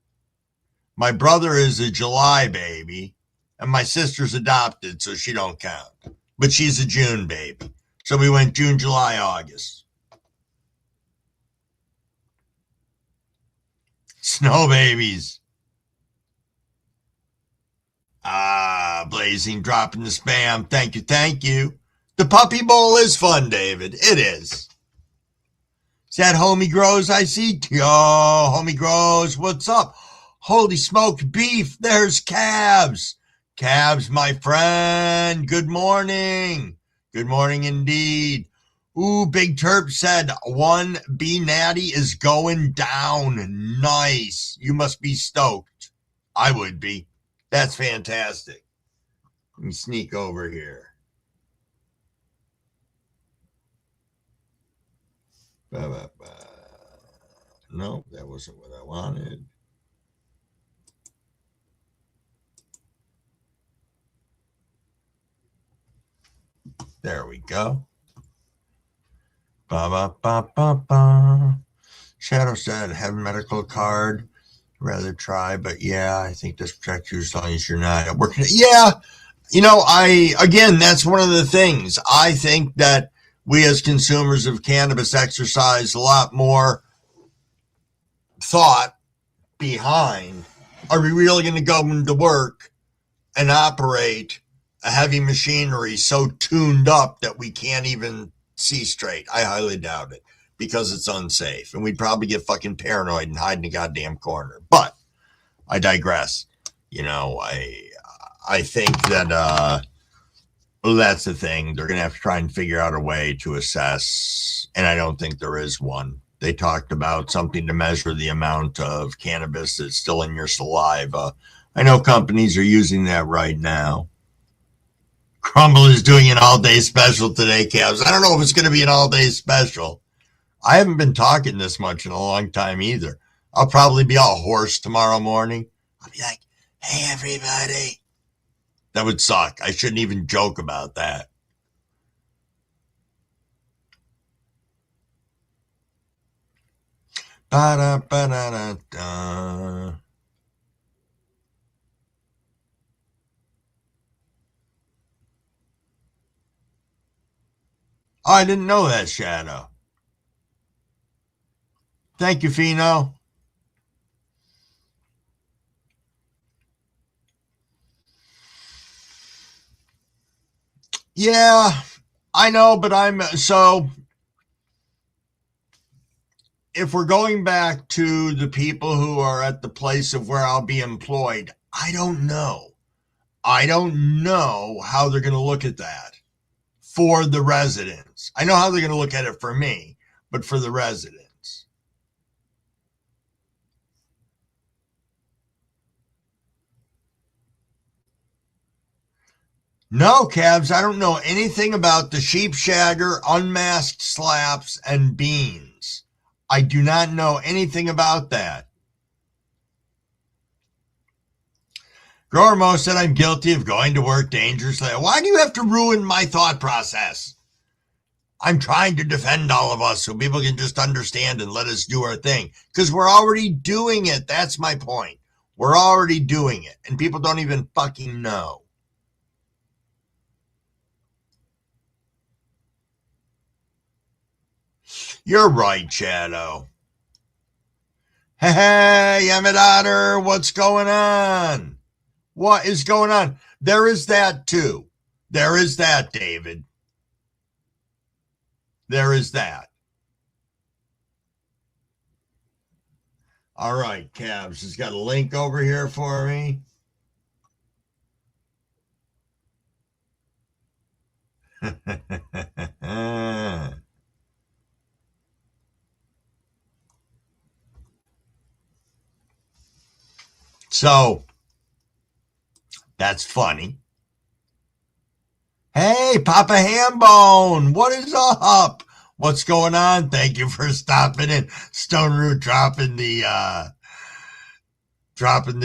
My brother is a July baby, and my sister's adopted, so she don't count. But she's a June baby. So we went June, July, August. Snow babies. Blazing, dropping the spam. Thank you, thank you. The puppy bowl is fun, David. It is. Is that Homie Grows I see? Yo, Homie Grows, what's up? Holy smoked beef, there's Cabs. Cabs, my friend, good morning. Good morning indeed. Ooh, Big Terp said 1B Natty is going down. Nice. You must be stoked. I would be. That's fantastic. Let me sneak over here. No, that wasn't what I wanted. There we go. Ba ba ba ba ba. Shadow said, have a medical card. Rather try, but yeah, I think this protects you as long as you're not working. Yeah, again, that's one of the things. I think that we as consumers of cannabis exercise a lot more thought behind, are we really going to go into work and operate a heavy machinery so tuned up that we can't even see straight? I highly doubt it, because it's unsafe, and we'd probably get fucking paranoid and hide in a goddamn corner. But I digress. I think that that's the thing. They're going to have to try and figure out a way to assess, and I don't think there is one. They talked about something to measure the amount of cannabis that's still in your saliva. I know companies are using that right now. Crumble is doing an all-day special today, Cavs. I don't know if it's going to be an all-day special. I haven't been talking this much in a long time either. I'll probably be all hoarse tomorrow morning. I'll be like, hey, everybody. That would suck. I shouldn't even joke about that. Ba-da-ba-da-da-da. Oh, I didn't know that, Shadow. Thank you, Fino. Yeah, I know, but if we're going back to the people who are at the place of where I'll be employed, I don't know. I don't know how they're going to look at that for the residents. I know how they're going to look at it for me, but for the residents. No, Cavs, I don't know anything about the sheep shagger, unmasked slaps, and beans. I do not know anything about that. Grower said I'm guilty of going to work dangerously. Why do you have to ruin my thought process? I'm trying to defend all of us so people can just understand and let us do our thing. Because we're already doing it. That's my point. We're already doing it. And people don't even fucking know. You're right, Shadow. Hey, Emmett Otter, what's going on? What is going on? There is that too. There is that, David. There is that. All right, Cavs has got a link over here for me. So, that's funny. Hey, Papa Hambone, what is up? What's going on? Thank you for stopping in. Stone Root dropping the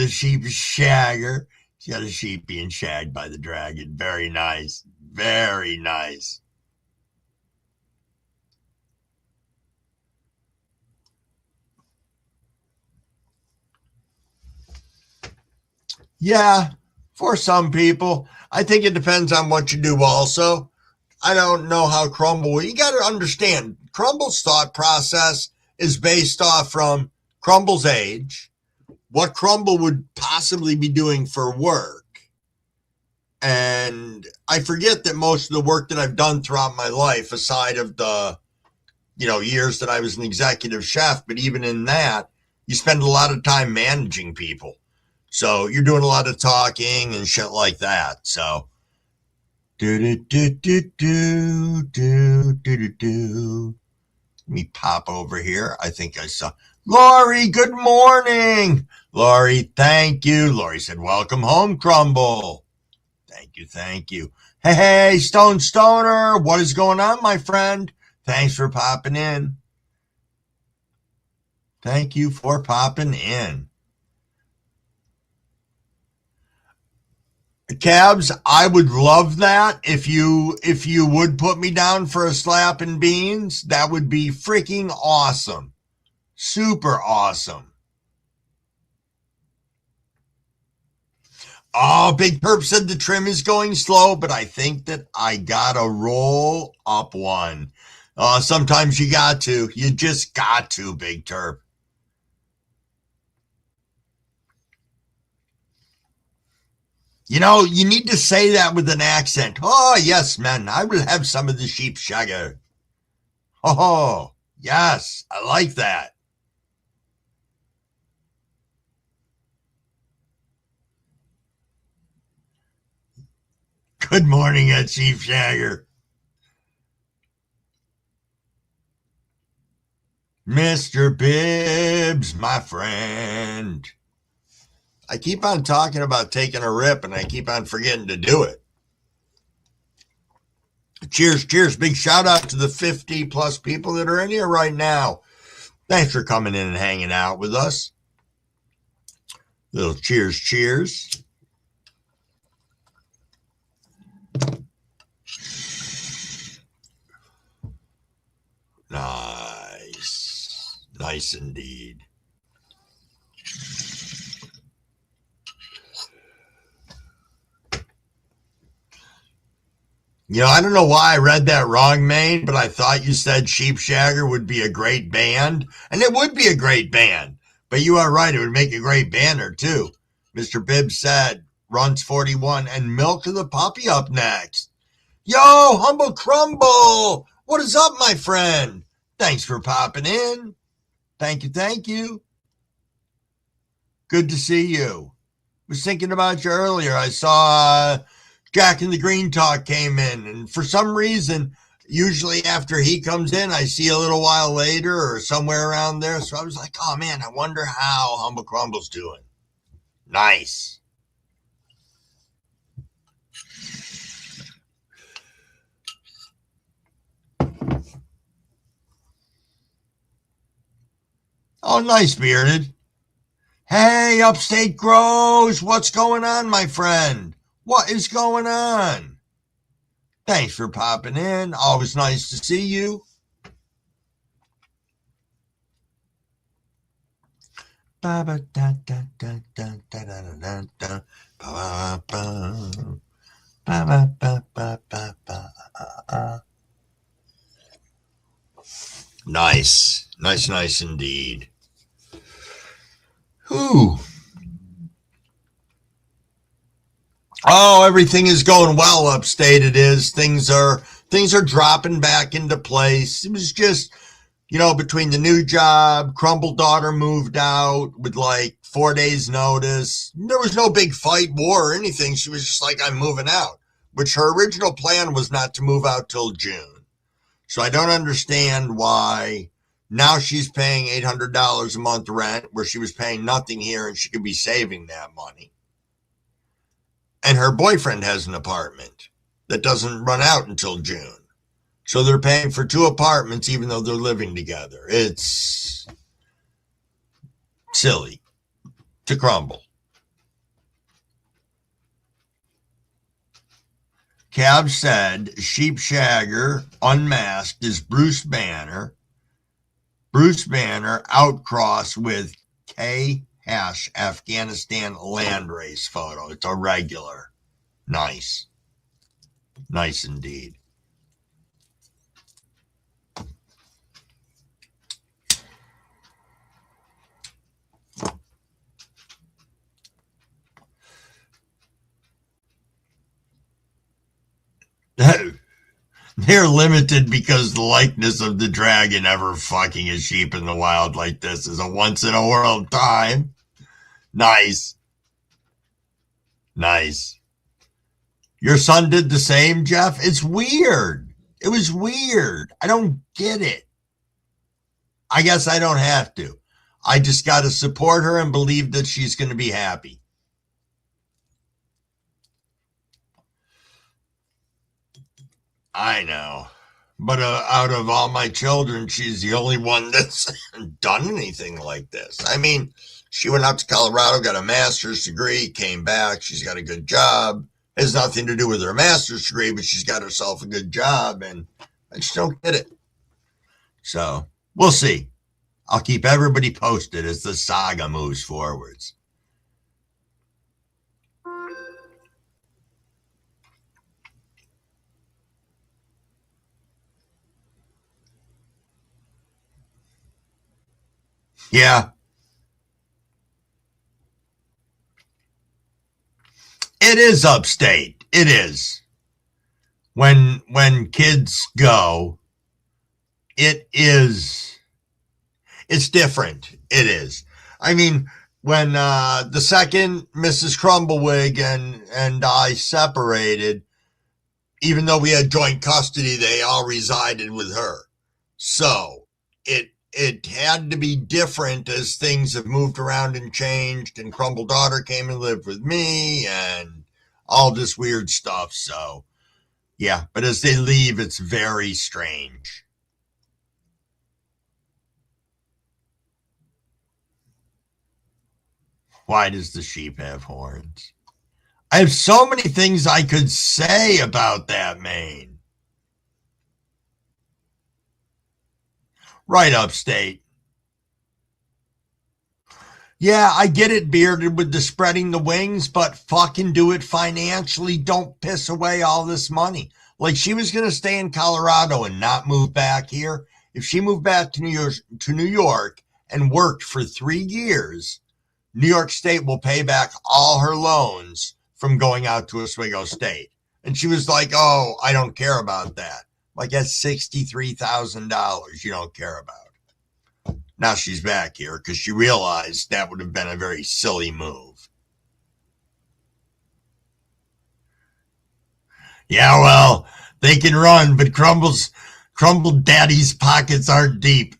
sheep shagger. He's got a sheep being shagged by the dragon. Very nice. Very nice. Yeah, for some people. I think it depends on what you do also. I don't know how Crumble, you got to understand, Crumble's thought process is based off from Crumble's age, what Crumble would possibly be doing for work. And I forget that most of the work that I've done throughout my life, aside of the, years that I was an executive chef, but even in that, you spend a lot of time managing people. So you're doing a lot of talking and shit like that. So, let me pop over here. I think I saw Lori. Good morning, Lori. Thank you. Lori said, "Welcome home, Crumble." Thank you. Thank you. Hey, Stone Stoner. What is going on, my friend? Thanks for popping in. Thank you for popping in. Cabs, I would love that if you would put me down for a slap and beans. That would be freaking awesome. Super awesome. Oh, Big Perp said the trim is going slow, but I think that I gotta roll up one. Sometimes you got to. You just got to, Big Terp. You know, you need to say that with an accent. Oh, yes, man, I will have some of the sheep shagger. Oh, yes, I like that. Good morning, Sheep Shagger. Mr. Bibbs, my friend. I keep on talking about taking a rip, and I keep on forgetting to do it. Cheers, cheers. Big shout out to the 50 plus people that are in here right now. Thanks for coming in and hanging out with us. Little cheers, cheers. Nice. Nice indeed. You know, I don't know why I read that wrong, Maine, but I thought you said Sheep Shagger would be a great band. And it would be a great band. But you are right, it would make a great banner, too. Mr. Bibbs said, Runs 41, and Milk of the Puppy up next. Yo, Humble Crumble! What is up, my friend? Thanks for popping in. Thank you, thank you. Good to see you. Was thinking about you earlier. I saw Jack and the Green Talk came in, and for some reason, usually after he comes in, I see a little while later or somewhere around there. So I was like, oh man, I wonder how Humble Crumble's doing. Nice. Oh, nice, Bearded. Hey, Upstate Grows, what's going on, my friend? What is going on? Thanks for popping in. Always nice to see you. Nice. Nice, nice indeed. Whew. Oh, everything is going well upstate. It is. Things are dropping back into place. It was just, you know, between the new job, Crumble daughter moved out with like 4 days notice. There was no big fight, war, or anything. She was just like, I'm moving out, which her original plan was not to move out till June. So I don't understand why now she's paying $800 a month rent where she was paying nothing here and she could be saving that money. And her boyfriend has an apartment that doesn't run out until June. So they're paying for 2 apartments even though they're living together. It's silly to Crumble. Cab said Sheep Shagger unmasked is Bruce Banner. Bruce Banner outcrossed with K Hash Afghanistan land race photo. It's a regular. Nice. Nice indeed. They're limited because the likeness of the dragon ever fucking a sheep in the wild like this is a once in a world time. Nice. Nice. Your son did the same, Jeff? It's weird. It was weird. I don't get it. I guess I don't have to. I just got to support her and believe that she's going to be happy. I know. But out of all my children, she's the only one that's done anything like this. I mean, she went out to Colorado, got a master's degree, came back. She's got a good job. Has nothing to do with her master's degree, but she's got herself a good job, and I just don't get it. So we'll see. I'll keep everybody posted as the saga moves forwards. Yeah. It is upstate. It is. When kids go, it's different. It is. I mean, when the second Mrs. Crumblewig and I separated, even though we had joint custody, they all resided with her. So it had to be different as things have moved around and changed, and Crumble daughter came and lived with me and all this weird stuff. So yeah, but as they leave, it's very strange. Why does the sheep have horns? I have so many things I could say about that, Maine. Right, upstate. Yeah, I get it, Bearded, with the spreading the wings, but fucking do it financially. Don't piss away all this money. Like, she was going to stay in Colorado and not move back here. If she moved back to New York and worked for 3 years, New York State will pay back all her loans from going out to Oswego State. And she was like, oh, I don't care about that. Like, that's $63,000 you don't care about. Now she's back here because she realized that would have been a very silly move. Yeah, well, they can run, but Crumble Daddy's pockets aren't deep.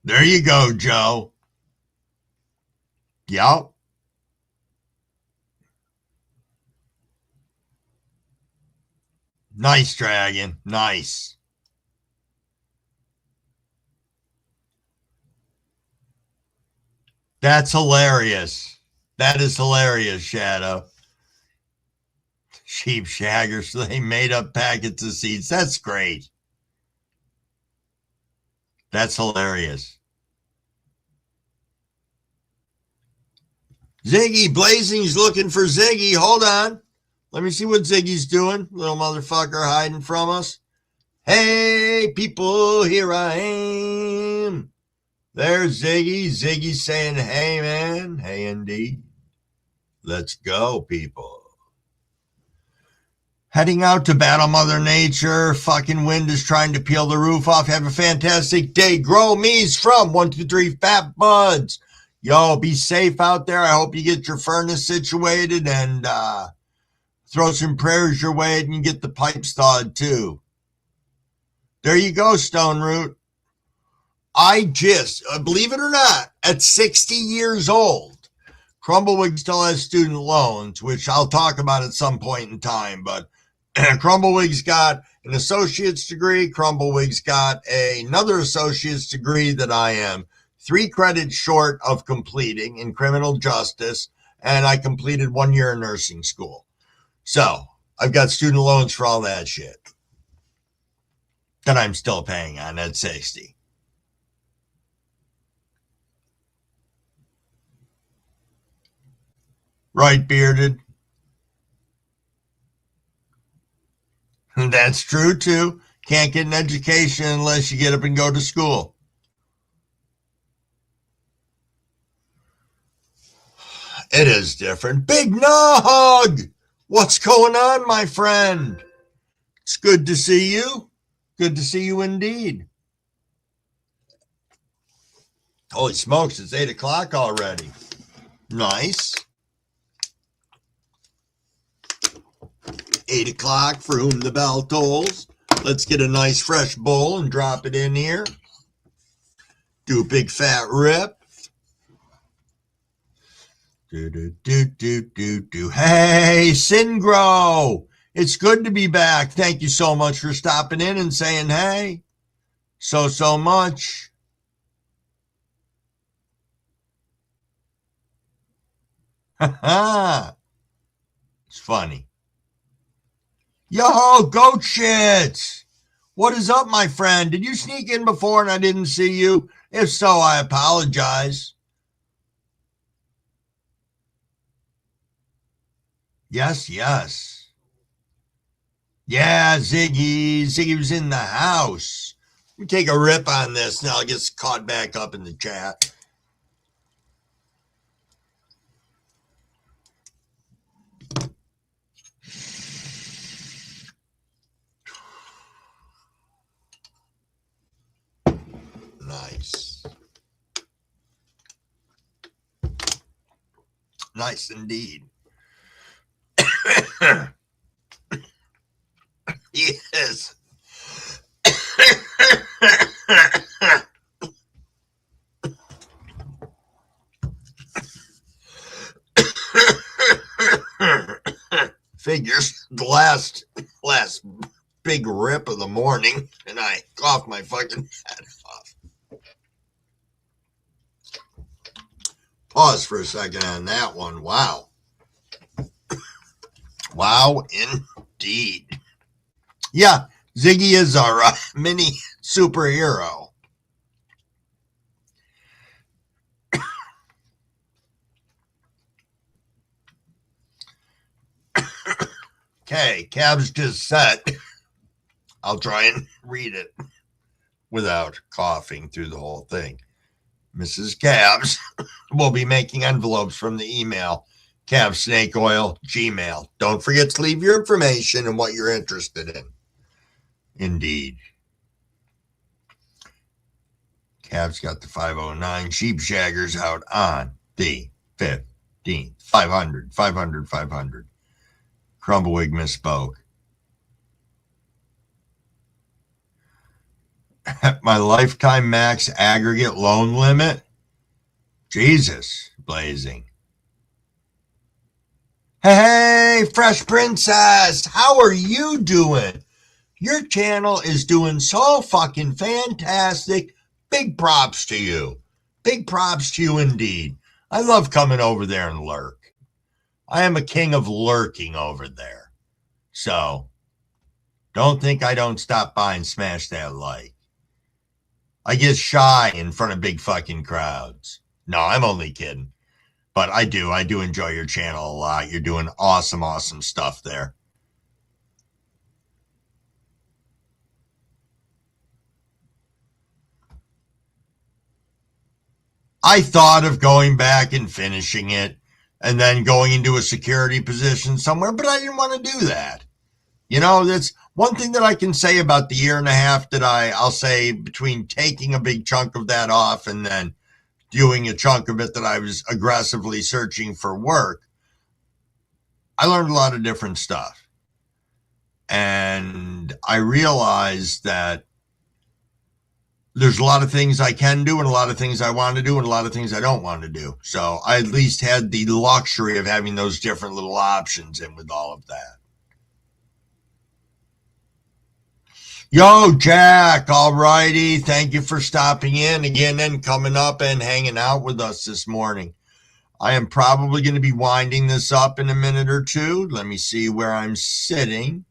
There you go, Joe. Yup. Nice, Dragon. Nice. That's hilarious. That is hilarious, Shadow. Sheep shaggers, so they made up packets of seeds. That's great. That's hilarious. Ziggy, Blazing's looking for Ziggy. Hold on. Let me see what Ziggy's doing. Little motherfucker hiding from us. Hey, people, here I am. There's Ziggy. Ziggy's saying, hey, man. Hey, indeed. Let's go, people. Heading out to battle Mother Nature. Fucking wind is trying to peel the roof off. Have a fantastic day. Grow me's from 123 Fat Buds. Yo, be safe out there. I hope you get your furnace situated and throw some prayers your way and you get the pipes thawed too. There you go, Stone Root. I just, believe it or not, at 60 years old, Crumblewig still has student loans, which I'll talk about at some point in time, but Crumblewig's got an associate's degree. Crumblewig's got another associate's degree that I am 3 credits short of completing in criminal justice, and I completed 1 year in nursing school. So I've got student loans for all that shit that I'm still paying on at 60. Right, Bearded? That's true, too. Can't get an education unless you get up and go to school. It is different. Big Nog! What's going on, my friend? It's good to see you. Good to see you indeed. Holy smokes, it's 8 o'clock already. Nice. 8 o'clock for whom the bell tolls. Let's get a nice fresh bowl and drop it in here. Do a big fat rip. Hey, Singro. It's good to be back. Thank you so much for stopping in and saying hey. So much. It's funny. Yo, goat shits. What is up, my friend? Did you sneak in before and I didn't see you? If so, I apologize. Yes, yes. Yeah, Ziggy. Ziggy was in the house. Let me take a rip on this. Now I'll get caught back up in the chat. Nice. Nice indeed. Yes. Figures the last big rip of the morning, and I coughed my fucking head off. Pause for a second on that one. Wow. Wow, indeed. Yeah, Ziggy is our mini superhero. Okay, Cab's just set. I'll try and read it without coughing through the whole thing. Mrs. Cabs will be making envelopes from the email Cab Snake Oil Gmail. Don't forget to leave your information and what you're interested in. Indeed. Cab's got the 509 Sheep Shaggers out on the 15th. 500. Crumblewig misspoke. My lifetime max aggregate loan limit? Jesus, blazing. Hey, Fresh Princess, how are you doing? Your channel is doing so fucking fantastic. Big props to you. Big props to you indeed. I love coming over there and lurk. I am a king of lurking over there. So, don't think I don't stop by and smash that like. I get shy in front of big fucking crowds. No, I'm only kidding. But I do enjoy your channel a lot. You're doing awesome stuff there. I thought of going back and finishing it and then going into a security position somewhere, but I didn't want to do that. You know, that's one thing that I can say about the year and a half that I'll say between taking a big chunk of that off and then doing a chunk of it that I was aggressively searching for work. I learned a lot of different stuff. And I realized that there's a lot of things I can do and a lot of things I want to do and a lot of things I don't want to do. So I at least had the luxury of having those different little options in with all of that. Yo, Jack, all righty. Thank you for stopping in again and coming up and hanging out with us this morning. I am probably going to be winding this up in a minute or two. Let me see where I'm sitting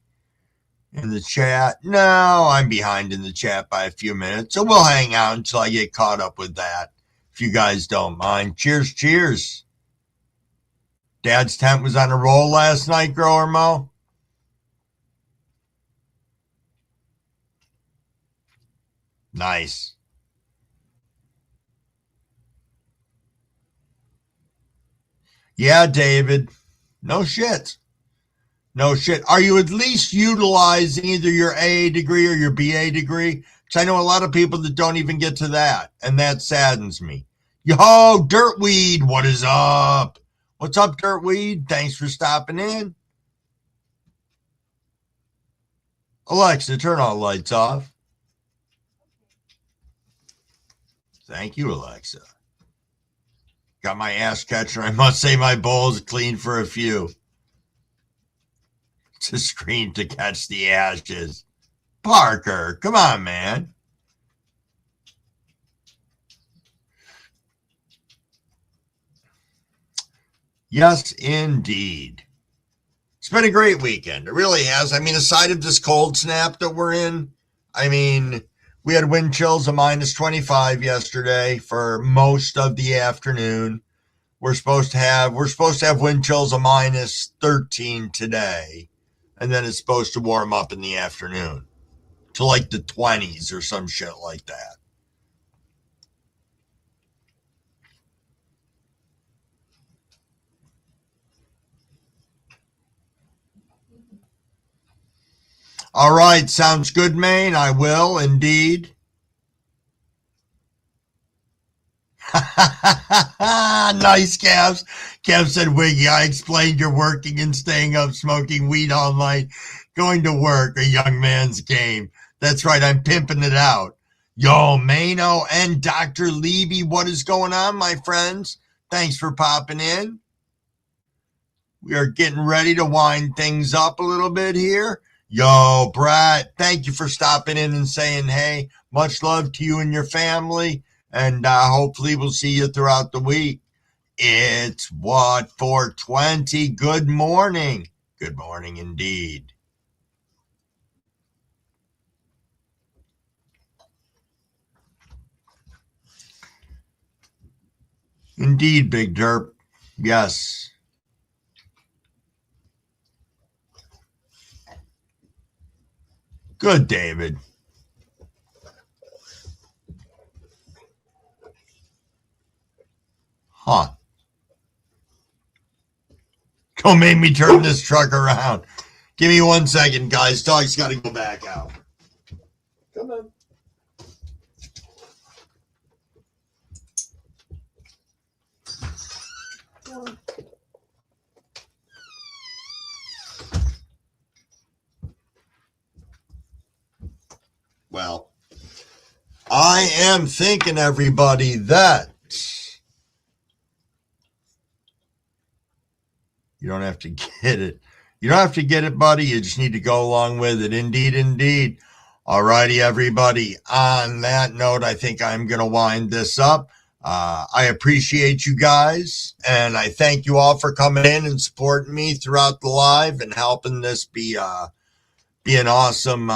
in the chat. No, I'm behind in the chat by a few minutes, so we'll hang out until I get caught up with that, if you guys don't mind. Cheers, cheers. Dad's tent was on a roll last night, Grower Mo. Nice. Yeah, David. No shit. No shit. Are you at least utilizing either your AA degree or your BA degree? Because I know a lot of people that don't even get to that, and that saddens me. Yo, Dirtweed, what is up? What's up, Dirtweed? Thanks for stopping in. Alexa, turn all lights off. Thank you, Alexa. Got my ass catcher. I must say my bowl's clean for a few. To scream to catch the ashes. Parker, come on, man. Yes, indeed. It's been a great weekend. It really has. I mean, aside of this cold snap that we're in, I mean, we had wind chills of minus 25 yesterday for most of the afternoon. We're supposed to have wind chills of minus 13 today, and then it's supposed to warm up in the afternoon to like the 20s or some shit like that. All right, sounds good, Maine. I will indeed. Nice, Cavs. Kev said, Wiggy, I explained you're working and staying up, smoking weed all night, going to work, a young man's game. That's right, I'm pimping it out. Yo, Mano and Dr. Levy, what is going on, my friends? Thanks for popping in. We are getting ready to wind things up a little bit here. Yo, Brett, thank you for stopping in and saying, hey, much love to you and your family. And hopefully we'll see you throughout the week. It's what, 420. Good morning. Good morning indeed. Indeed, Big Derp. Yes. Good, David. Huh. Don't make me turn this truck around. Give me 1 second, guys. Dog's got to go back out. Come on. Well, I am thinking, everybody, that you don't have to get it. You don't have to get it, buddy. You just need to go along with it. Indeed, indeed. All righty, everybody. On that note, I think I'm going to wind this up. I appreciate you guys, and I thank you all for coming in and supporting me throughout the live and helping this be an awesome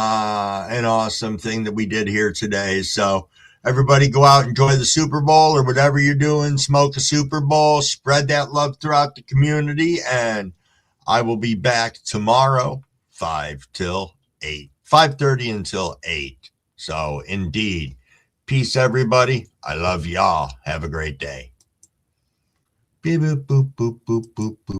thing that we did here today. So everybody go out, enjoy the Super Bowl or whatever you're doing. Smoke a Super Bowl, spread that love throughout the community, and I will be back tomorrow, 5 till 8, 5:30 until 8. So indeed, peace, everybody. I love y'all. Have a great day. Beep, boop, boop, boop, boop, boop, boop.